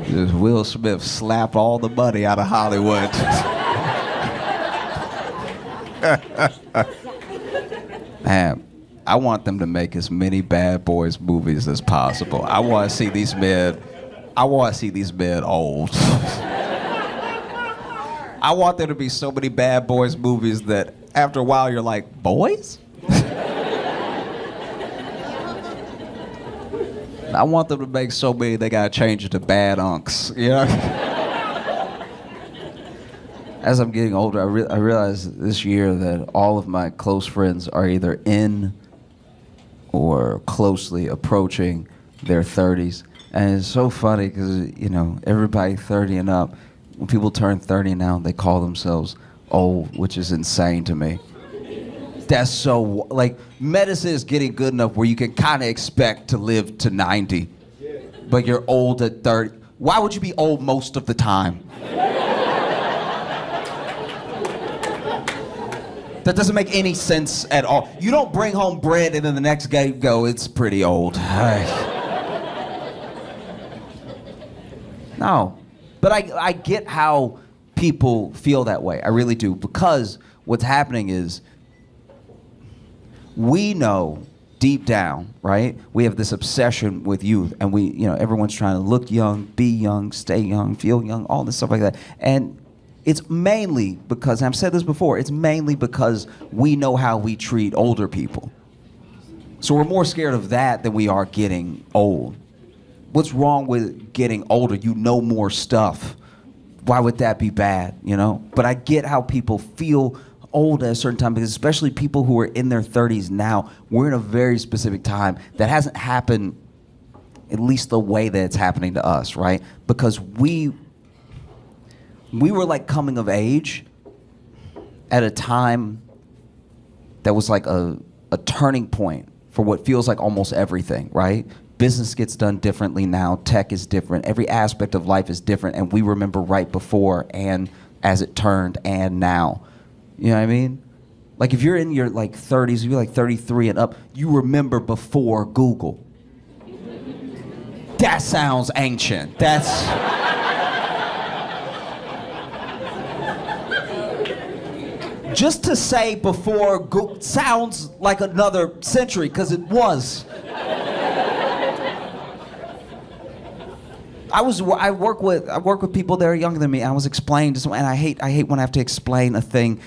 Just Will Smith slapped all the money out of Hollywood. Man, I want them to make as many Bad Boys movies as possible. I want to see these men old. I want there to be so many Bad Boys movies that after a while you're like, boys? I want them to make so many they gotta change it to bad unks. You know. As I'm getting older, I realize this year that all of my close friends are either in or closely approaching their 30s. And it's so funny because, you know, everybody 30 and up, when people turn 30 now, they call themselves old, which is insane to me. That's so, like, medicine is getting good enough where you can kind of expect to live to 90, but you're old at 30. Why would you be old most of the time? That doesn't make any sense at all. You don't bring home bread and then the next day you go, it's pretty old. No, but I get how people feel that way. I really do, because what's happening is we know deep down, right? We have this obsession with youth, and we, you know, everyone's trying to look young, be young, stay young, feel young, all this stuff like that. And it's mainly because, and I've said this before, it's mainly because we know how we treat older people. So we're more scared of that than we are getting old. What's wrong with getting older? You know more stuff. Why would that be bad, you know? But I get how people feel old at a certain time, because especially people who are in their 30s now, we're in a very specific time that hasn't happened, at least the way that it's happening to us, right? Because we were like coming of age at a time that was like a turning point for what feels like almost everything, right? Business gets done differently now. Tech is different. Every aspect of life is different, and we remember right before and as it turned and now. You know what I mean? Like if you're in your like 30s, you're like 33 and up, you remember before Google. That sounds ancient. That's... Just to say before Google sounds like another century, because it was. I work with people that are younger than me. I was explaining to someone, and I hate when I have to explain a thing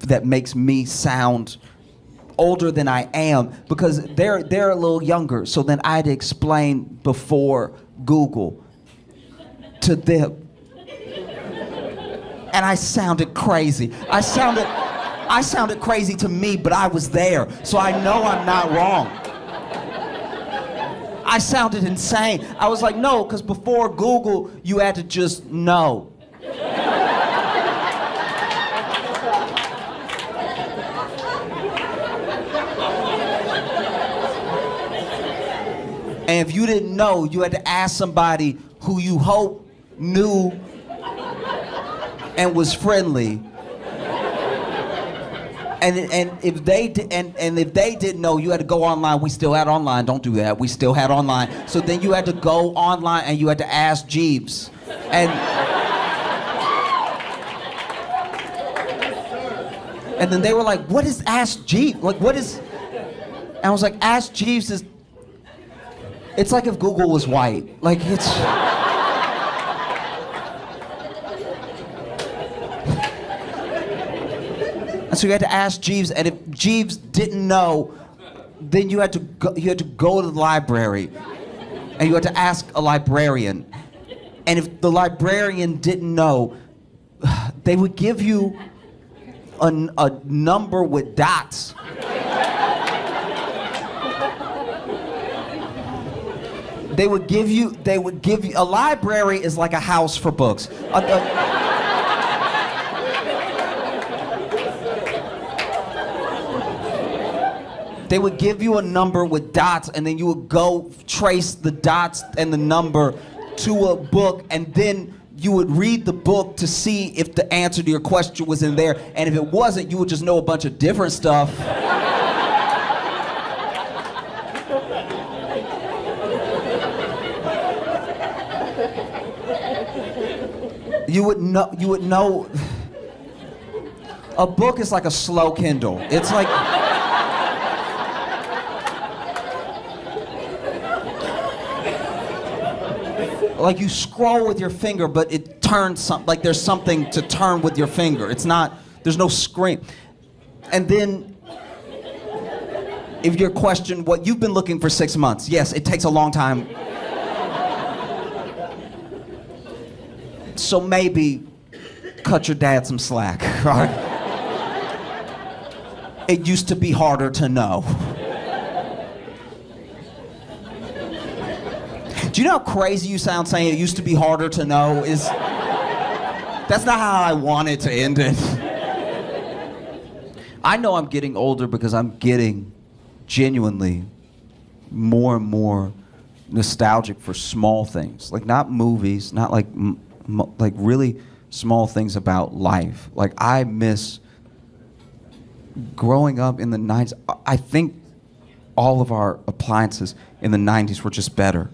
that makes me sound older than I am, because they're a little younger. So then I had to explain before Google to them. And I sounded crazy. I sounded crazy to me, but I was there, so I know I'm not wrong. I sounded insane. I was like, no, because before Google, you had to just know. And if you didn't know, you had to ask somebody who you hope knew and was friendly. And if they didn't know, you had to go online. We still had online. Don't do that. We still had online. So then you had to go online and you had to ask Jeeves. And then they were like, "What is Ask Jeeves? Like, what is?" And I was like, "Ask Jeeves is. It's like if Google was white. Like it's." And so you had to ask Jeeves, and if Jeeves didn't know, then you had to go to the library, and you had to ask a librarian. And if the librarian didn't know, they would give you a number with dots. They would give you a library is like a house for books. They would give you a number with dots, and then you would go trace the dots and the number to a book, and then you would read the book to see if the answer to your question was in there. And if it wasn't, you would just know a bunch of different stuff. You would know. A book is like a slow Kindle. It's like. Like you scroll with your finger, but it turns something, like there's something to turn with your finger. It's not, there's no screen. And then If your question, what you've been looking for 6 months, yes, it takes a long time. So maybe cut your dad some slack, all right? It used to be harder to know. Do you know how crazy you sound saying it used to be harder to know? That's not how I wanted to end it. I know I'm getting older because I'm getting genuinely more and more nostalgic for small things. Like not movies, not like like really small things about life. Like I miss growing up in the 90s. I think all of our appliances in the 90s were just better.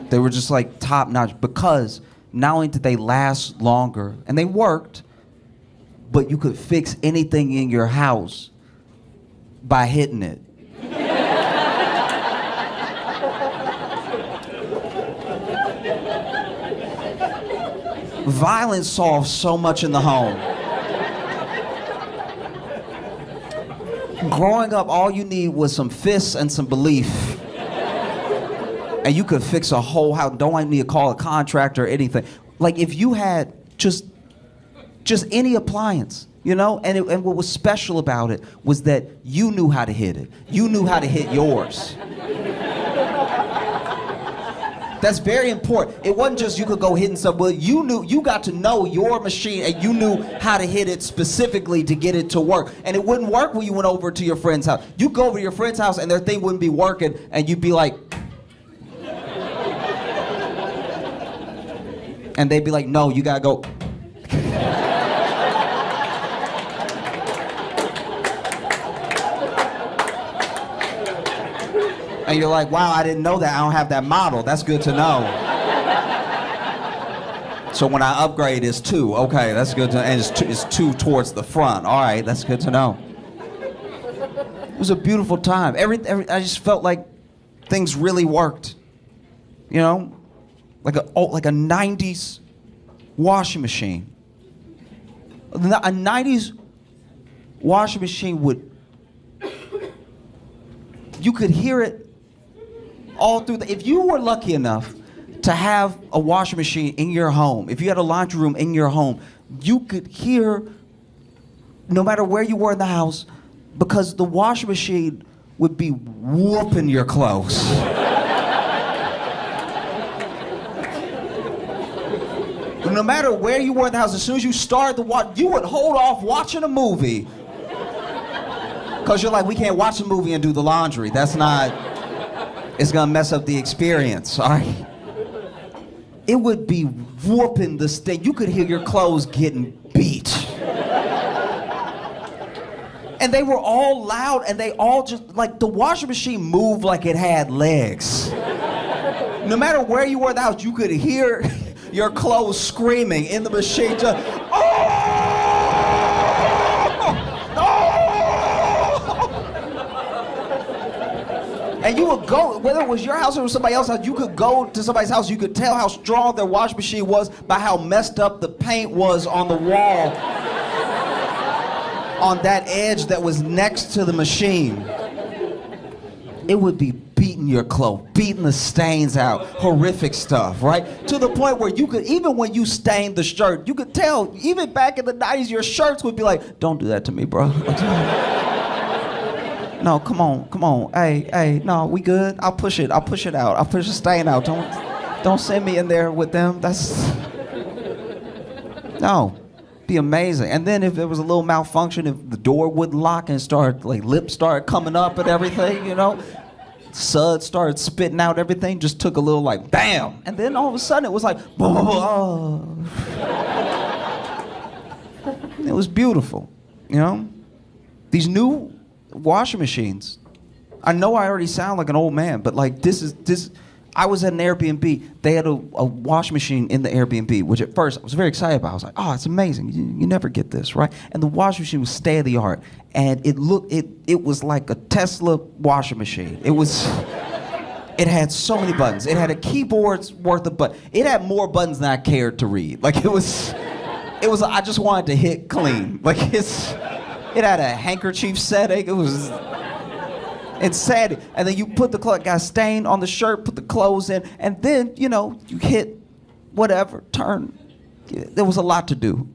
They were just like top notch because not only did they last longer and they worked, but you could fix anything in your house by hitting it. Violence solves so much in the home. Growing up, all you need was some fists and some belief. And you could fix a whole house. Don't need to call a contractor or anything. Like if you had just any appliance, you know? And what was special about it was that you knew how to hit it. You knew how to hit yours. That's very important. It wasn't just you could go hitting stuff, but you got to know your machine and you knew how to hit it specifically to get it to work. And it wouldn't work when you went over to your friend's house. You go over to your friend's house and their thing wouldn't be working and you'd be like, and they'd be like, no, you gotta go. And you're like, wow, I didn't know that. I don't have that model. That's good to know. So when I upgrade, it's 2. Okay, that's good to know. And it's 2 towards the front. All right, that's good to know. It was a beautiful time. I just felt like things really worked. You know? Like a 90s washing machine. A 90s washing machine you could hear it all through if you were lucky enough to have a washing machine in your home, if you had a laundry room in your home, you could hear, no matter where you were in the house, because the washing machine would be whooping your clothes. No matter where you were in the house, as soon as you started you would hold off watching a movie. Because you're like, we can't watch a movie and do the laundry. That's not, it's gonna mess up the experience, all right? It would be whooping the state. You could hear your clothes getting beat. And they were all loud and they all just, like the washing machine moved like it had legs. No matter where you were in the house, you could hear your clothes screaming in the machine, just, oh! And you would go, whether it was your house or somebody else's house, you could go to somebody's house, you could tell how strong their washing machine was by how messed up the paint was on the wall, on that edge that was next to the machine. It would be beating your clothes, beating the stains out, horrific stuff, right? To the point where you could, even when you stained the shirt, you could tell, even back in the 90s, your shirts would be like, don't do that to me, bro. No, come on. Hey, no, we good? I'll push it out. I'll push the stain out. Don't send me in there with them. No, be amazing. And then if there was a little malfunction, if the door wouldn't lock and lips started coming up and everything, you know, suds started spitting out everything, just took a little like, bam. And then all of a sudden it was like, oh. It was beautiful, you know? These new washing machines. I know I already sound like an old man, but like this. I was at an Airbnb. They had a washing machine in the Airbnb, which at first I was very excited about. I was like, oh, it's amazing. You never get this, right? And the washing machine was state of the art, and it was like a Tesla washing machine. It had so many buttons. It had a keyboard's worth of buttons. It had more buttons than I cared to read. Like it was. I just wanted to hit clean. Like it had a handkerchief setting. Insanity. And then you put the clothes, got a stain on the shirt, put the clothes in, and then, you know, you hit whatever, turn. There was a lot to do.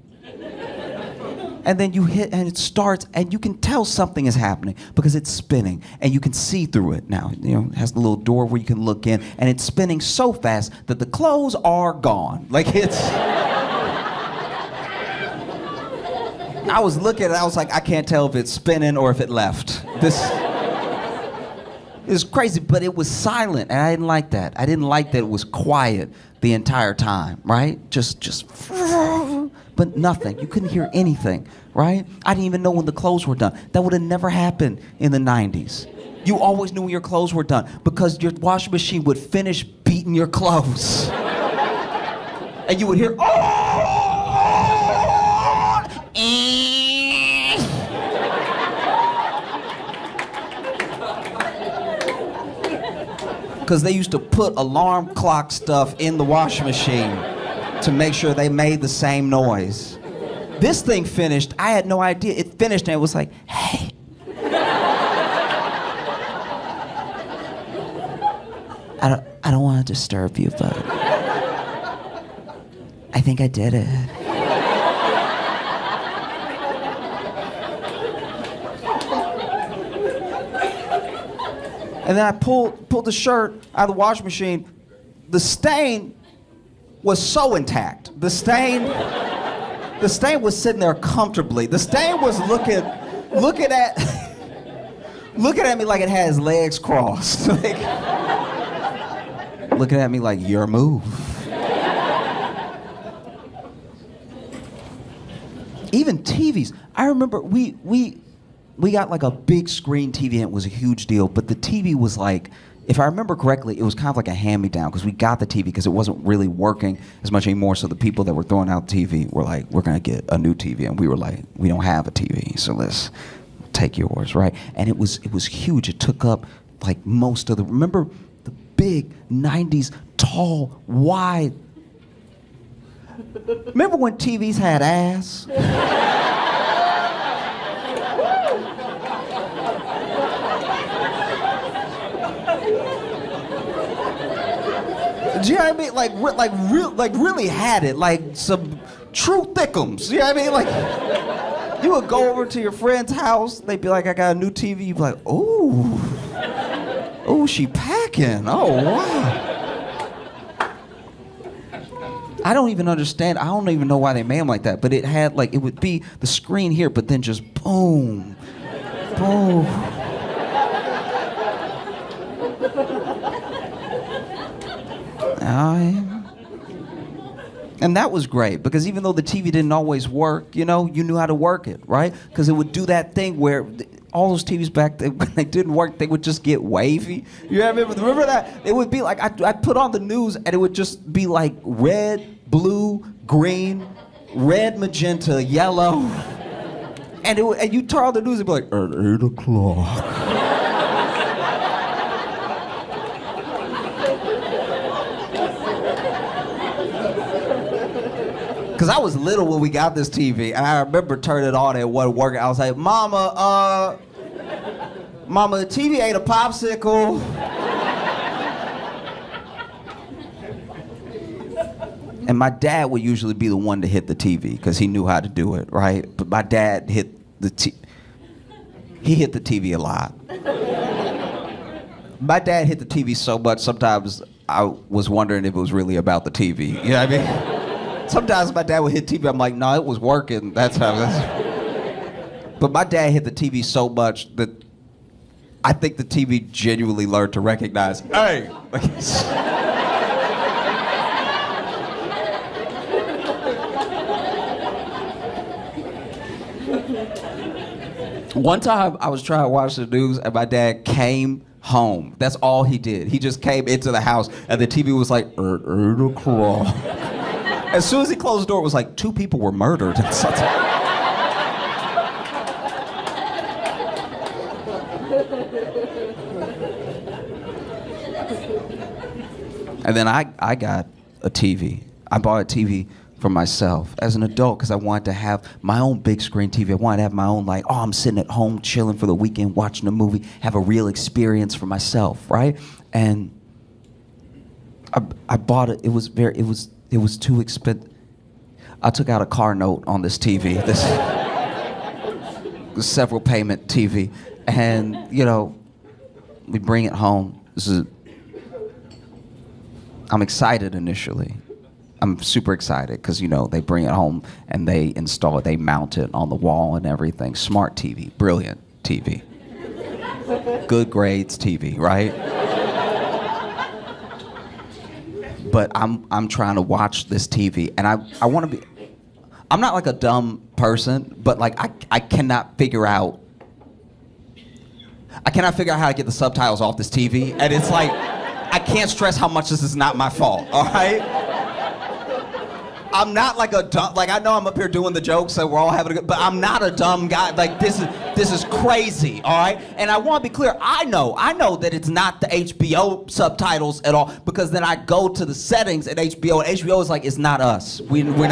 And then you hit, and it starts, and you can tell something is happening because it's spinning, and you can see through it now. You know, it has the little door where you can look in, and it's spinning so fast that the clothes are gone. Like, it's... I was looking, and I was like, I can't tell if it's spinning or if it left. This is crazy, but it was silent, and I didn't like that. I didn't like that it was quiet the entire time, right? Just... But nothing. You couldn't hear anything, right? I didn't even know when the clothes were done. That would have never happened in the 90s. You always knew when your clothes were done because your washing machine would finish beating your clothes. And you would hear, because they used to put alarm clock stuff in the washing machine to make sure they made the same noise. This thing finished, I had no idea. It finished and it was like, hey. I don't want to disturb you, but I think I did it. And then I pulled the shirt out of the washing machine. The stain was so intact. The stain was sitting there comfortably. The stain was looking at me like it had its legs crossed. Like, looking at me like, your move. Even TVs. I remember we got like a big screen TV and it was a huge deal, but the TV was like, if I remember correctly, it was kind of like a hand-me-down because we got the TV because it wasn't really working as much anymore. So the people that were throwing out the TV were like, we're going to get a new TV. And we were like, we don't have a TV, so let's take yours, right? And it was huge. It took up like most of the, remember the big 90s, tall, wide. Remember when TVs had ass? Do you know what I mean? Like really had it, like some true thickums. You know what I mean? Like, you would go over to your friend's house, they'd be like, I got a new TV. You'd be like, oh, she packing. Oh, wow. I don't even understand. I don't even know why they made them like that. But it had like, it would be the screen here, but then just boom, boom. And that was great because even though the TV didn't always work, you know, you knew how to work it, right? Because it would do that thing where all those TVs back then, when they didn't work, they would just get wavy. You remember that? It would be like, I'd put on the news and it would just be like red, blue, green, red, magenta, yellow. And you turn on the news and be like, at 8 o'clock. Because I was little when we got this TV, and I remember turning it on and it wasn't working. I was like, Mama, the TV ate a popsicle. And my dad would usually be the one to hit the TV because he knew how to do it, right? But my dad hit the he hit the TV a lot. My dad hit the TV so much, sometimes I was wondering if it was really about the TV. You know what I mean? Sometimes my dad would hit TV, I'm like, no, it was working. That's how But my dad hit the TV so much that I think the TV genuinely learned to recognize, hey! One time I was trying to watch the news and my dad came home. That's all he did. He just came into the house and the TV was like, 8 o'clock. As soon as he closed the door, it was like 2 people were murdered. And then I got a TV. I bought a TV for myself as an adult because I wanted to have my own big screen TV. I wanted to have my own, like, oh, I'm sitting at home chilling for the weekend, watching a movie, have a real experience for myself, right? And I bought it. It was too expensive. I took out a car note on this TV. This several payment TV, and we bring it home. I'm excited initially. I'm super excited because they bring it home and they install it. They mount it on the wall and everything. Smart TV, brilliant TV, good grades TV, right? But I'm trying to watch this TV, and I want to be. I'm not like a dumb person, but like I cannot figure out how to get the subtitles off this TV, and it's like I can't stress how much this is not my fault. All right. I'm not like a dumb, like I know I'm up here doing the jokes so we're all having a good, but I'm not a dumb guy. Like this is crazy, all right? And I want to be clear, I know that it's not the HBO subtitles at all because then I go to the settings at HBO and HBO is like, it's not us. We're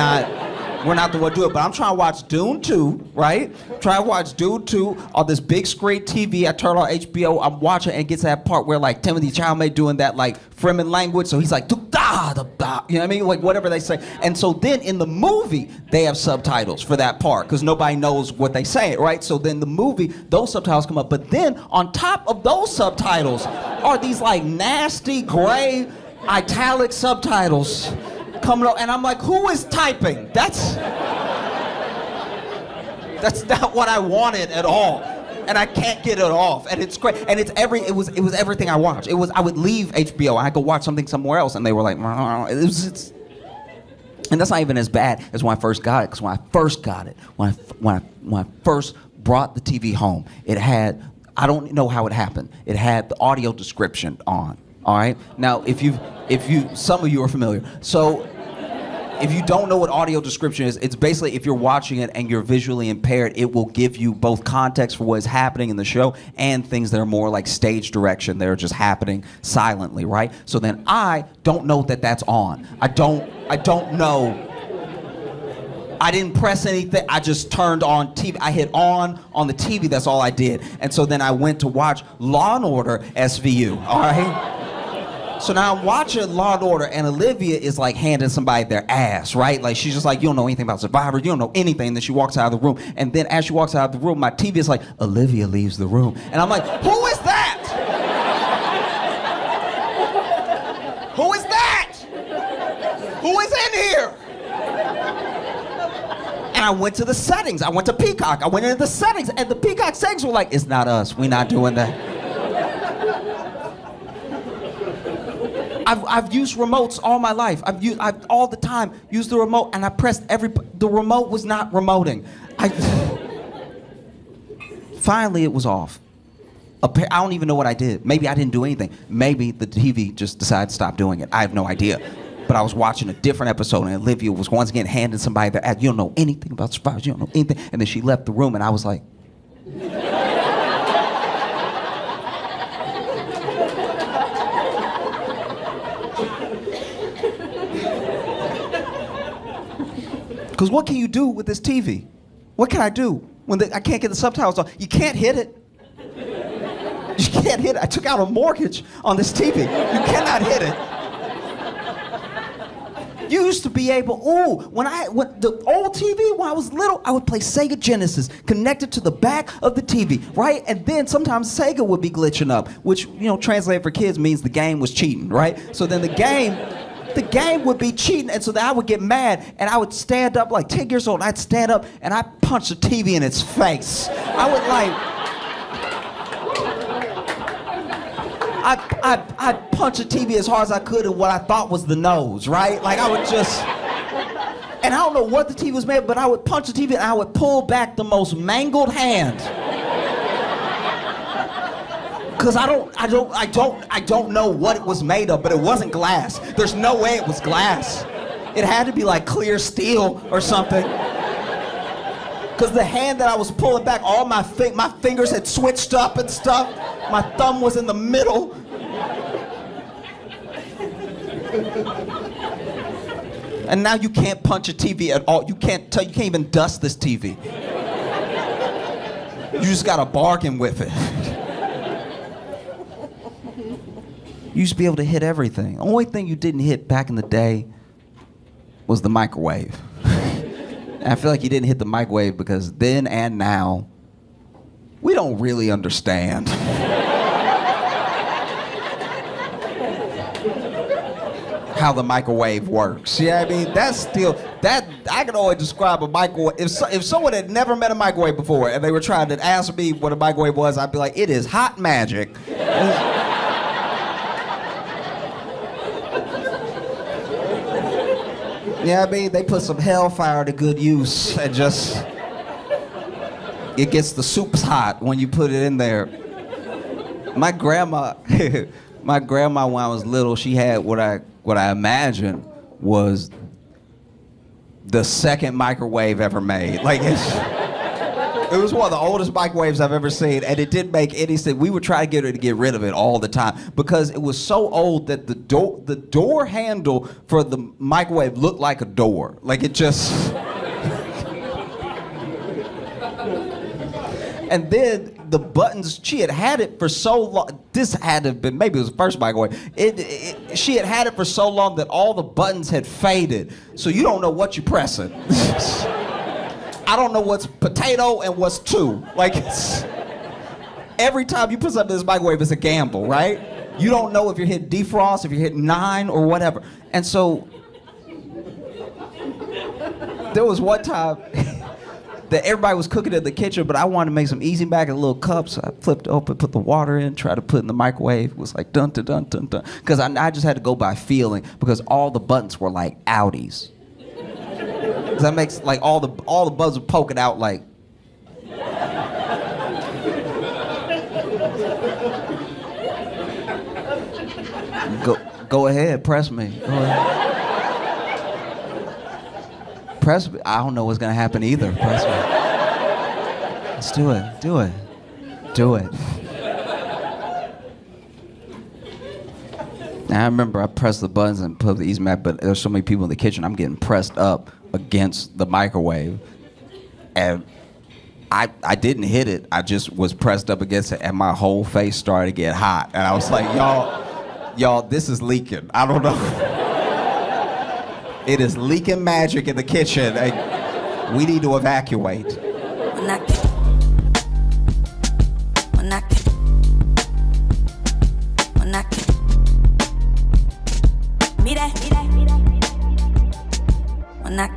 not the one to do it. But I'm trying to watch Dune 2, right? Trying to watch Dune 2 on this big screen TV. I turn on HBO, I'm watching and it gets to that part where like Timothy Chalamet doing that like Fremen language. So he's like, da, da, da, da, you know what I mean? Like whatever they say. And so then in the movie, they have subtitles for that part because nobody knows what they say, right? So then the movie, those subtitles come up. But then on top of those subtitles are these like nasty gray italic subtitles coming up, and I'm like, who is typing? That's not what I wanted at all, and I can't get it off, and it's great, and it was everything I watched. I would leave HBO, and I go watch something somewhere else, and they were like, and that's not even as bad as when I first got it, because when I first got it, when I first brought the TV home, it had, I don't know how it happened, it had the audio description on. All right. Now, if you, some of you are familiar. So, if you don't know what audio description is, it's basically if you're watching it and you're visually impaired, it will give you both context for what is happening in the show and things that are more like stage direction that are just happening silently, right? So then I don't know that that's on. I don't know. I didn't press anything. I just turned on TV. I hit on the TV. That's all I did. And so then I went to watch Law and Order SVU. All right. So now I'm watching Law and Order, and Olivia is like handing somebody their ass, right? Like she's just like, you don't know anything about Survivor. You don't know anything. And then she walks out of the room, and then as she walks out of the room, my TV is like, Olivia leaves the room, and I'm like, who is that? Who is that? Who is in here? And I went to the settings. I went to Peacock. I went into the settings, and the Peacock settings were like, it's not us. We're not doing that. I've used remotes all my life. I've all the time used the remote, and I pressed the remote was not remoting. Finally, it was off. I don't even know what I did. Maybe I didn't do anything. Maybe the TV just decided to stop doing it. I have no idea. But I was watching a different episode, and Olivia was once again handing somebody their ass. You don't know anything about Survivor. You don't know anything. And then she left the room, and I was like, because what can you do with this TV? What can I do when I can't get the subtitles on? You can't hit it. You can't hit it. I took out a mortgage on this TV. You cannot hit it. You used to be able, when the old TV, when I was little, I would play Sega Genesis connected to the back of the TV, right? And then sometimes Sega would be glitching up, which, translated for kids means the game was cheating, right? So then the game would be cheating, and so then I would get mad, and I would stand up, like 10 years old, I'd stand up, and I'd punch the TV in its face. I'd punch the TV as hard as I could in what I thought was the nose, right? Like I would just, and I don't know what the TV was made of, but I would punch the TV and I would pull back the most mangled hand. Cause I don't know what it was made of, but it wasn't glass. There's no way it was glass. It had to be like clear steel or something. Cause the hand that I was pulling back, all my fingers had switched up and stuff. My thumb was in the middle. And now you can't punch a TV at all. You can't even dust this TV. You just gotta bargain with it. You used to be able to hit everything. The only thing you didn't hit back in the day was the microwave. And I feel like you didn't hit the microwave because then and now, we don't really understand how the microwave works. Yeah, I mean, that's still, that, I can always describe a microwave. If someone had never met a microwave before and they were trying to ask me what a microwave was, I'd be like, it is hot magic. Yeah, I mean, they put some hellfire to good use and just, it gets the soups hot when you put it in there. My grandma, when I was little, she had what I imagined was the second microwave ever made. Like, it was one of the oldest microwaves I've ever seen, and it didn't make any sense. We would try to get rid of it all the time because it was so old that the door handle for the microwave looked like a door. Like, it just... And then the buttons, she had it for so long. This had to have been, maybe it was the first microwave. She had it for so long that all the buttons had faded. So you don't know what you're pressing. I don't know what's potato and what's two. Like, every time you put something in this microwave, it's a gamble, right? You don't know if you're hitting defrost, if you're hitting 9 or whatever. And so there was one time that everybody was cooking in the kitchen, but I wanted to make some easy mac in a little cup, so I flipped it open, put the water in, tried to put it in the microwave. It was like dun dun dun dun dun, because I just had to go by feeling, because all the buttons were like outies. Does that makes like all the buttons were poking out like. Go ahead, press me. Go ahead. Press me. I don't know what's gonna happen either. Press me. Let's do it. Do it. Do it. Now, I remember I pressed the buttons and put the easy mac, but there's so many people in the kitchen. I'm getting pressed up against the microwave, and I didn't hit it. I just was pressed up against it, and my whole face started to get hot. And I was like, y'all, this is leaking. I don't know. It is leaking magic in the kitchen. We need to evacuate. When I